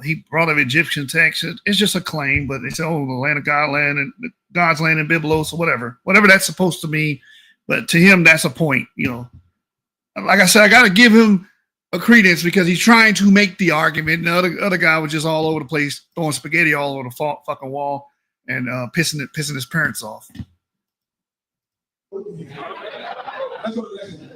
He brought up Egyptian text. It's just a claim, but they say, oh, the land of God land and God's land in Byblos or whatever that's supposed to mean. But to him, that's a point, you know. Like I said, I got to give him a credence because he's trying to make the argument. And the other guy was just all over the place, throwing spaghetti all over the fucking wall and pissing his parents off. Let's go to the next one.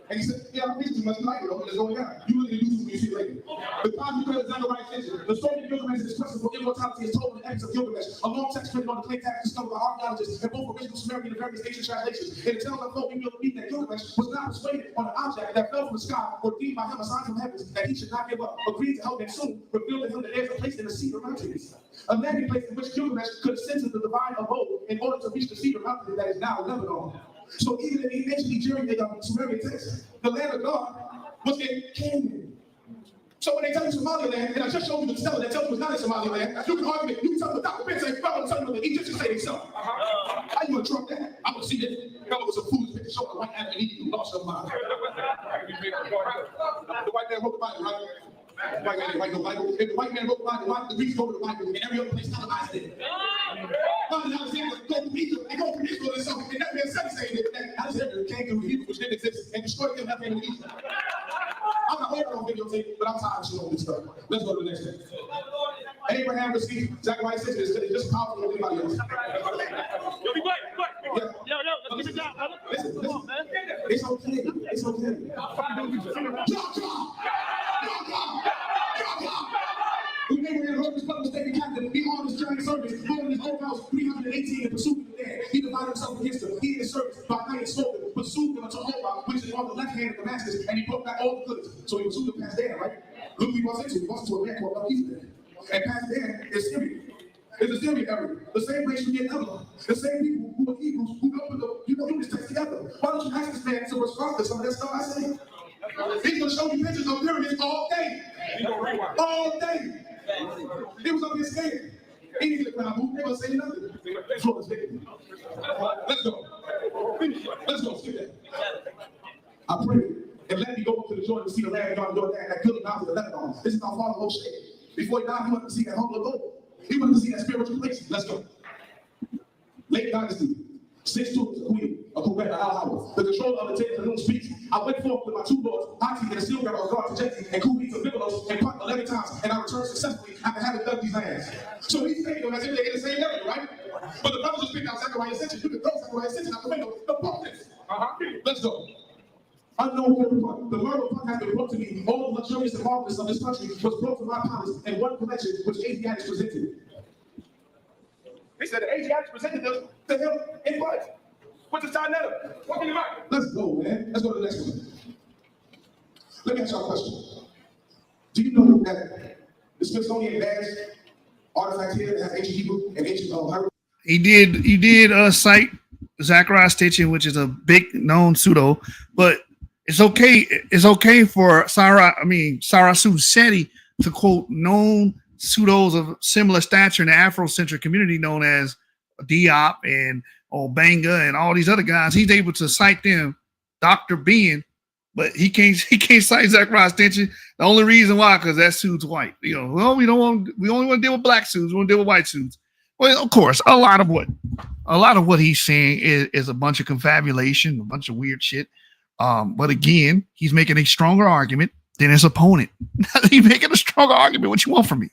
And he said, yeah, I'm too much like it. Let's go down. You look at YouTube when you see it later. The time you read Zechariah 6, the story of Gilgamesh is expressive for immortality is told in the epics of Gilgamesh. A long text written on the clay tablets discovered by archaeologists in both original Sumerian and various ancient translations. It tells us what we will believe that Gilgamesh was not persuaded on an object that fell from the sky or deemed by him a sign from heavens that he should not give up. Agreed to help him soon, revealed to him that there's a place in the cedar mountains. A landing place in which Gilgamesh could ascend to the divine abode in order to reach the cedar mountain that is now Lebanon. So even in the ancient Sumerian text, the land of God was in Canaan. So when they tell you Somaliland, and I just showed you the stela that tells you it's not in Somaliland, you can argue, you can tell me what Dr. Ben said, I'm telling you what the Egyptians say themselves. How you gonna trump that? I'm gonna see this fellow with some foolish picture showing the white man and he lost your mind. The white man wrote the Bible, right? The white man didn't write no Bible. If the white man wrote the Bible, the Greeks go to the Bible, and every other place televised it. Alexander go to Egypt and go to Israel and something, and that man said that Alexander came to Egypt, which didn't exist, and destroyed them nothing in Egypt. I'm not heard on videotape, but I'm tired of showing this stuff. Let's go to the next thing. Abraham received Zechariah 6, it's just powerful than anybody else. Yo, be quiet. Yo, let's get it down, brother. Listen, come on, man. It's okay. It's okay. When Abraham heard his brother taken captive, he on his journey service, going in his own house 318 in pursuit of the dead. He divided himself against them. He and his servants by night and spoken, pursued them unto Hobah, which is on the left hand of Damascus, and he broke back all the goods. So he pursued them past there, right? Look who he walks into. He walks into a man called Melchizedek. And past there is Syria. It's the Syrian area. The same race we get Evelyn. The same people who are Hebrews who don't put the units text together. Why don't you ask this man to respond to some of that stuff I say? He's going to show you pictures of pyramids all day. All day. It was up here scared. Any of the crowd move, they gonna say nothing. Floor is vacant. Let's go. Let's go. Skip that. I pray and let me go up to the Jordan to see the land God doing that good mouth of the Lebanon. This is our father Moshe. Before he died, he wanted to see that humble abode. He wanted to see that spiritual place. Let's go. Late dynasty. 6 to a queen, a Quebec, Al. The control of the table of the speaks. I went forth with my 2 lords, Hati and the steel barrel of God to Jesse, and Kubi to Bibelos, and Punt 11 times, and I returned successfully after having dug these lands. So he's saying them as if they're in the same area, right? But the brothers just picked out Zechariah Seti. You can throw Zechariah Seti out the window. The pump this. Let's go. Unknown Punt. The murder of Punt has been brought to me. All the luxurious and marvelous of this country was brought to my palace, and one collection which Asiatics presented. He said the Asiatics presented them to him in what? What's the sign letter? What can you write? Let's go, man. Let's go to the next one. Let me ask y'all a question. Do you know that the Smithsonian badge artifact here has ancient Hebrew and ancient hieroglyphs? He did cite Zechariah Stitching, which is a big known pseudo, but it's okay. It's okay for Sarasu Seti to quote known pseudos of similar stature in the Afrocentric community known as Diop and Obanga and all these other guys. He's able to cite them, Dr. Bean, but he can't cite Zechariah Stitching. The only reason why, because that suit's white. We only want to deal with black suits, we want to deal with white suits. Well, of course, a lot of what he's saying is a bunch of confabulation, a bunch of weird shit. But again, he's making a stronger argument than his opponent. He's making a stronger argument. What you want from me?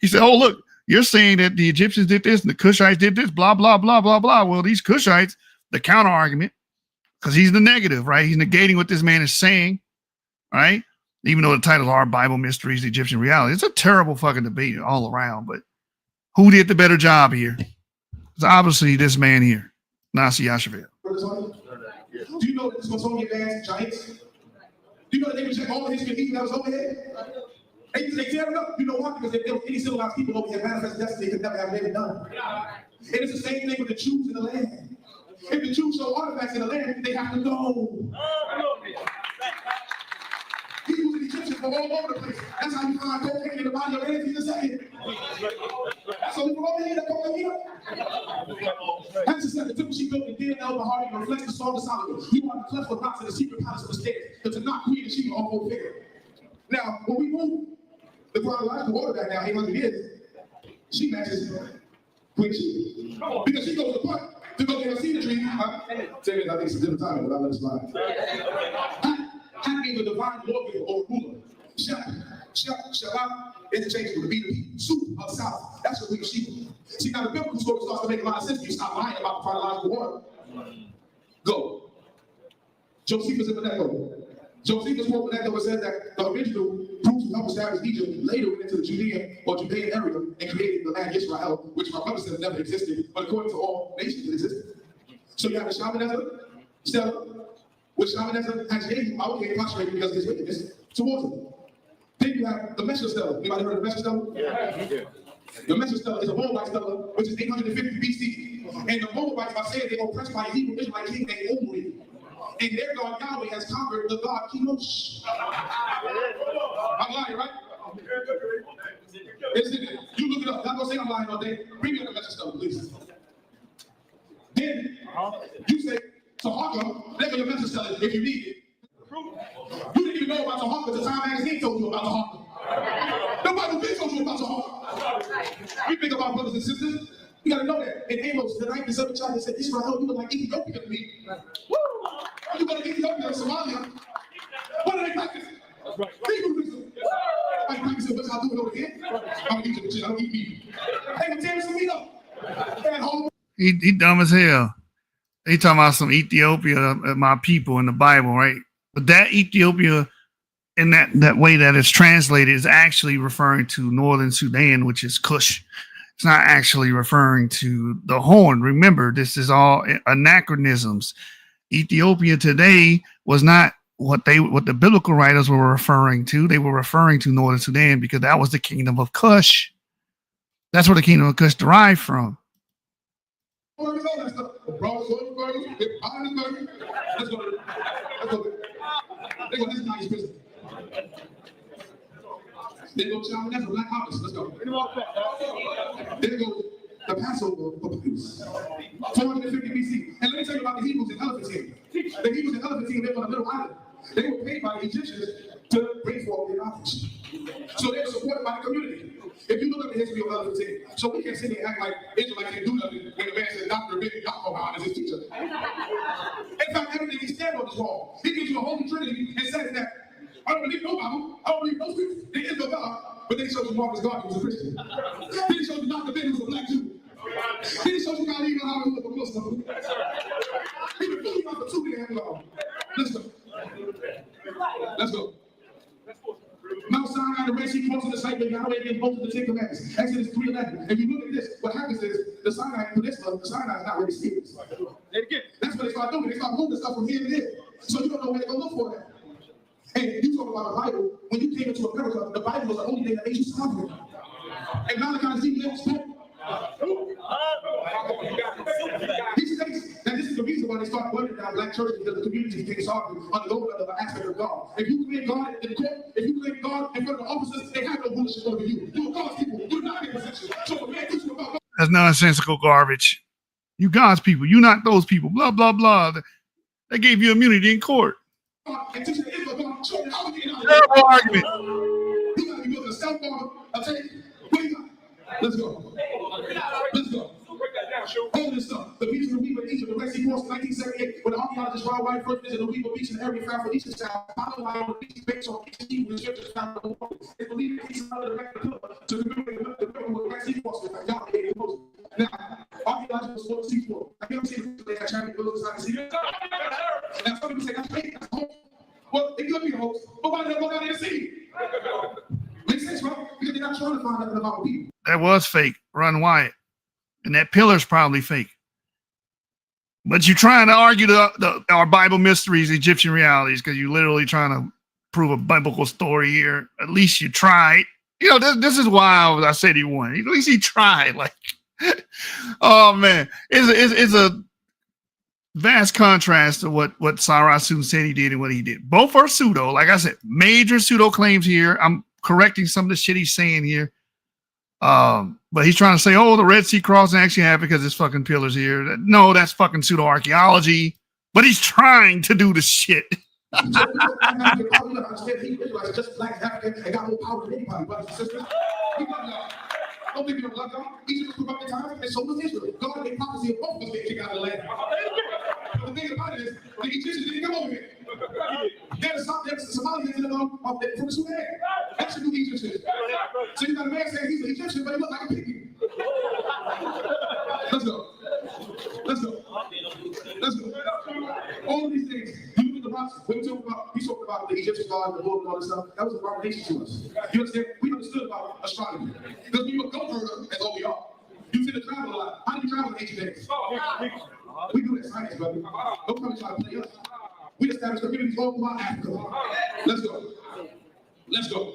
He said, "Oh, look, you're saying that the Egyptians did this and the Cushites did this, blah, blah, blah, blah, blah." Well, these Cushites, the counter argument, because he's the negative, right? He's negating what this man is saying, right? Even though the titles are Bible Mysteries, the Egyptian Reality. It's a terrible fucking debate all around, but who did the better job here? It's obviously this man here, NaSI Yashuvel. Do you know that the Smithsonian bands giants? Do you know that they reject all the history of Egypt that was over here? They tear it up. You know why? Because if there was any civilized people over here, manifest destiny could never have been done. And it's the same thing with the Jews in the land. If the Jews show artifacts in the land, they have to go. Hebrews and Egyptians were all over the place. That's how you find cocaine in the body of Anthony II. That's how we go over here, that come over here. Hence said the temple she built in Deir El Bahari reflects the Song of Solomon. You are the cleft of rocks in the secret palace of the state. The Tanakh, Queen, and Sheba all go figure. Now, when we move the chronological order back now 800 years, she matches Queen Sheba. Because she goes to Punt to go get her cedar tree. I think it's a different time, but I let it slide. Had gave a divine lawgiver or ruler. Shabbat, interchangeable, to be the people. Soup of South. That's what we Sheba. See, now the biblical story starts to make a lot of sense. You stop lying about the chronological order. Go. Josephus and Beneco. Josephus quote Beneco says that the original groups who helped establish Egypt later went into the Judean or Judean area and created the land Israel, which my brother said never existed, but according to all nations it existed. So you have the Shalmaneser, Stella, which Shalmaneser has Jehu prostrated because of his wickedness towards him. Then you have the Mesher Stella. Anybody heard of the Mesher Stella? Yeah. The Mesher Stella is a Moabite Stella, which is 850 BC. And the Moabites are saying they were oppressed by a Hebrew Israelite king named Omri. And their God Yahweh has conquered the God Chemosh. I'm lying, right? It's in it. You look it up. I'm not gonna say I'm lying all day. Bring me up the Mesher Stella, please. Then you say, Tahaka, let me your Mesher Stella if you need it. You didn't even know about Tahaka until Time Magazine told you about Tahaka. Nobody been told you about Tahaka. We think about brothers and sisters. You gotta know that. In Amos, the 9th and 7th chapter said, Israel, you look like Ethiopia to me. Woo! You go to Ethiopia and Somalia. What are they practicing? Legalism. I practicing what y'all doing over here. I'm gonna eat the shit. I don't eat meat. Hey, but tear some meat up. At home. He dumb as hell. He talking about some Ethiopia, my people in the Bible, right? But that Ethiopia, in that way that it's translated, is actually referring to Northern Sudan, which is Kush. It's not actually referring to the Horn. Remember, this is all anachronisms. Ethiopia today was not what the biblical writers were referring to. They were referring to Northern Sudan because that was the kingdom of Kush. That's where the kingdom of Kush derived from. Let's go. They go, this is not his prison. They go China, that's a black house. Let's go. Passover for Jews. 450 BC. And let me tell you about the Hebrews and elephant team. The Hebrews and elephant team lived on a little island. They were paid by the Egyptians to bring forth their knowledge. So they were supported by the community. If you look at the history of elephant team, so we can't sit here and act like Israelites can't do nothing when the man says Dr. Big Yashuvel is his teacher. In fact, everything he stands on is wrong. He gives you a holy trinity and says that I don't believe no Bible, I don't believe no scripture. There is no God. But then he shows you Marcus Garvey was a Christian. Then he shows you Dr. Ben was a black Jew. Then he shows you how even how he was a Muslim. He been fooling us for 2 years long. Let's go. Let's go. Mount Sinai, the Red Sea crossing the site where Yahweh gave both of the 10 Commandments. Exodus 3:11. If you look at this, what happens is the Sinai Peninsula, the Sinai is not really serious. That's what they start doing. They start moving stuff from here to there. So you don't know where to go look for that. Hey, you talk about the Bible. When you came into America, the Bible was the only thing that made you sovereign. And Malachi Z spoke. He states that this is the reason why they start burning down black churches, because the community became sovereign on the lower level of the aspect of God. If you claim God in the court, if you claim God in front of the officers, they have no bullshit over you. You're God's people. You're not in possession. So the man teaches you about God. That's nonsensical garbage. You God's people. You not those people. Blah, blah, blah. They gave you immunity in court. Terrible argument. You gotta be building a cell phone, a tape. Let's go. Let's go. All this stuff. The beaches of Weaver in Egypt, the Red Sea cross in 1978, when the archaeologists Rob White first visited the Weaver Beach in the area found Phoenician sound, followed on the beach based on Hebrew inscriptions found on the wall. They believe that he's under the record to commemorate the river with the Red Sea cross with Yahweh gave Moses. Now, archaeologists will see for. I can't see if they had Chinese buildings inside the sea. Now, some people say that's fake, that's a hoax. Well, it could be a hoax, but why did they go down there and see? Makes sense, right? Because they're not trying to find nothing about people. That was fake, Run Wyatt. And that pillar's probably fake. But you're trying to argue our Bible mysteries, Egyptian realities, because you're literally trying to prove a biblical story here. At least you tried. You know, this is why I said he won. At least he tried. Like, oh man, it's a vast contrast to what Sarasu said he did and what he did. Both are pseudo. Like I said, major pseudo claims here. I'm correcting some of the shit he's saying here. But he's trying to say, oh, the Red Sea crossing actually happened because there's fucking pillars here. No, that's fucking pseudo archaeology. But he's trying to do the shit. Just black African and got more power than anybody, brothers and sisters. We love y'all. Don't think we don't love y'all. Egypt was corrupted times, and so was Israel. God made prophecy of both of us being kicked out of the land. But the thing about it is, the Egyptians didn't come over here. There's Somalians in the from Sudan. That's the Egyptians. So you got a man saying he's an Egyptian, but he looks like a piggy. Let's go. Let's go. Let's go. All of these things. You look at the rocks. When we talk about the Egyptian god, the Lord, and all this stuff, that was a abomination to us. You understand? We understood about astronomy. Because we were go-through as all we are. You tend to travel a lot. How do you travel in ancient days? We do that science, brother. Don't come and try to play us. We established communities all throughout Africa. Let's go. Let's go.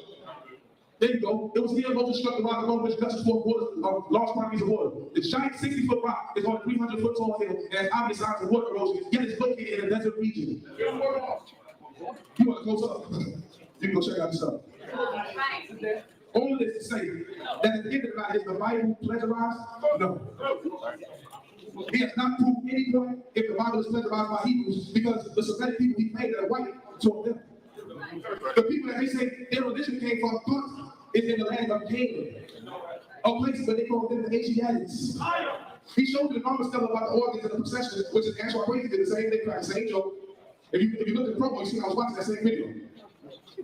There you go. It was here Moses struck the rock along which gushes forth large quantities of water. The giant 60-foot rock is on a 300-foot tall hill and has obvious signs of water erosion, yet it's located in a desert region. You want to close up? You can go check out the stuff. All this to say that at the end of the night, is the Bible plagiarized? No. He has not proved any point if the Bible is plagiarized by Hebrews, because the Semitic people he made that are white taught them. The people that they say their religion came from is in the land of Canaan, a place where they call them the Asiatics. He showed you the normal stuff about the organs and the procession, which is actually crazy, the same thing, the same joke. If you look at the promo, you see I was watching that same video.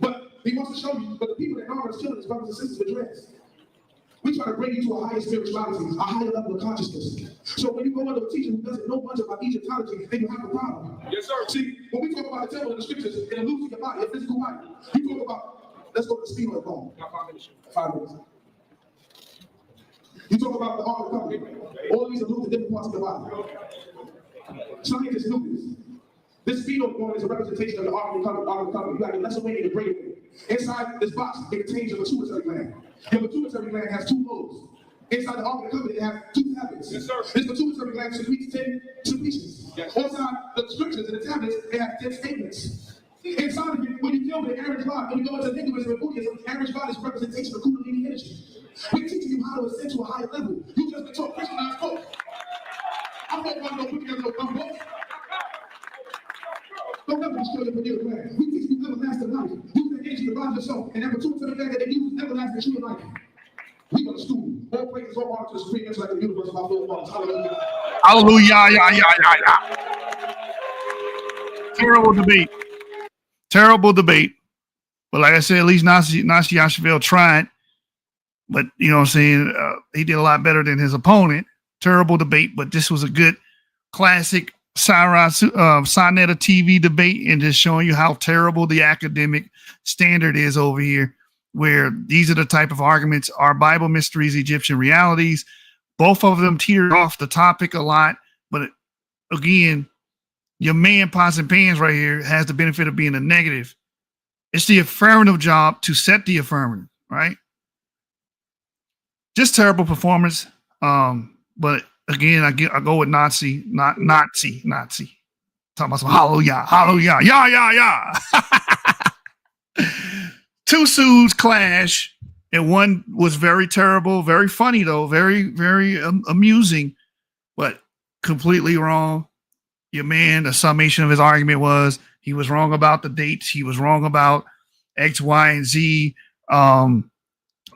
But he wants to show you, but the people that normally killing his brothers and sisters with dreads. We try to bring you to a higher spirituality, a higher level of consciousness. So when you go into a teacher who doesn't know much about Egyptology, then you have a problem. Yes, sir. See, when we talk about the temple in the scriptures, it alludes to your body, your physical body. You talk about, let's go to the speed of the 5 minutes. You talk about the Ark of the Covenant. All these allude to different parts of the body. Scientists knew this. This speedo bone is a representation of the Ark of the Covenant. You got the lesser weight and the greater weight. Inside this box, it contains your pituitary gland. Your pituitary gland has 2 lobes. Inside the Ark of the Covenant, it has 2 tablets. Yes, sir. This pituitary gland secretes 10 secretions. Yes. Inside the scriptures and the tablets, it has 10 statements. Inside of it, when you deal with Aaron's rod, when you go into Hinduism and Buddhism, Aaron's rod is a representation of Kundalini energy. We're teaching you how to ascend to a higher level. You just been taught Christianized folk. I'm not going to put together no dumb books. Don't ever destroy your vanilla class. We teach you everlasting life. Use the energy to rise yourself and never tune to the fact that they use everlasting true life. We go to school. All praises, all honor to the supreme intellect of the universe of our forefathers. Hallelujah. Hallelujah, yeah. Terrible debate. Terrible debate. But like I said, at least NaSI Yashuvel tried. But, you know what I'm saying? He did a lot better than his opponent. Terrible debate, but this was a good classic Sonetta TV debate and just showing you how terrible the academic standard is over here, where these are the type of arguments are Bible mysteries, Egyptian realities. Both of them teetered off the topic a lot. But again, your man Pots and Pans right here has the benefit of being a negative. It's the affirmative job to set the affirmative, right? Just terrible performance. But again, I go with NaSI, not Nazi. Talking about some hallelujah, yeah. Two Pseuds clash, and one was very terrible, very funny though, very, very amusing, but completely wrong. Your man, the summation of his argument was he was wrong about the dates. He was wrong about X, Y, and Z.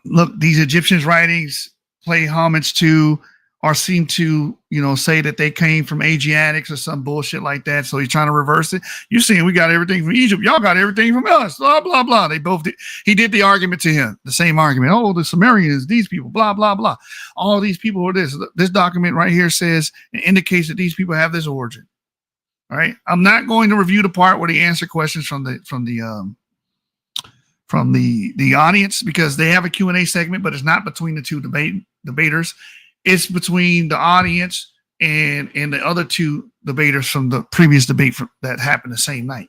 Look, these Egyptians' writings play homage to or seem to, say that they came from Asiatics or some bullshit like that. So he's trying to reverse it. You're saying we got everything from Egypt. Y'all got everything from us. Blah, blah, blah. They both did. He did the argument to him, the same argument. Oh, the Sumerians, these people, blah, blah, blah. All these people are this. This document right here says, it indicates that these people have this origin. All right. I'm not going to review the part where they answer questions from the audience, because they have a Q&A segment, but it's not between the two debaters. It's between the audience and the other two debaters from the previous debate that happened the same night.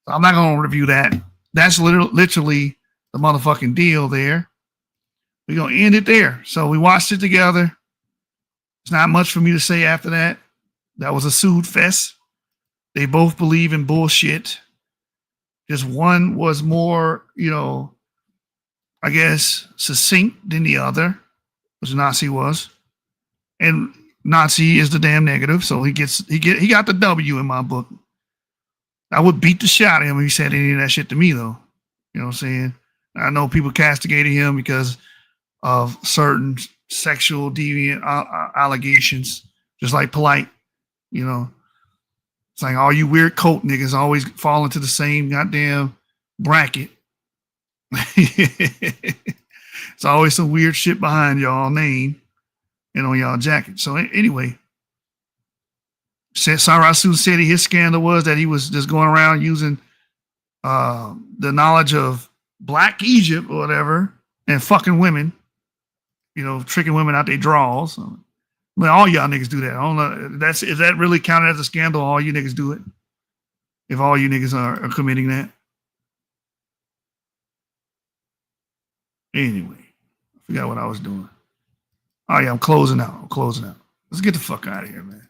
So I'm not going to review that. That's literally the motherfucking deal there. We're going to end it there. So we watched it together. It's not much for me to say after that. That was a Pseud fest. They both believe in bullshit. Just one was more, I guess, succinct than the other, which NaSI was. And NaSI is the damn negative, so he got the W in my book. I would beat the shit out of him if he said any of that shit to me, though. You know what I'm saying? I know people castigated him because of certain sexual deviant allegations, just like Polite. It's like all you weird cult niggas always fall into the same goddamn bracket. It's always some weird shit behind y'all name and on y'all jacket. So anyway, Sarasu said his scandal was that he was just going around using the knowledge of Black Egypt or whatever and fucking women, tricking women out their draws. Well, all y'all niggas do that. I don't know. Is that really counted as a scandal? All you niggas do it? If all you niggas are committing that? Anyway, I forgot what I was doing. Oh yeah, I'm closing out. Let's get the fuck out of here, man.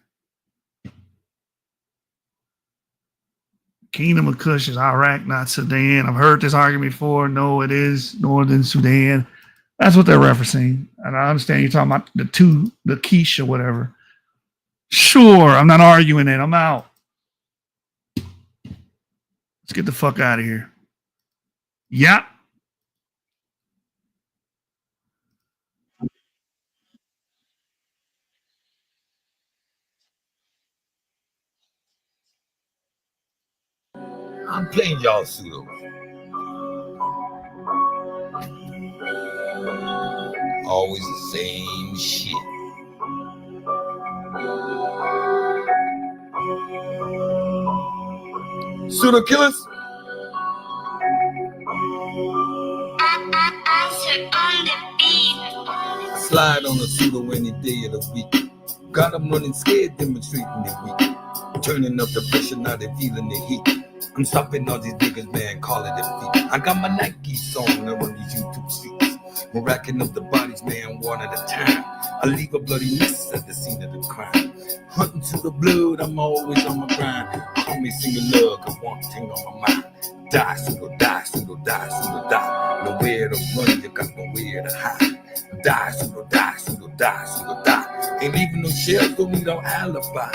Kingdom of Kush is Iraq, not Sudan. I've heard this argument before. No, it is Northern Sudan. That's what they're referencing. And I understand you're talking about the quiche or whatever. Sure, I'm not arguing it. I'm out. Let's get the fuck out of here. Yeah. I'm playing y'all pseudo. Always the same shit. Pseudo killers. Slide on the pseudo any day of the week. Got them running scared, demonstrating their weak. Turning up the pressure, now they feeling the heat. I'm stopping all these niggas, man, calling it feet. I got my Nike song, I run these YouTube streets. We're racking up the bodies, man, one at a time. I leave a bloody mess at the scene of the crime. Hunting to the blood, I'm always on my grind. Call me single love, got one thing on my mind. Die, pseudo, die, pseudo, die, pseudo, die. Nowhere to run, you got nowhere to hide. Die, pseudo die, pseudo die, pseudo die. Ain't leaving no shells, don't need no alibi.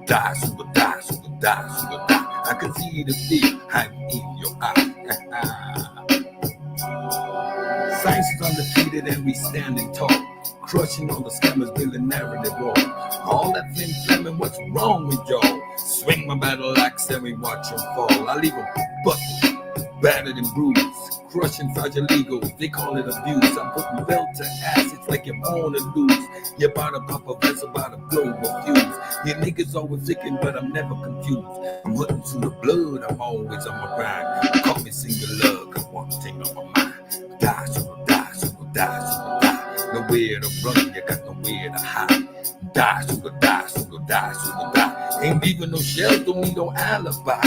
Die, pseudo die, pseudo die, pseudo die. I can see the fear hiding in your eye. Science is undefeated and we standing tall, crushing all the scammers, building narrative wall. All that flim flamming, what's wrong with y'all? Swing my battle axe and we watch them fall. I leave them buckled, battered and bruised, crushing fragile egos, they call it abuse. I'm putting belt to ass, it's like you're born to lose. You're about to pop a vessel, about to blow a fuse. Your niggas always thinking, but I'm never confused. I'm hunting through the blood, I'm always on my grind. Call me single love, got one thing on my mind. Die, so die, so die, so die. Nowhere to run, you got nowhere to hide. Die, so die, so die, so die. Ain't leaving no shells, don't need no alibi.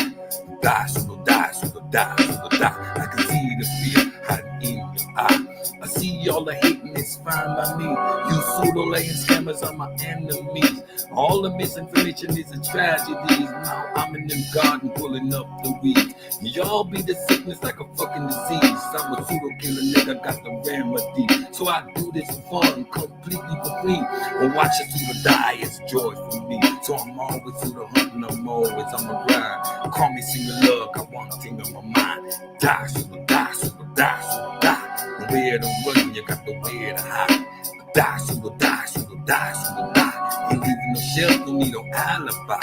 Die, so die, so die, so die. I can see the fear hiding in your eye. I see all the hating, it's fine by me. You pseudo-laying scammers are my enemies. All the misinformation is a tragedy. Now I'm in them garden pulling up the weeds. Y'all be the sickness like a fucking disease. I'm a pseudo-killer nigga, got the remedy. So I do this for fun, completely for free. And watch a pseudo die, it's joy for me. So I'm always pseudo hunting, I'm always on the grind. Call me single love, got one thing on my mind. Die, pseudo die, pseudo die, pseudo die. Nowhere to run, you got nowhere to hide. Die, pseudo die, pseudo die, pseudo die. Ain't leaving no shells, don't need no alibi.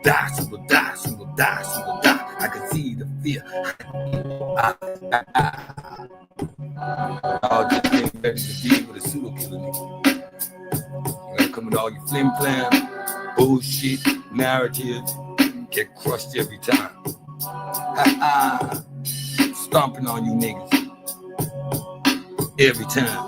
Die, pseudo die, pseudo die, pseudo die. I can see the fear. Y'all just getting ready to deal with a pseudo killer nigga. You gotta come with all your flim flam, bullshit, narrative, get crushed every time. Stomping on you niggas every time.